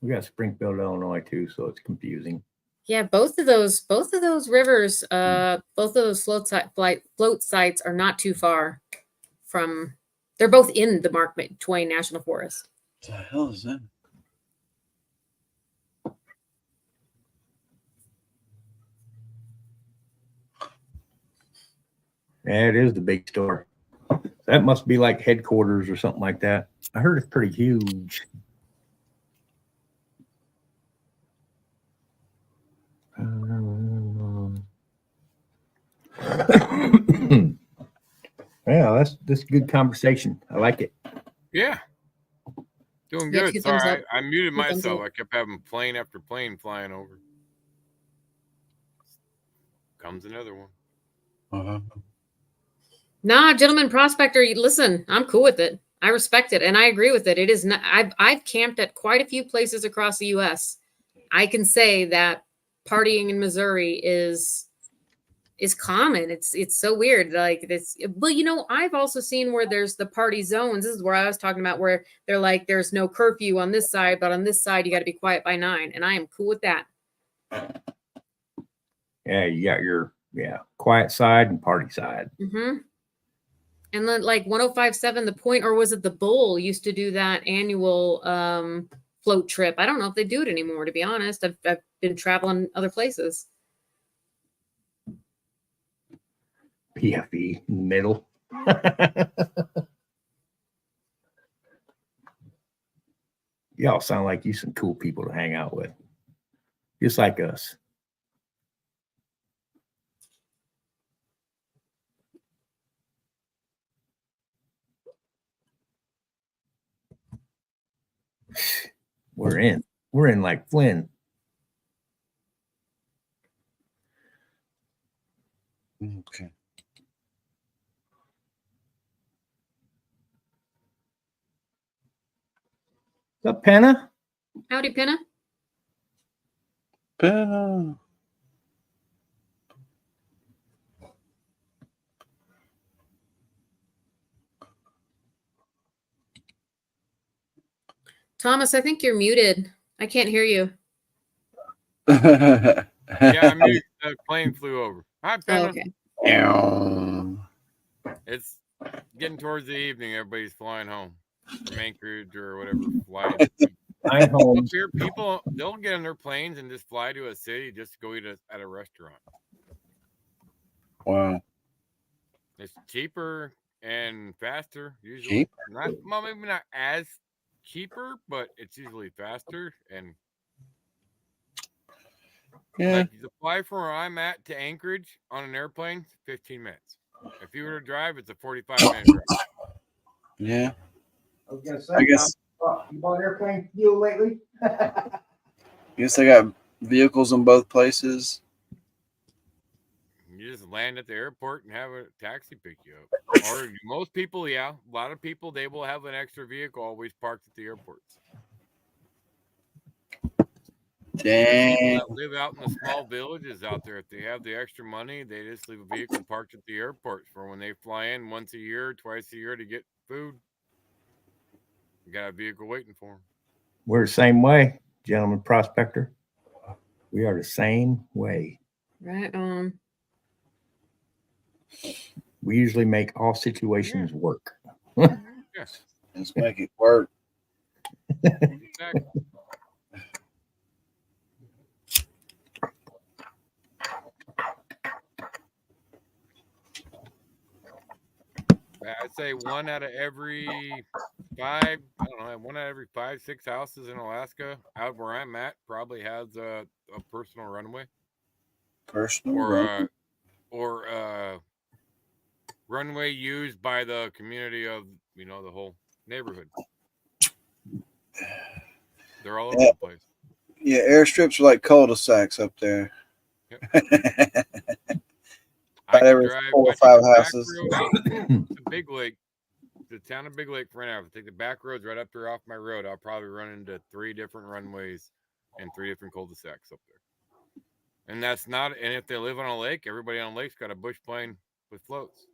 We got Springfield, Illinois too, so it's confusing. Yeah, both of those rivers, both of those float sites are not too far from. They're both in the Mark Twain National Forest. What the hell is that? Yeah, it is the big store. That must be like headquarters or something like that. I heard it's pretty huge. Yeah, that's good conversation. I like it. Yeah. Doing good. Sorry, I muted myself. I kept having plane after plane flying over. Comes another one. Nah, gentleman prospector, listen, I'm cool with it. I respect it, and I agree with it. It is not. I've camped at quite a few places across the U.S. I can say that partying in Missouri is common. It's so weird. Like this, but you know, I've also seen where there's the party zones. This is where I was talking about, where they're like, there's no curfew on this side, but on this side, you got to be quiet by 9, and I am cool with that. Yeah, you got your quiet side and party side. Mm-hmm. And then like 105.7, the Point, or was it the Bowl, used to do that annual float trip. I don't know if they do it anymore, to be honest. I've been traveling other places. PFE middle. Y'all sound like you some cool people to hang out with. Just like us. We're in like Flynn. Okay. What's up, Penna? Howdy, Penna. Penna. Thomas, I think you're muted. I can't hear you. Yeah, I mean, the plane flew over. Hi, Penna. Oh, okay. It's getting towards the evening. Everybody's flying home from Anchorage or whatever flight. Flying home. Up here, people they'll get on their planes and just fly to a city just to go eat at a restaurant. Wow. It's cheaper and faster usually. Cheap? Well, maybe not as cheaper, but it's usually faster. And Yeah. like the fly from where I'm at to Anchorage on an airplane, 15 minutes. If you were to drive, it's a 45-minute drive. Yeah. I was gonna say, I guess you bought airplane fuel lately? they got vehicles in both places. You just land at the airport and have a taxi pick you up. Or most people, yeah, a lot of people, they will have an extra vehicle always parked at the airports. Dang. People that live out in the small villages out there, if they have the extra money, they just leave a vehicle parked at the airport for when they fly in once a year, twice a year to get food. You got a vehicle waiting for them. We're the same way, gentlemen prospector. We are the same way. Right on. We usually make all situations work. Yes. Let's make it work. Exactly. I'd say one out of every 5, I don't know, 1 out of every 5, 6 houses in Alaska, out where I'm at, probably has a personal runway. Personal or runway used by the community of, the whole neighborhood. They're all over the place. Yeah, airstrips are like cul-de-sacs up there. Yep. About every 4 or 5 houses. The Big Lake, the town of Big Lake, for now. If I take the back roads right up there off my road, I'll probably run into 3 different runways and 3 different cul-de-sacs up there. And that's not, and if they live on a lake, everybody on a lake's got a bush plane with floats.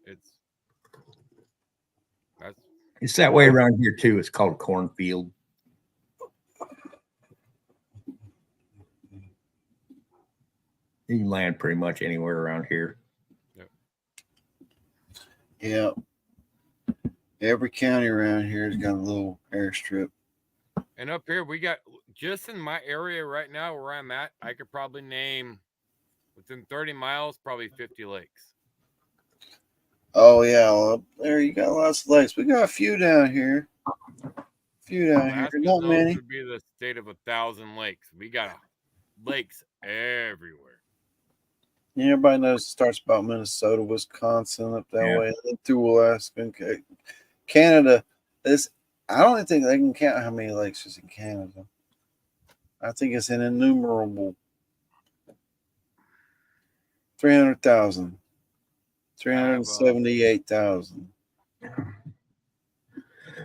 It's that way around here too. It's called a cornfield. You can land pretty much anywhere around here. Yeah. Every county around here has got a little airstrip. And up here, we got, just in my area right now where I'm at, I could probably name, within 30 miles, probably 50 lakes. Oh, yeah. Well, up there you got lots of lakes. We got a few down here. Alaska Not many. would be the state of 1,000 lakes. We got lakes everywhere. Yeah, everybody knows it starts about Minnesota, Wisconsin, up that way, and through Alaska. Okay. Canada, I don't even think they can count how many lakes is in Canada. I think it's an innumerable 300,000. 378,000.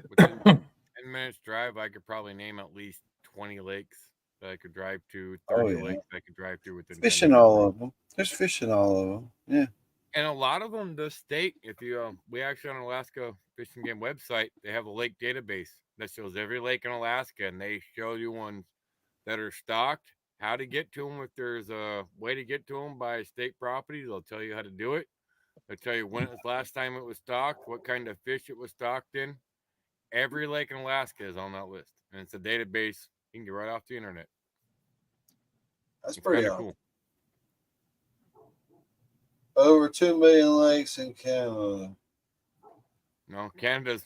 Within 10 minutes drive, I could probably name at least 20 lakes that I could drive to, 30 lakes I could drive to within fish in all of them. There's fish in all of them. Yeah. And a lot of them, the state, if you, we actually on Alaska Fish and Game website, they have a lake database that shows every lake in Alaska, and they show you ones that are stocked, how to get to them. If there's a way to get to them by state property, they'll tell you how to do it. They'll tell you when it was last time it was stocked, what kind of fish it was stocked in. Every lake in Alaska is on that list, and it's a database you can get right off the internet. That's pretty cool. Over 2 million lakes in Canada. No, Canada's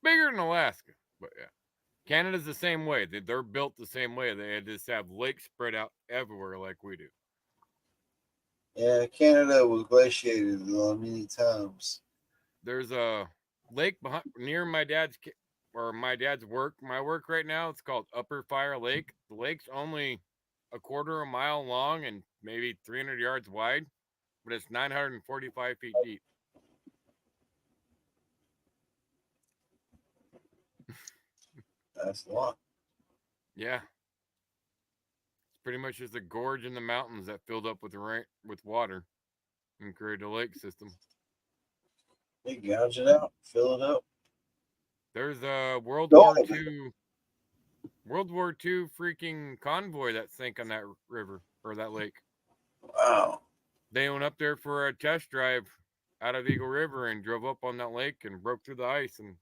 bigger than Alaska, but yeah. Canada's the same way. They're built the same way. They just have lakes spread out everywhere like we do. Yeah, Canada was glaciated many times. There's a lake near my dad's work. My work right now, it's called Upper Fire Lake. The lake's only a quarter of a mile long and maybe 300 yards wide, but it's 945 feet deep. That's a lot. Yeah. It's pretty much just a gorge in the mountains that filled up with water and created a lake system. They gouge it out, fill it up. There's a World War II freaking convoy that sank on that river or that lake. Wow. They went up there for a test drive out of Eagle River and drove up on that lake and broke through the ice and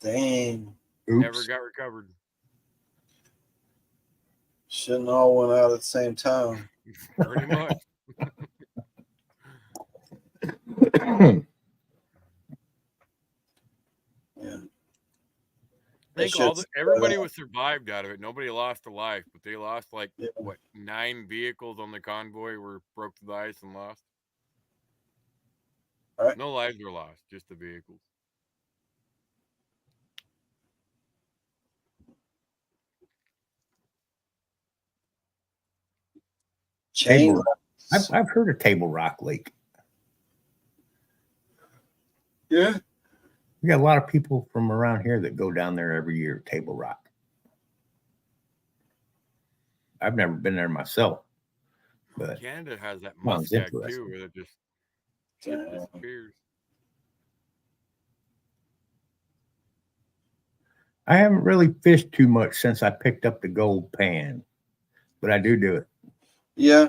dang, never got recovered. Shouldn't all went out at the same time. Pretty much. Yeah. I think everybody was survived out of it. Nobody lost a life, but they lost like what 9 vehicles on the convoy were broke to the ice and lost. All right. No lives were lost, just the vehicles. Table Rock. I've heard of Table Rock Lake. Yeah. We got a lot of people from around here that go down there every year, Table Rock. I've never been there myself. But Canada has that muskeg too, where it just disappears. I haven't really fished too much since I picked up the gold pan, but I do it. Yeah.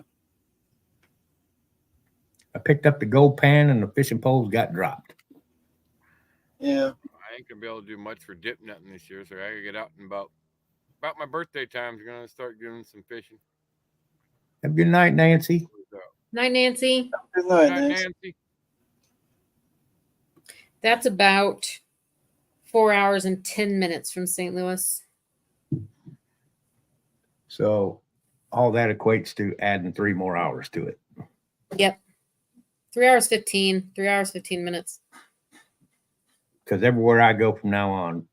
I picked up the gold pan and the fishing poles got dropped. Yeah. I ain't gonna be able to do much for dip netting this year, so I gotta get out and about my birthday time. Gonna start doing some fishing. Have a good night, Nancy. Night, Nancy. Good night, Nancy. That's about 4 hours and 10 minutes from St. Louis. So all that equates to adding 3 more hours to it. Yep. 3 hours 15. 3 hours 15 minutes. Because everywhere I go from now on,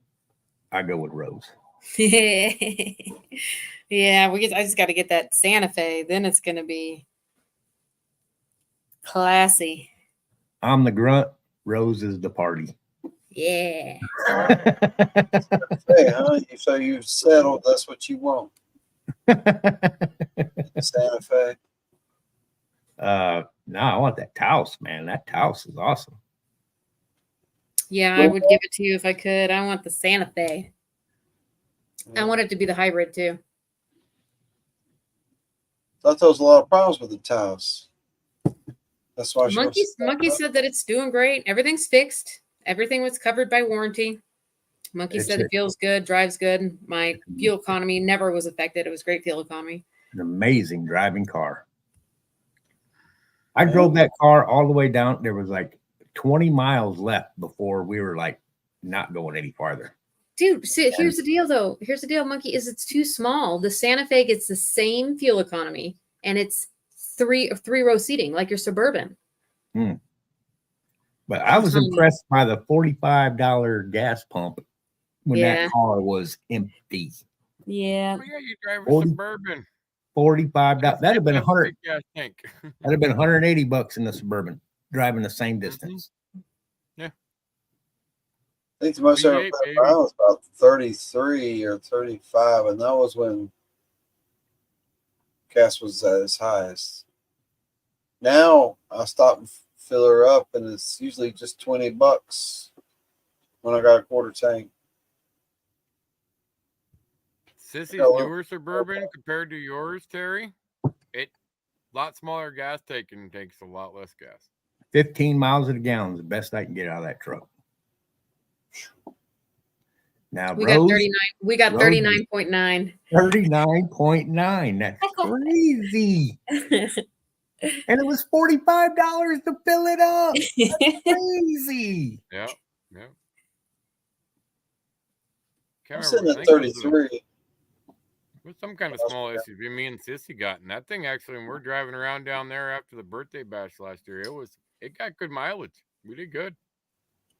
I go with Rose. Yeah, I just got to get that Santa Fe. Then it's going to be classy. I'm the grunt. Rose is the party. Yeah. Hey, huh? So you've settled. That's what you want. Santa Fe. No, I want that Taos, man. That Taos is awesome. Yeah, I would give it to you if I could. I want the Santa Fe. I want it to be the hybrid too. Thought there was a lot of problems with the Taos. That's why Monkey said that it's doing great. Everything's fixed. Everything was covered by warranty. Monkey said it feels good, drives good. My fuel economy never was affected. It was great fuel economy. An amazing driving car. I drove that car all the way down. There was like 20 miles left before we were like not going any farther. Dude, see, here's the deal though. Here's the deal, Monkey, is it's too small. The Santa Fe gets the same fuel economy and it's three row seating like your Suburban. But I was impressed by the $45 gas pump when that car was empty. Yeah. Oh, yeah, you drive a Suburban. $45. That'd have been $100. That'd have been $180 in the Suburban driving the same distance. Yeah. I think the most I ever put around was about 33 or 35, and that was when gas was at its highest. Now I stop and fill her up, and it's usually just $20 when I got a quarter tank. Sissy's newer Suburban compared to yours, Terry, a lot smaller gas tank and takes a lot less gas. 15 miles a gallon is the best I can get out of that truck. Now we got 39. We got 39.9. 39.9. That's crazy. And it was $45 to fill it up. That's crazy. Yeah. I'm sitting at 33. It was some kind of small SUV me and Sissy got, and that thing actually, when we're driving around down there after the birthday bash last year, it got good mileage. We did good.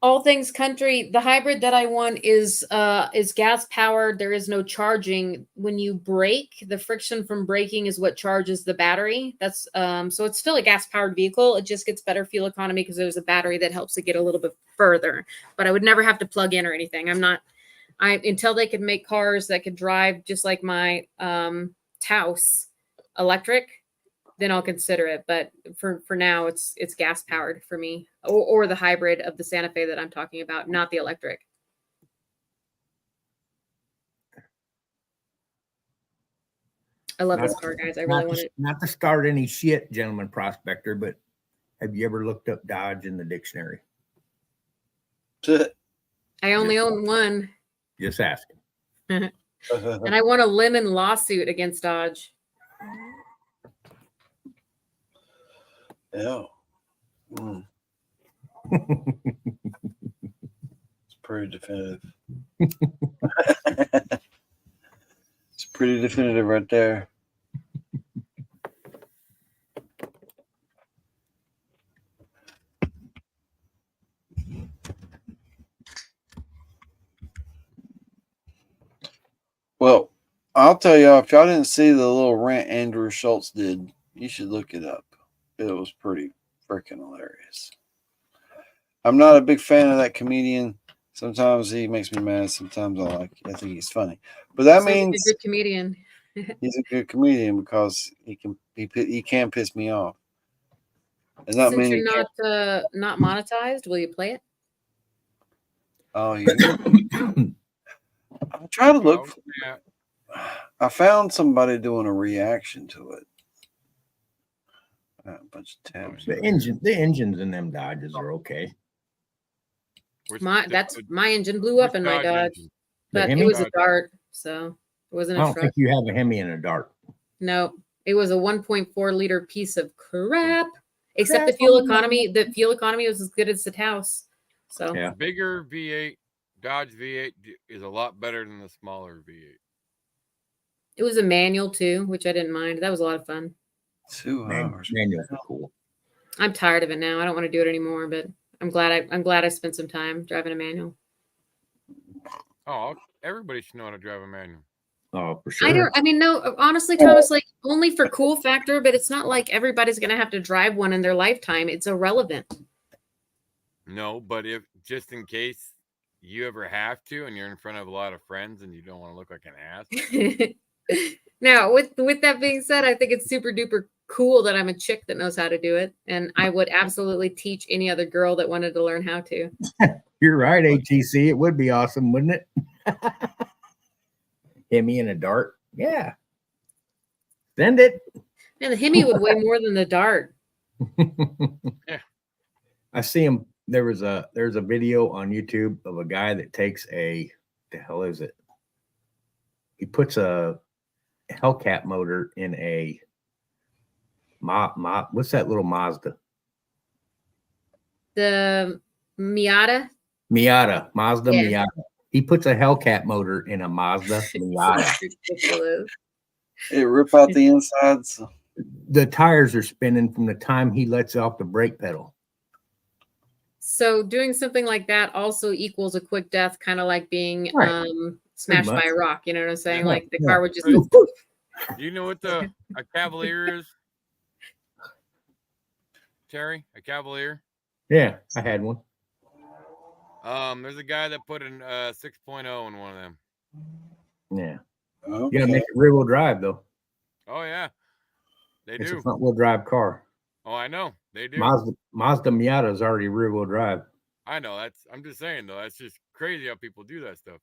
All things country. The hybrid that I want is gas powered. There is no charging. When you brake, the friction from braking is what charges the battery. That's so it's still a gas powered vehicle. It just gets better fuel economy because there's a battery that helps it get a little bit further. But I would never have to plug in or anything. Until they could make cars that could drive just like my Taos electric, then I'll consider it. But for now, it's gas powered for me, or the hybrid of the Santa Fe that I'm talking about, not the electric. I love this car, guys. I really want it. Not to start any shit, gentleman prospector, but have you ever looked up Dodge in the dictionary? I only own one. Just asking. And I won a lemon lawsuit against Dodge. Yeah. It's pretty definitive. It's pretty definitive right there. Well, I'll tell y'all, if y'all didn't see the little rant Andrew Schultz did, you should look it up. It was pretty freaking hilarious. I'm not a big fan of that comedian. Sometimes he makes me mad. Sometimes I think he's funny. But that means he's a good comedian. He's a good comedian because he can piss me off. And not Since many you're not monetized, will you play it? Oh, yeah. I'll try to look. I found somebody doing a reaction to it. A bunch of tabs. The engines in them Dodges are okay. My engine blew up in my Dodge, but it was a Dart, so it wasn't a truck. I don't think you have a Hemi and a Dart. No, it was a 1.4 liter piece of crap. Except the fuel economy. The fuel economy was as good as the Taos. So yeah, bigger V8 Dodge V8 is a lot better than the smaller V8. It was a manual too, which I didn't mind. That was a lot of fun. 2 hours. Manuals are cool. I'm tired of it now. I don't want to do it anymore, but I'm glad I spent some time driving a manual. Oh, everybody should know how to drive a manual. Oh, for sure. No, honestly, Thomas, like only for cool factor, but it's not like everybody's going to have to drive one in their lifetime. It's irrelevant. No, but if just in case you ever have to and you're in front of a lot of friends and you don't want to look like an ass. Now, with that being said, I think it's super duper cool that I'm a chick that knows how to do it. And I would absolutely teach any other girl that wanted to learn how to. You're right, ATC. It would be awesome, wouldn't it? Hemi and a Dart. Yeah. Send it. And the Hemi would weigh more than the Dart. Yeah. I see him. There's a video on YouTube of a guy that takes the hell is it? He puts a Hellcat motor in a what's that little Mazda? The Miata. Mazda Miata. He puts a Hellcat motor in a Mazda Miata. It rip out the insides. The tires are spinning from the time he lets off the brake pedal. So doing something like that also equals a quick death, kind of like being smashed by a rock. You know what I'm saying? Like the car would just go. Poof. Do you know what a Cavalier is? Terry, a Cavalier? Yeah, I had one. There's a guy that put in 6.0 in one of them. Yeah. Okay. You gotta make it rear-wheel drive though. Oh yeah, It's a front-wheel drive car. Oh, I know they do. Mazda Miata is already rear-wheel drive. I know. I'm just saying though. That's just crazy how people do that stuff.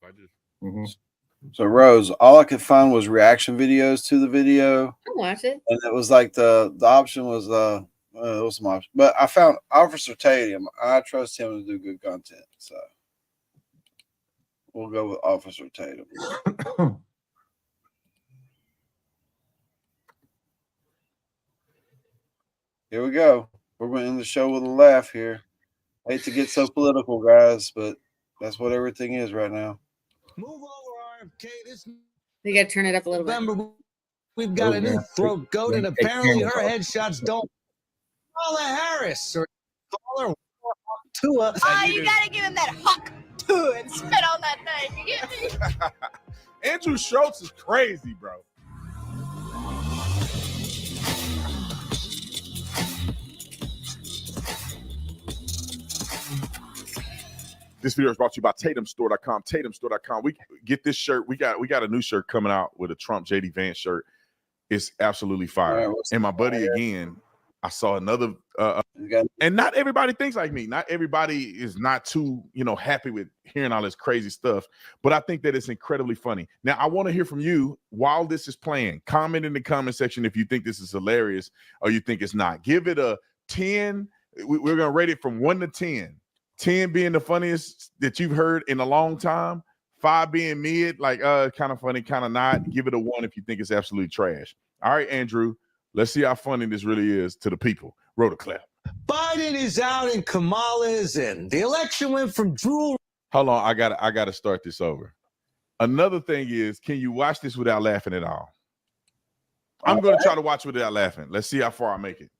So Rose, all I could find was reaction videos to the video. I'll watch it. And it was like the option was it was some option. But I found Officer Tatum. I trust him to do good content. So we'll go with Officer Tatum. Here we go. We're going to end the show with a laugh here. I hate to get so political, guys, but that's what everything is right now. Move over, RFK. You got to turn it up a little bit. We've got a new throat goat, and apparently her headshots don't. Kamala Harris or taller Tua. Oh, you got to give him that hawk Tua and spit on that thing. You get me? Andrew Schultz is crazy, bro. This video is brought to you by TatumStore.com. TatumStore.com. We get this shirt. We got a new shirt coming out with a Trump JD Vance shirt. It's absolutely fire. Right, and my buddy again, I saw another. And not everybody thinks like me. Not everybody is not too happy with hearing all this crazy stuff. But I think that it's incredibly funny. Now I want to hear from you while this is playing. Comment in the comment section if you think this is hilarious or you think it's not. Give it a 10. We're gonna rate it from 1 to 10. 10 being the funniest that you've heard in a long time, 5 being mid, like kind of funny, kind of not. Give it a 1 if you think it's absolutely trash. All right, Andrew, let's see how funny this really is to the people. Roll the clap. Biden is out and Kamala is in. The election went from drool. Hold on, I gotta start this over. Another thing is, can you watch this without laughing at all? I'm gonna try to watch without laughing. Let's see how far I make it.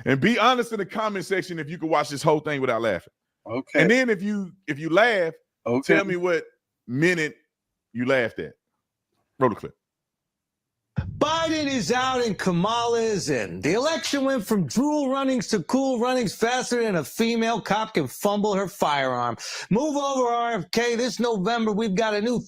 And be honest in the comment section if you can watch this whole thing without laughing. Okay. And then if you laugh, tell me what minute you laughed at. Roll the clip. Biden is out and Kamala is in. The election went from drool runnings to cool runnings faster than a female cop can fumble her firearm. Move over, RFK. This November, we've got a new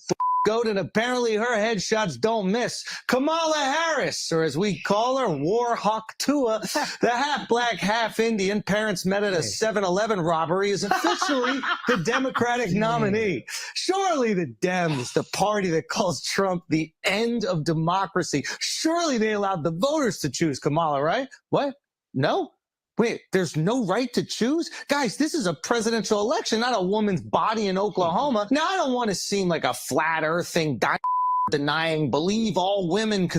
goat, and apparently her headshots don't miss. Kamala Harris, or as we call her, Warhawk Tua, the half-black, half-Indian, parents met at a 7-Eleven robbery, is officially the Democratic nominee. Surely the Dems, the party that calls Trump the end of democracy, surely they allowed the voters to choose Kamala, right? What? No? Wait, there's no right to choose? Guys, this is a presidential election, not a woman's body in Oklahoma. Now, I don't want to seem like a flat earthing, denying, believe all women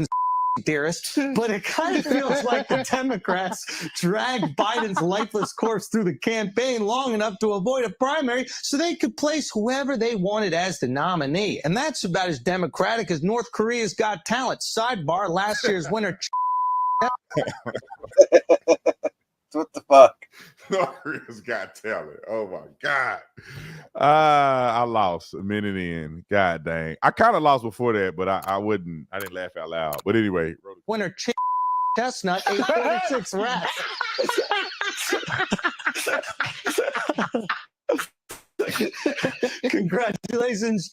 theorist, but it kind of feels like the Democrats dragged Biden's lifeless corpse through the campaign long enough to avoid a primary so they could place whoever they wanted as the nominee. And that's about as democratic as North Korea's Got Talent. Sidebar, last year's winner. What the fuck? North Korea's Got Talent. Oh my God. I lost a minute in. God dang. I kind of lost before that, but I didn't laugh out loud. But anyway. Winner Chestnut, 846 rats. Congratulations.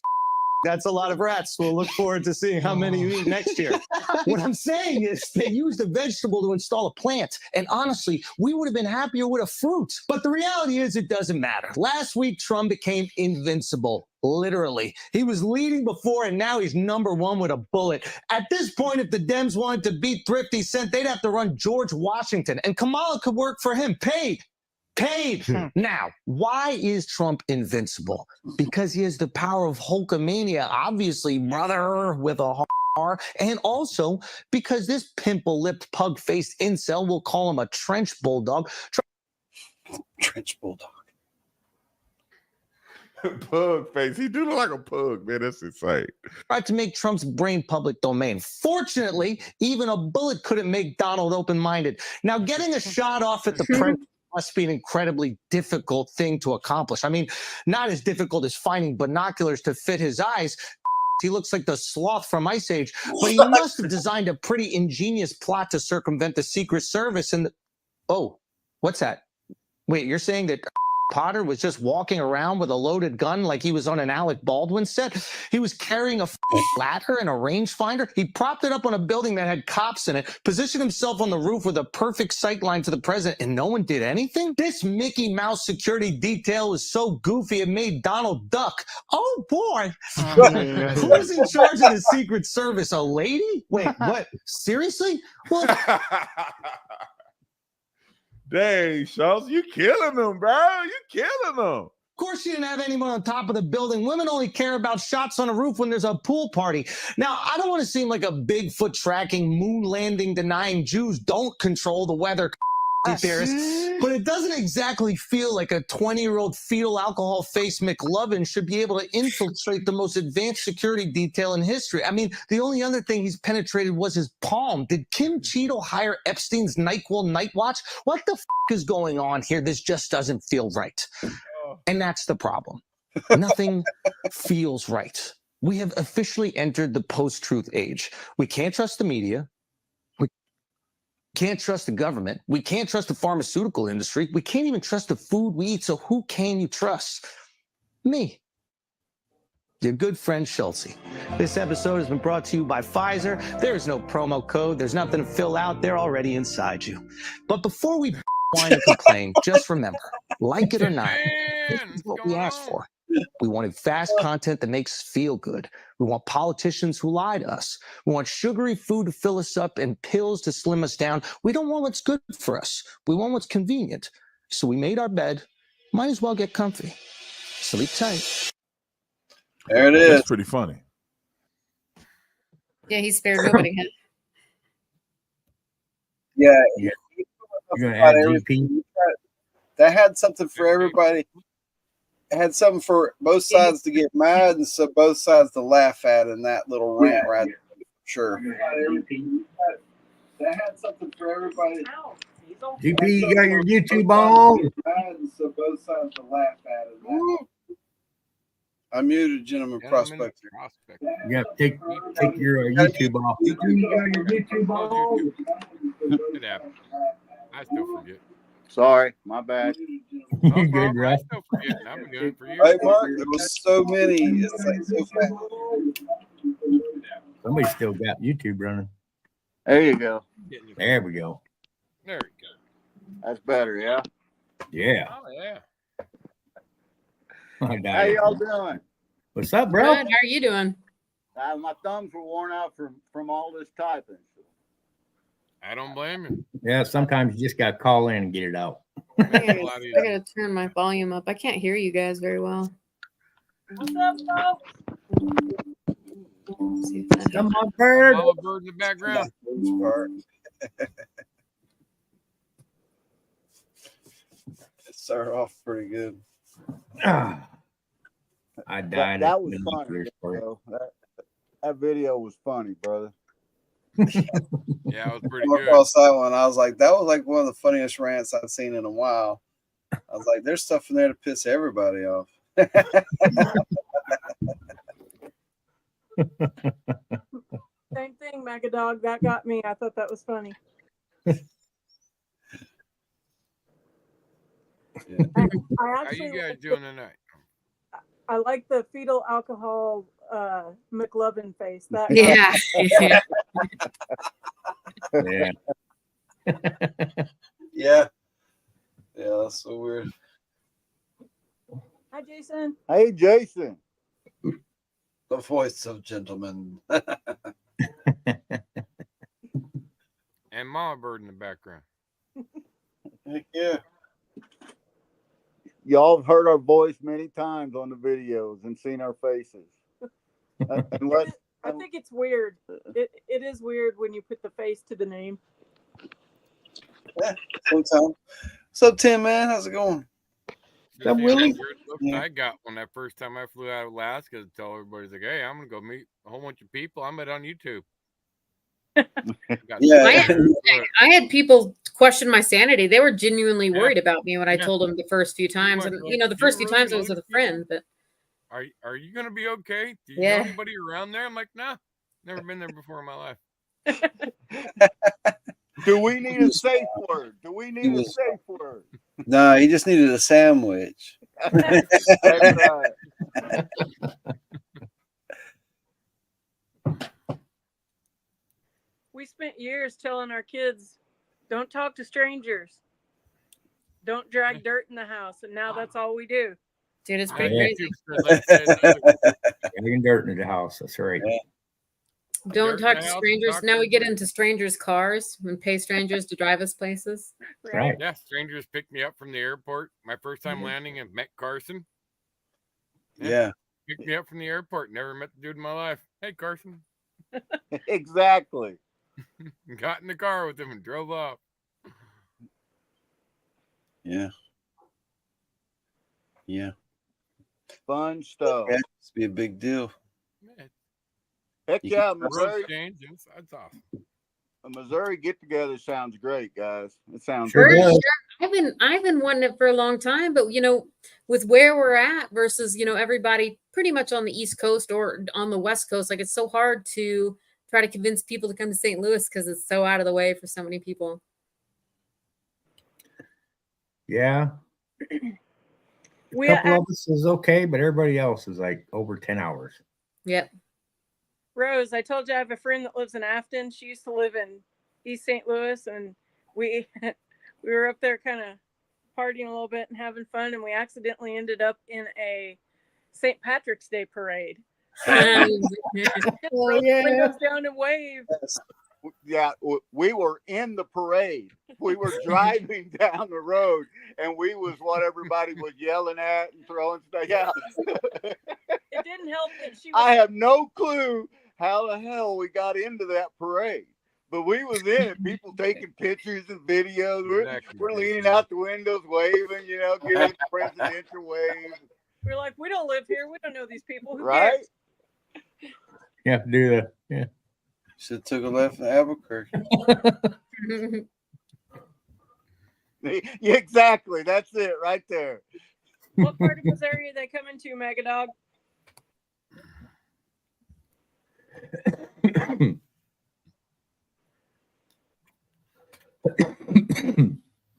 That's a lot of rats. We'll look forward to seeing how many you eat next year. What I'm saying is they used a vegetable to install a plant. And honestly, we would have been happier with a fruit. But the reality is it doesn't matter. Last week, Trump became invincible. Literally. He was leading before, and now he's #1 with a bullet. At this point, if the Dems wanted to beat Thrifty Cent, they'd have to run George Washington. And Kamala could work for him. Paid. Now, why is Trump invincible? Because he has the power of Hulkamania, obviously, brother, with a R, and also because this pimple-lipped, pug-faced incel, will call him a trench bulldog. Trench bulldog. Pug face. He do look like a pug, man. That's insane. Tried to make Trump's brain public domain. Fortunately, even a bullet couldn't make Donald open-minded. Now, getting a shot off at the president must be an incredibly difficult thing to accomplish. I mean, not as difficult as finding binoculars to fit his eyes. He looks like the sloth from Ice Age, but he must have designed a pretty ingenious plot to circumvent the Secret Service and oh, what's that? Wait, you're saying that Potter was just walking around with a loaded gun like he was on an Alec Baldwin set? He was carrying a ladder and a rangefinder. He propped it up on a building that had cops in it, positioned himself on the roof with a perfect sight line to the president, and no one did anything? This Mickey Mouse security detail was so goofy it made Donald duck. Oh, boy. Who's in charge of the Secret Service? A lady? Wait, what? Seriously? Well, dang, Schultz, you killing them, bro. You killing them. Of course you didn't have anyone on top of the building. Women only care about shots on a roof when there's a pool party. Now, I don't want to seem like a Bigfoot tracking, moon landing denying Jews don't control the weather theorist, but it doesn't exactly feel like a 20-year-old fetal alcohol face McLovin should be able to infiltrate the most advanced security detail in history. I mean, the only other thing he's penetrated was his palm. Did Kim Cheadle hire Epstein's NyQuil Night Watch? What the is going on here? This just doesn't feel right. And that's the problem. Nothing feels right. We have officially entered the post-truth age. We can't trust the media. Can't trust the government. We can't trust the pharmaceutical industry. We can't even trust the food we eat. So who can you trust? Me. Your good friend Schultz. This episode has been brought to you by Pfizer. There is no promo code. There's nothing to fill out. They're already inside you. But before we whine and complain, just remember, like it or not, this is what we asked for. We wanted fast content that makes us feel good. We want politicians who lie to us. We want sugary food to fill us up and pills to slim us down. We don't want what's good for us. We want what's convenient. So we made our bed. Might as well get comfy. Sleep tight. There it is. That's pretty funny. Yeah, he spared nobody. Yeah. Yeah. You're gonna add GP. That had something for everybody. It had something for both sides to get mad and so both sides to laugh at in that little rant right there. Sure. That had something for everybody. GP, you got your YouTube on. So both sides to laugh at it. I muted Gentleman Prospector. You have to take your YouTube off. You got your YouTube on. I still forget. Sorry, my bad. You're good, I Russ. still forget. I've been doing it for years. Hey, Mark, there was so many. It's like so fast. Somebody still got YouTube running. There you go. There we go. There we go. That's better, yeah. Yeah. Oh yeah. How y'all doing? What's up, bro? Good. How are you doing? My thumbs were worn out from all this typing. I don't blame you. Yeah, sometimes you just got to call in and get it out. I gotta turn my volume up. I can't hear you guys very well. What's up, folks? Come on, bird. Mama bird in the background. It started off pretty good. I died. That was funny. That video was funny, brother. Yeah, it was pretty good. Across that one, I was like, that was like one of the funniest rants I've seen in a while. I was like, there's stuff in there to piss everybody off. Same thing, Megadog. That got me. I thought that was funny. Yeah. I How you guys doing tonight? I like the fetal alcohol McLovin face. That Yeah. Yeah. Yeah, that's so weird. Hi, Jason. Hey, Jason. The voice of gentleman. And Mama bird in the background. Heck yeah. Y'all have heard our voice many times on the videos and seen our faces. I think it's weird. It is weird when you put the face to the name. Yeah, sometime. What's up, Tim, man? How's it going? That Willie? Yeah. I got when that first time I flew out of Alaska to tell everybody's like, hey, I'm gonna go meet a whole bunch of people I met on YouTube. Yeah, I had people question my sanity. They were genuinely worried about me when I told them the first few times, and the first few times I was with a friend. But are you gonna be okay? Do you Yeah. know anybody around there? I'm like, nah, never been there before in my life. Do we need a safe word? Do we need a safe word? No, he just needed a sandwich. That's right. We spent years telling our kids, don't talk to strangers. Don't drag dirt in the house. And now that's all we do. dude, it's pretty crazy. Dragging dirt into the house. That's right. Don't talk to strangers. Now we get into strangers' cars and pay strangers to drive us places. Right. Yeah, strangers picked me up from the airport. My first time landing and met Carson. Yeah. Picked me up from the airport. Never met the dude in my life. Hey, Carson. Exactly. Got in the car with him and drove off. Yeah. Yeah. Fun stuff. Yeah, it's be a big deal. Heck You yeah, can- Missouri. That's awesome. A Missouri get together sounds great, guys. It sounds For great. sure. I've been wanting it for a long time, but with where we're at versus everybody pretty much on the East Coast or on the West Coast, like it's so hard to try to convince people to come to St. Louis because it's so out of the way for so many people. Yeah. A couple of us is okay, but everybody else is like over 10 hours. Yep. Rose, I told you I have a friend that lives in Afton. She used to live in East St. Louis, and we were up there kind of partying a little bit and having fun, and we accidentally ended up in a St. Patrick's Day parade. Roll the windows down and wave. Yeah, we were in the parade. We were driving down the road, and we was what everybody was yelling at and throwing stuff. Yeah, It didn't help that she I was. have no clue how the hell we got into that parade. But we was in it. People taking pictures and videos. We're leaning out the windows, waving, you know, giving presidential wave. We're like, we don't live here. We don't know these people. Who Right? cares? You have to do that. Yeah. Should have took a left in Albuquerque. Yeah, exactly. That's it right there. What part of Missouri are they coming to, Megadog?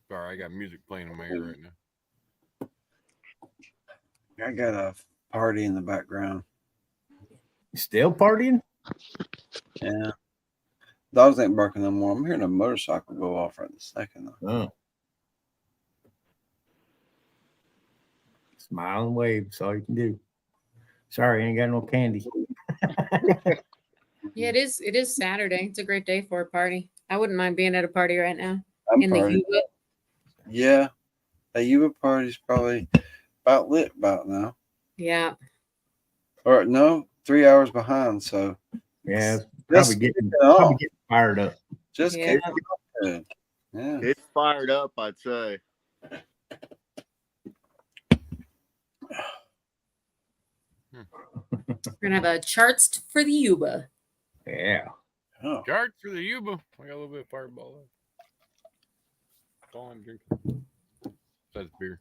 Sorry, I got music playing in my ear right now. I got a party in the background. Still partying? Yeah. Dogs ain't barking no more. I'm hearing a motorcycle go off right this second. Oh. Smile and wave. That's all you can do. Sorry, I ain't got no candy. Yeah, it is Saturday. It's a great day for a party. I wouldn't mind being at a party right now. I'm in partying. the Yuba. Yeah. A Yuba party's probably about lit about now. Yeah. Or no, 3 hours behind. So yeah, probably getting fired up. Just kick it off. Yeah. It's fired up, I'd say. We're gonna have a charts for the Yuba. Yeah. Oh. Charts for the Yuba. I got a little bit of Fireball left. That's all I'm drinking. That's beer.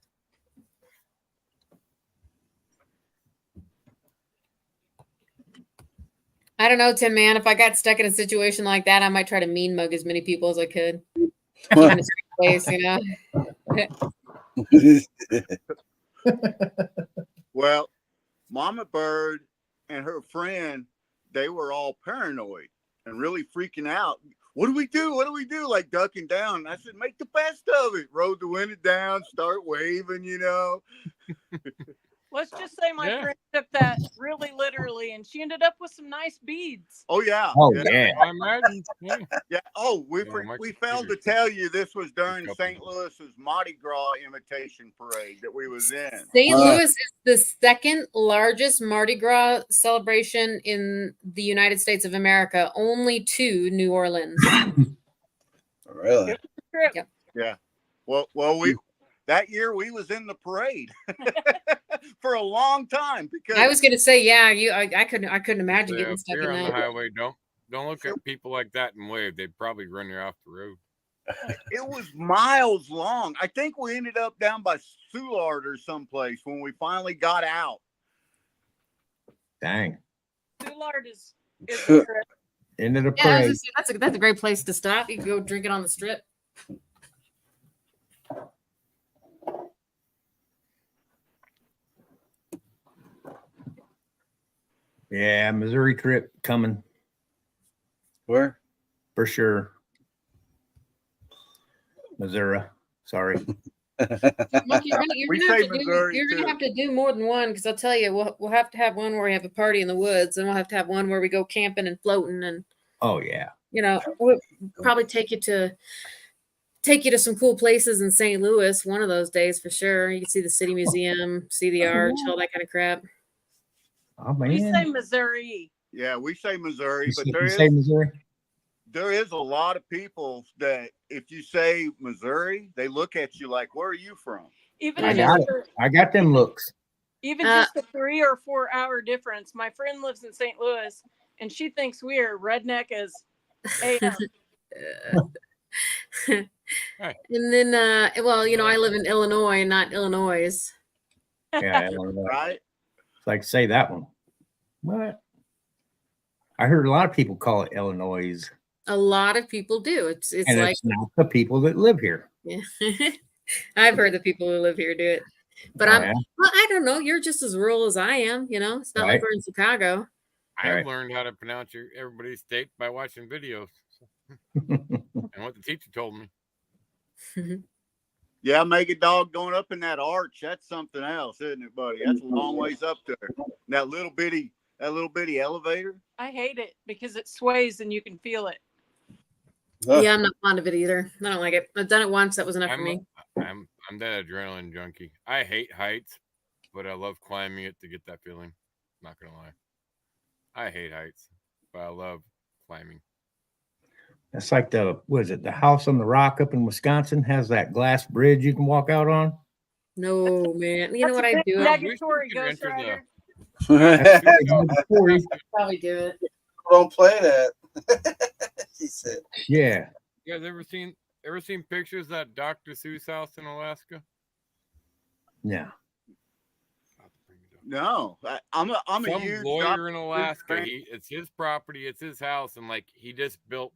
I don't know, Tim, man. If I got stuck in a situation like that, I might try to mean mug as many people as I could. Keep in a safe place, you know. Well, Mama Bird and her friend, they were all paranoid and really freaking out. What do we do? What do we do? Like ducking down. I said, make the best of it. Rode the window down, start waving, you know. Let's just say my friend took that really literally, and she ended up with some nice beads. Oh yeah. Oh yeah. yeah. I imagine. Yeah. Yeah. Oh, we failed to tell you this was during St. Louis's Mardi Gras imitation parade that we was in. St. Louis is the second largest Mardi Gras celebration in the United States of America, only to New Orleans. Really? Yep. Yeah. Well, that year we was in the parade for a long time because I was going to say, yeah, I couldn't imagine Yeah, getting if stuck you're in on that. the highway, don't look at people like that and wave. They'd probably run you off the road. it was miles long. I think we ended up down by Soulard or someplace when we finally got out. Dang. Soulard is a trip. Into the Yeah, I was parade. gonna say, that's a great place to stop. You can go drink it on the strip. Yeah, Missouri trip coming Where? for sure. Missouri. Sorry. Look, you're We gonna say have to Missouri, you're gonna too. have to do more than one, because I'll tell you, we'll have to have one where we have a party in the woods, and we'll have to have one where we go camping and floating, and Oh yeah. you know, we'll probably take you to some cool places in St. Louis one of those days for sure. You can see the City Museum, see the arch, all that kind of crap. Oh We say man. Missouri. Yeah, we say Missouri, but You say Missouri? there is a lot of people that if you say Missouri, they look at you like, where are you from? Even I just got it. I got them looks. even just a 3 or 4 hour difference. My friend lives in St. Louis, and she thinks we are redneck as AM. And then, well, you know, I live in Illinois, not Illinois. Yeah, Right? It's like say that one. What? I heard a lot of people call it Illinois. A lot of people do. It's And like, it's not the people that live here. yeah. I've heard the people who live here do it, but Oh, well, yeah? I don't know. You're just as rural as I am. You know, it's not like Right. we're in Chicago. I Right. learned how to pronounce everybody's state by watching videos and what the teacher told me. Yeah, make a dog going up in that arch. That's something else, isn't it, buddy? That's a long ways up there. That little bitty elevator. I hate it because it sways and you can feel it. Yeah, I'm not fond of it either. I don't like it. I've done it once. That was enough for me. I'm that adrenaline junkie. I hate heights, but I love climbing it to get that feeling. Not gonna lie. I hate heights, but I love climbing. That's like the house on the rock up in Wisconsin has that glass bridge you can walk out on. No, man. You know what a I big do? negatory, Ghost Rider. Probably do it. Don't play that. He said. Yeah. You guys ever seen pictures of that Dr. Seuss house in Alaska? Yeah. No, I'm a Some huge lawyer in Alaska. It's his property, it's his house, and like he just built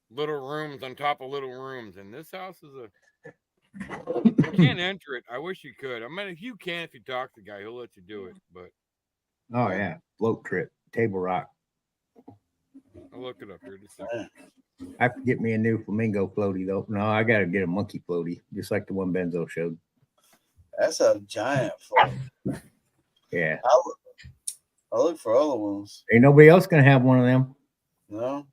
little rooms on top of little rooms. And this house is you can't enter it. I wish you could. I mean, if you can, if you talk to the guy, he'll let you do it. But oh yeah, float trip, Table Rock. I'll look it up here in a second. I have to get me a new flamingo floaty though. No, I gotta get a monkey floaty, just like the one Benzo showed. That's a giant float. Yeah. I look for other ones. Ain't nobody else gonna have one of them. No.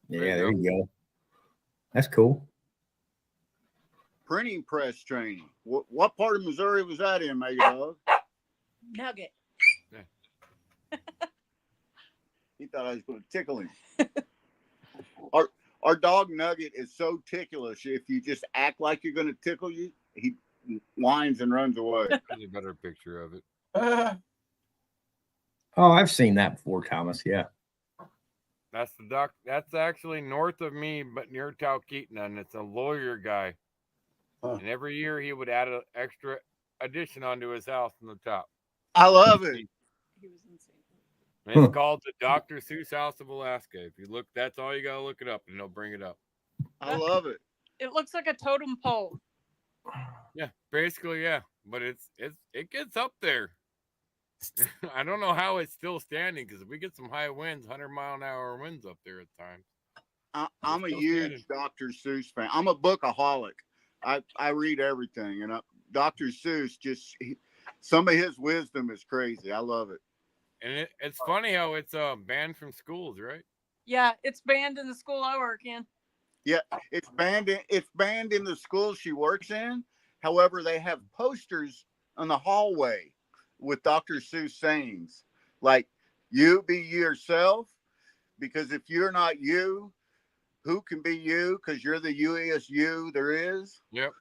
Yeah, there you go. That's cool. printing press training. What part of Missouri was that in, Mega Dog? Nugget. He thought I was going to tickle him. Our dog Nugget is so ticklish. If you just act like you're going to tickle you, he whines and runs away. There's a better picture of it. Oh, I've seen that before, Thomas. Yeah. That's the doc. That's actually north of me, but near Talkeetna, and it's a lawyer guy. Huh. And every year he would add an extra addition onto his house on the top. I love it. And it's called the Dr. Seuss House of Alaska. If you look, that's all you gotta look it up, and they'll bring it up. I love it. It looks like a totem pole. Yeah, basically, yeah. But it gets up there. I don't know how it's still standing because we get some high winds, 100-mile-an-hour winds up there at times. I'm a huge Dr. Seuss fan. I'm a bookaholic. I read everything, and Dr. Seuss some of his wisdom is crazy. I love it. And it's funny how it's banned from schools, right? Yeah, it's banned in the school I work in. Yeah, it's banned in the school she works in. However, they have posters on the hallway with Dr. Seuss sayings like, "You be yourself, because if you're not you, who can be you? Because you're the youest you there is." Yep.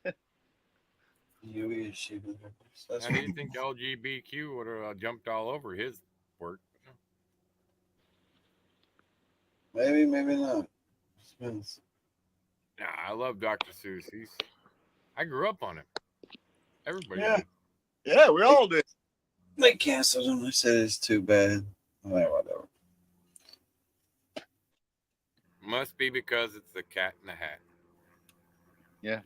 How do you think LGBTQ would have jumped all over his work? Maybe not. Depends. Nah, I love Dr. Seuss. I grew up on him. Everybody Yeah. did. Yeah, we all did. They canceled him. They said it's too bad. Whatever. Must be because it's the Cat in the Hat. Yeah.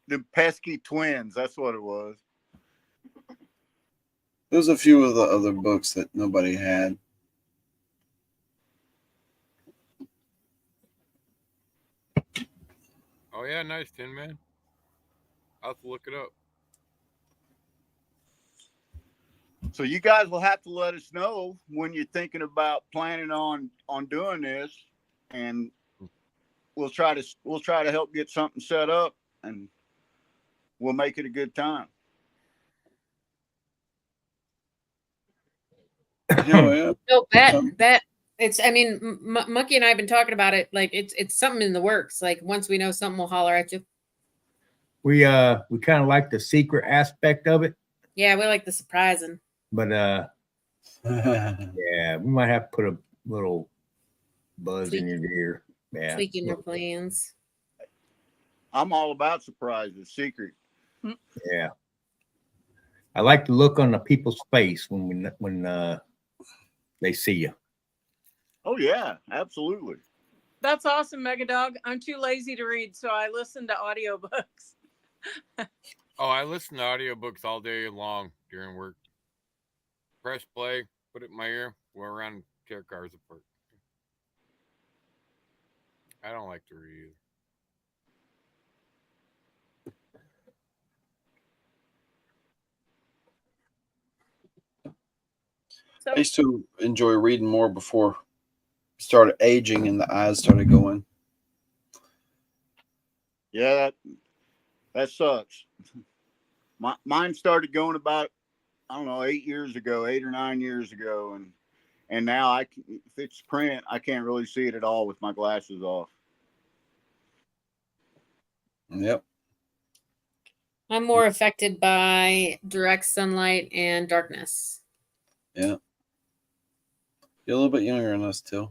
the pesky twins. That's what it was. There's a few of the other books that nobody had. Oh yeah, nice, Tin Man. I'll have to look it up. So you guys will have to let us know when you're thinking about planning on doing this, and we'll try to help get something set up, and we'll make it a good time. No, bet. It's. I mean, Monkey and I have been talking about it. Like it's something in the works. Like once we know something, we'll holler at you. We kind of like the secret aspect of it. Yeah, we like the surprising. But yeah, we might have to put a little buzz in your ear. Yeah, tweaking your plans. I'm all about surprises, secret. Yeah, I like the look on the people's face when they see you. Oh yeah, absolutely. That's awesome, Mega Dog. I'm too lazy to read, so I listen to audiobooks. Oh, I listen to audiobooks all day long during work. Press play, put it in my ear, go around, tear cars apart. I don't like to read either. I used to enjoy reading more before I started aging and the eyes started going. Yeah, That sucks. Mine started going about, I don't know, 8 or 9 years ago, and now if it's print, I can't really see it at all with my glasses off. Yep. I'm more affected by direct sunlight and darkness. Yeah. You're a little bit younger than us, too.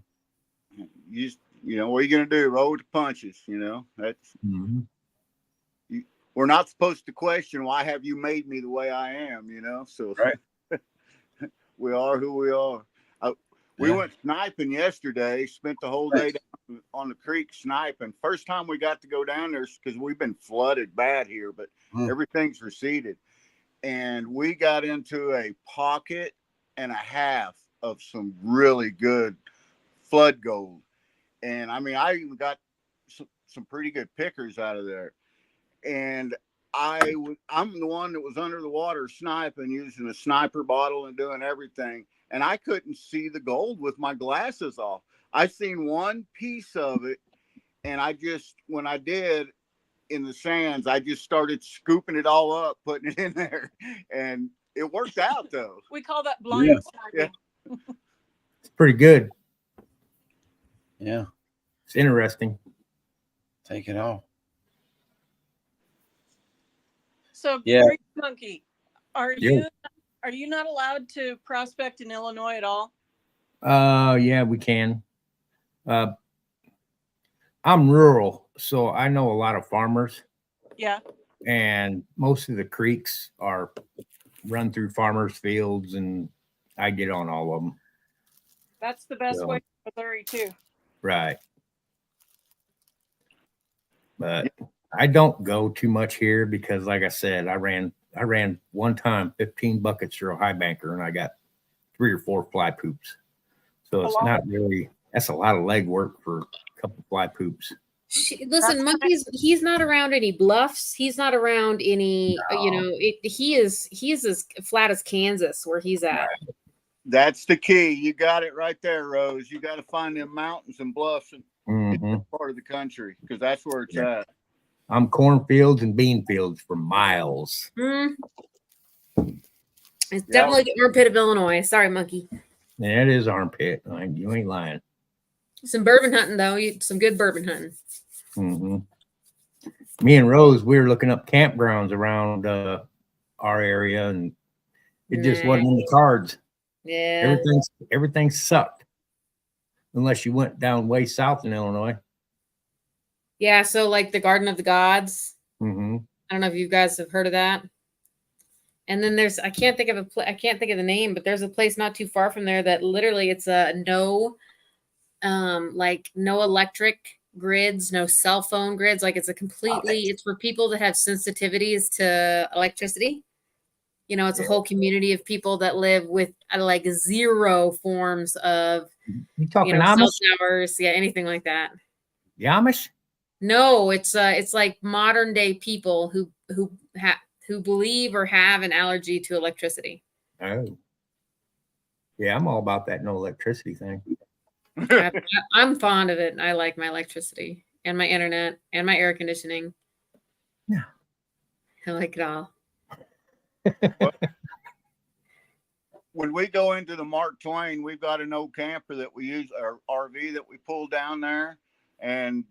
You know, what are you going to do? Roll with the punches, you know? That's we're not supposed to question, why have you made me the way I am, you know? So right. We are who we are. We went sniping yesterday, spent the whole day down on the creek sniping. First time we got to go down there because we've been flooded bad here, but everything's receded. And we got into a pocket and a half of some really good flood gold. And I mean, I even got some pretty good pickers out of there. And I'm the one that was under the water sniping, using a sniper bottle and doing everything. And I couldn't see the gold with my glasses off. I seen one piece of it. And when I did in the sands, I just started scooping it all up, putting it in there. And it worked out, though. We call that blind sniping. Yeah. It's pretty good. Yeah. It's interesting. Take it off. So, Greek Monkey, are you not allowed to prospect in Illinois at all? Yeah, we can. I'm rural, so I know a lot of farmers. Yeah. And most of the creeks are run through farmers' fields, and I get on all of them. That's the best way for Missouri too. Right. But I don't go too much here because, like I said, I ran one time 15 buckets through a high banker, and I got 3 or 4 fly poops. So it's not really, that's a lot of leg work for a couple fly poops. Listen, Monkey's, he's not around any bluffs. He's not around any, he is as flat as Kansas where he's at. Right. That's the key. You got it right there, Rose. You got to find them mountains and bluffs in that part of the country, because that's where it's at. I'm cornfields and bean fields for miles. It's definitely the armpit of Illinois. Sorry, Monkey. Yeah, it is armpit. You ain't lying. Some bourbon hunting, though. Some good bourbon hunting. Me and Rose, we were looking up campgrounds around our area, and it just wasn't in the cards. Yeah. Everything sucked. Unless you went down way south in Illinois. Yeah, so like the Garden of the Gods. I don't know if you guys have heard of that. And then there's, I can't think of the name, but there's a place not too far from there that literally it's no electric grids, no cell phone grids. Like it's it's for people that have sensitivities to electricity. You know, it's a whole community of people that live with like 0 forms of Amish? cell towers, anything like that. The Amish? No, it's like modern day people who believe or have an allergy to electricity. Oh, yeah, I'm all about that no electricity thing. I'm fond of it. I like my electricity and my internet and my air conditioning. Yeah, I like it all. When we go into the Mark Twain, we've got an old camper that we use, our RV that we pull down there, and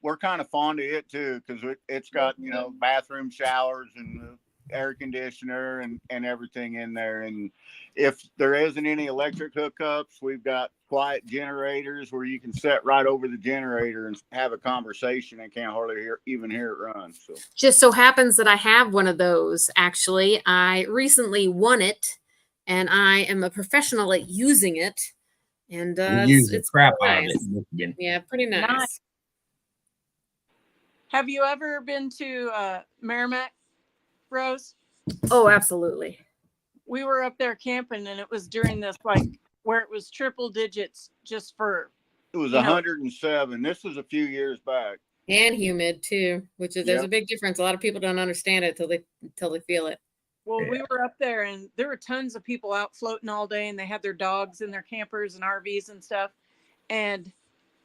we're kind of fond of it too, because it's got bathroom showers and air conditioner and everything in there. And if there isn't any electric hookups, we've got quiet generators where you can sit right over the generator and have a conversation and can't hardly even hear it run. So just so happens that I have one of those. Actually, I recently won it, and I am a professional at using it. And it's crap out of it. Yeah, pretty nice. Have you ever been to Merrimack, Rose? Oh, absolutely. We were up there camping, and it was during this where it was triple digits just for. It was 107. This was a few years back. And humid too, which is there's a big difference. A lot of people don't understand it till they feel it. Well, we were up there, and there were tons of people out floating all day, and they had their dogs in their campers and RVs and stuff, and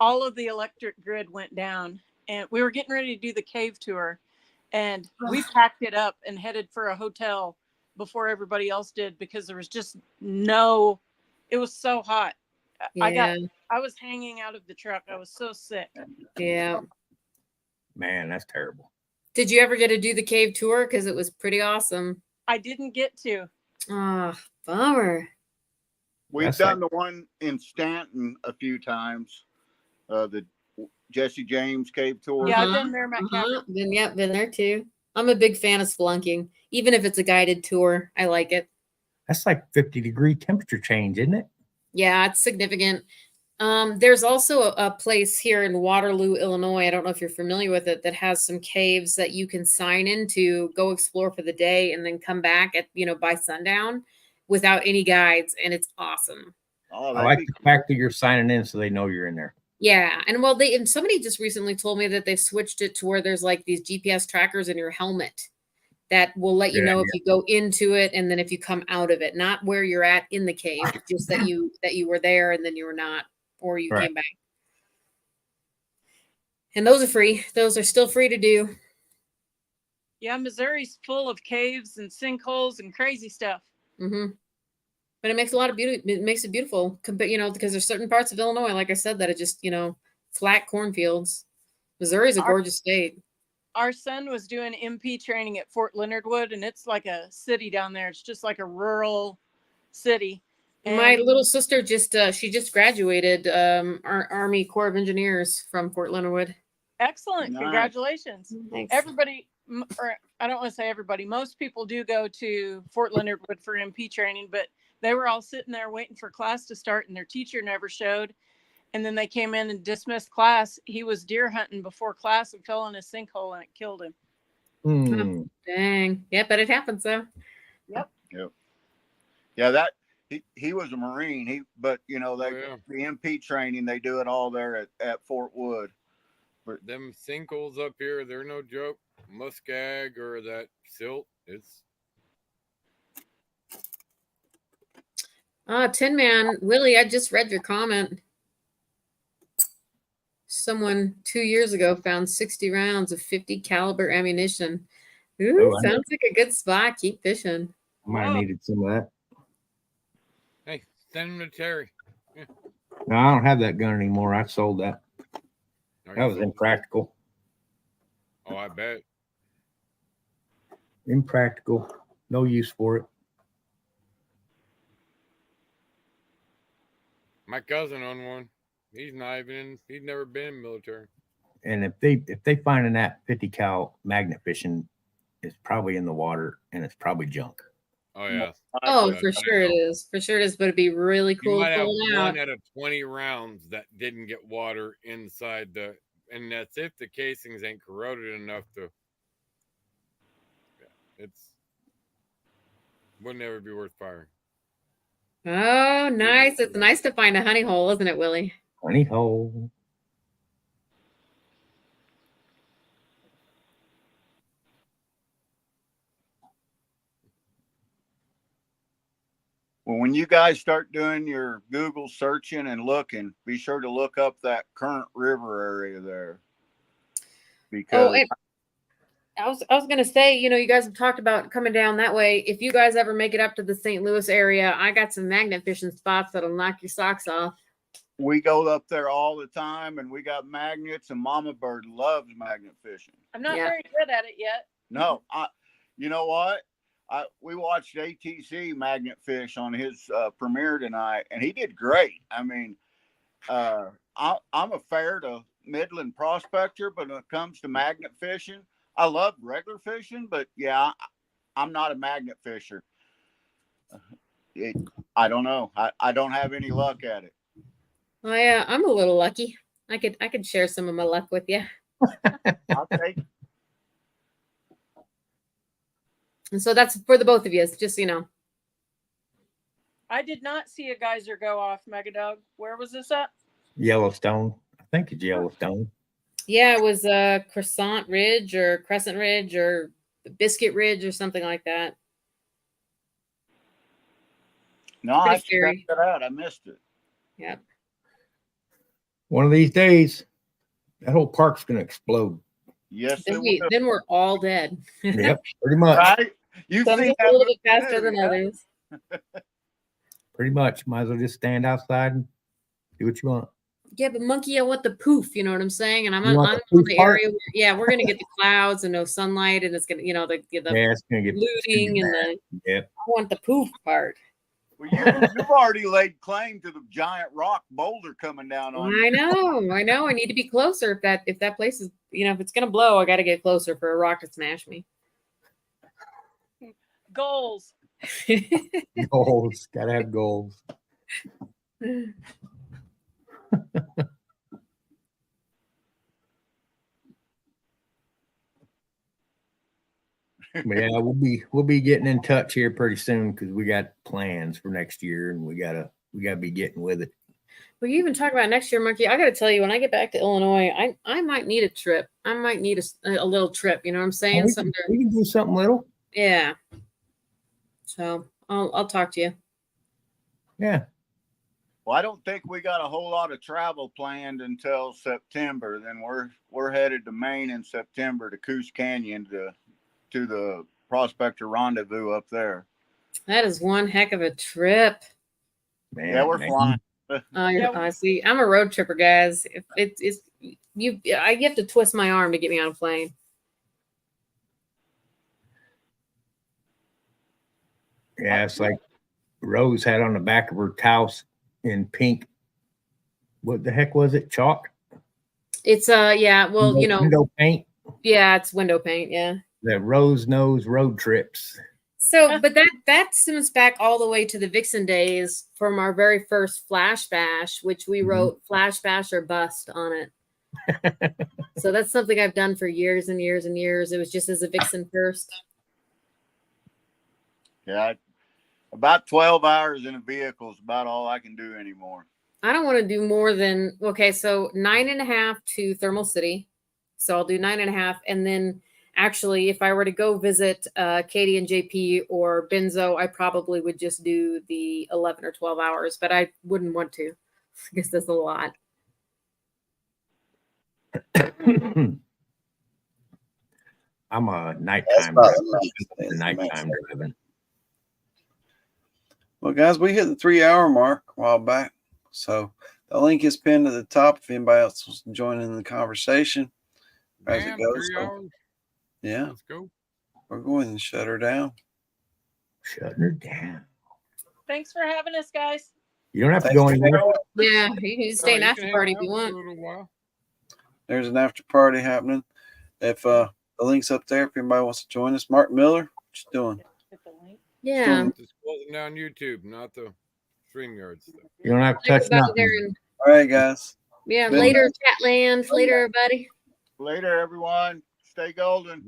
all of the electric grid went down. And we were getting ready to do the cave tour, And we packed it up and headed for a hotel before everybody else did because there was just no, it was so hot. Yeah. I was hanging out of the truck. I was so sick. Yeah. Man, that's terrible. Did you ever get to do the cave tour? Because it was pretty awesome. I didn't get to. Oh, bummer. We've done the one in Stanton a few times. The Jesse James cave tour. Yeah, I've been there, Matt Capper. Been there too. I'm a big fan of spelunking, even if it's a guided tour. I like it. That's like 50-degree temperature change, isn't it? Yeah, it's significant. There's also a place here in Waterloo, Illinois. I don't know if you're familiar with it, that has some caves that you can sign into, go explore for the day, and then come back at by sundown without any guides, and it's awesome. Oh, I like the fact that you're signing in so they know you're in there. Yeah, and somebody just recently told me that they've switched it to where there's like these GPS trackers in your helmet that will let you know if you go into it and then if you come out of it, not where you're at in the cave, just that you were there and then you were not, or you came back. And those are free. Those are still free to do. Yeah, Missouri's full of caves and sinkholes and crazy stuff. Mm-hmm. But it makes a lot of beauty. It makes it beautiful, because there's certain parts of Illinois, like I said, that are just flat cornfields. Missouri's a gorgeous state. Our son was doing MP training at Fort Leonard Wood, and it's like a city down there. It's just like a rural city. And my little sister just graduated Army Corps of Engineers from Fort Leonard Wood. Excellent. Nice. Congratulations. Thanks. Everybody, or I don't want to say everybody, most people do go to Fort Leonard Wood for MP training, but they were all sitting there waiting for class to start and their teacher never showed. And then they came in and dismissed class. He was deer hunting before class and fell in a sinkhole and it killed him. Oh, dang. Yeah, but it happens though. Yep. Yeah, that he was a Marine. The MP training, they do it all there at Fort Wood. Them sinkholes up here, they're no joke. Muskeg or that silt, it's Tin Man, Willie, I just read your comment. Someone 2 years ago found 60 rounds of 50 caliber ammunition. Ooh, sounds like a good spot. Keep fishing. Might have needed some of that. hey, send them to Terry. Yeah. No, I don't have that gun anymore. I sold that. That was impractical. Oh, I bet. Impractical. No use for it. My cousin owned one. He's never been in the military. And if they find that 50 cal magnet fishing, it's probably in the water and it's probably junk. Oh yeah. Oh, for sure it is. For sure it is. But it'd be really cool You might to have pull it out. 1 out of 20 rounds that didn't get water inside and that's if the casings ain't corroded enough to. Yeah, would never be worth firing. Oh, nice. It's nice to find a honey hole, isn't it, Willie? Honey hole. Well, when you guys start doing your Google searching and looking, be sure to look up that Current River area there. Because I was gonna say, you guys have talked about coming down that way. If you guys ever make it up to the St. Louis area, I got some magnet fishing spots that'll knock your socks off. we go up there all the time, and we got magnets, and Mama Bird loves magnet fishing. I'm not very good at it yet. No, you know what? We watched ATC magnet fish on his premiere tonight, and he did great. I mean, I'm a fair to middling prospector, but when it comes to magnet fishing, I love regular fishing, but yeah, I'm not a magnet fisher. I don't know. I don't have any luck at it. I'm a little lucky. I could share some of my luck with you. I'll take it. And so that's for the both of you, just so you know. I did not see a geyser go off, Megadog. Where was this at? Yellowstone. I think it's Yellowstone. Yeah, it was Crescent Ridge or Biscuit Ridge or something like that. No, I checked that out. I missed it. Yep. One of these days, that whole park's going to explode. Yes, Then, it will. then we're all dead. Yep, pretty much. Right? You've Some seen just that a little movie bit faster too, than yeah? others. Pretty much. Might as well just stand outside and do what you want. Yeah, but monkey, I want the poof. You know what I'm saying? And I'm You on want the the poof part? area. Where, yeah, we're gonna get the clouds and no sunlight, and it's gonna, you know, the Yeah, it's gonna get looting and the. Yep. I want the poof part. Well, you've already laid claim to the giant rock boulder coming down on you. I know. I need to be closer. If that place is, you know, if it's gonna blow, I got to get closer for a rock to smash me. Goals. Goals. Gotta have goals. But yeah, we'll be getting in touch here pretty soon because we got plans for next year and we gotta be getting with it. Well, you even talk about next year, Monkey. I got to tell you, when I get back to Illinois, I might need a trip. I might need a little trip. You know what I'm saying? We can do something little. Yeah. So I'll talk to you. Yeah. Well, I don't think we got a whole lot of travel planned until September. Then we're headed to Maine in September to Coos Canyon to the Prospector Rendezvous up there. That is one heck of a trip. Man, yeah, we're flying. I see. I'm a road tripper, guys. If it's you have to twist my arm to get me on a plane. Yeah, it's like Rose had on the back of her house in pink. What the heck was it? Chalk? It's yeah, well, window paint. Yeah, it's window paint, yeah. That Rose knows road trips. So, but that stems back all the way to the Vixen days from our very first Flash Bash, which we wrote Flash Bash or Bust on it. So that's something I've done for years and years and years. It was just as a Vixen first. Yeah, about 12 hours in a vehicle is about all I can do anymore. I don't want to do more than, okay, so 9.5 to Thermal City. So I'll do 9.5. And then actually, if I were to go visit Katie and JP or Benzo, I probably would just do the 11 or 12 hours, but I wouldn't want to. I guess that's a lot. I'm a nighttime driving. Well, guys, we hit the 3-hour mark a while back. So the link is pinned at the top if anybody else wants to join in the conversation as it goes. 3 hours. Yeah. Let's go. We're going to shut her down. Shutting her down. Thanks for having us, guys. You don't have to go anywhere. Yeah, you can stay an after party if you want. There's an after party happening. If the link's up there, if anybody wants to join us. Mark Miller, what you doing? Yeah. Just closing down YouTube, not the StreamYard stuff. You don't have to touch nothing. All right, guys. Yeah, later, Chatland. Later, everybody. Later, everyone. Stay golden.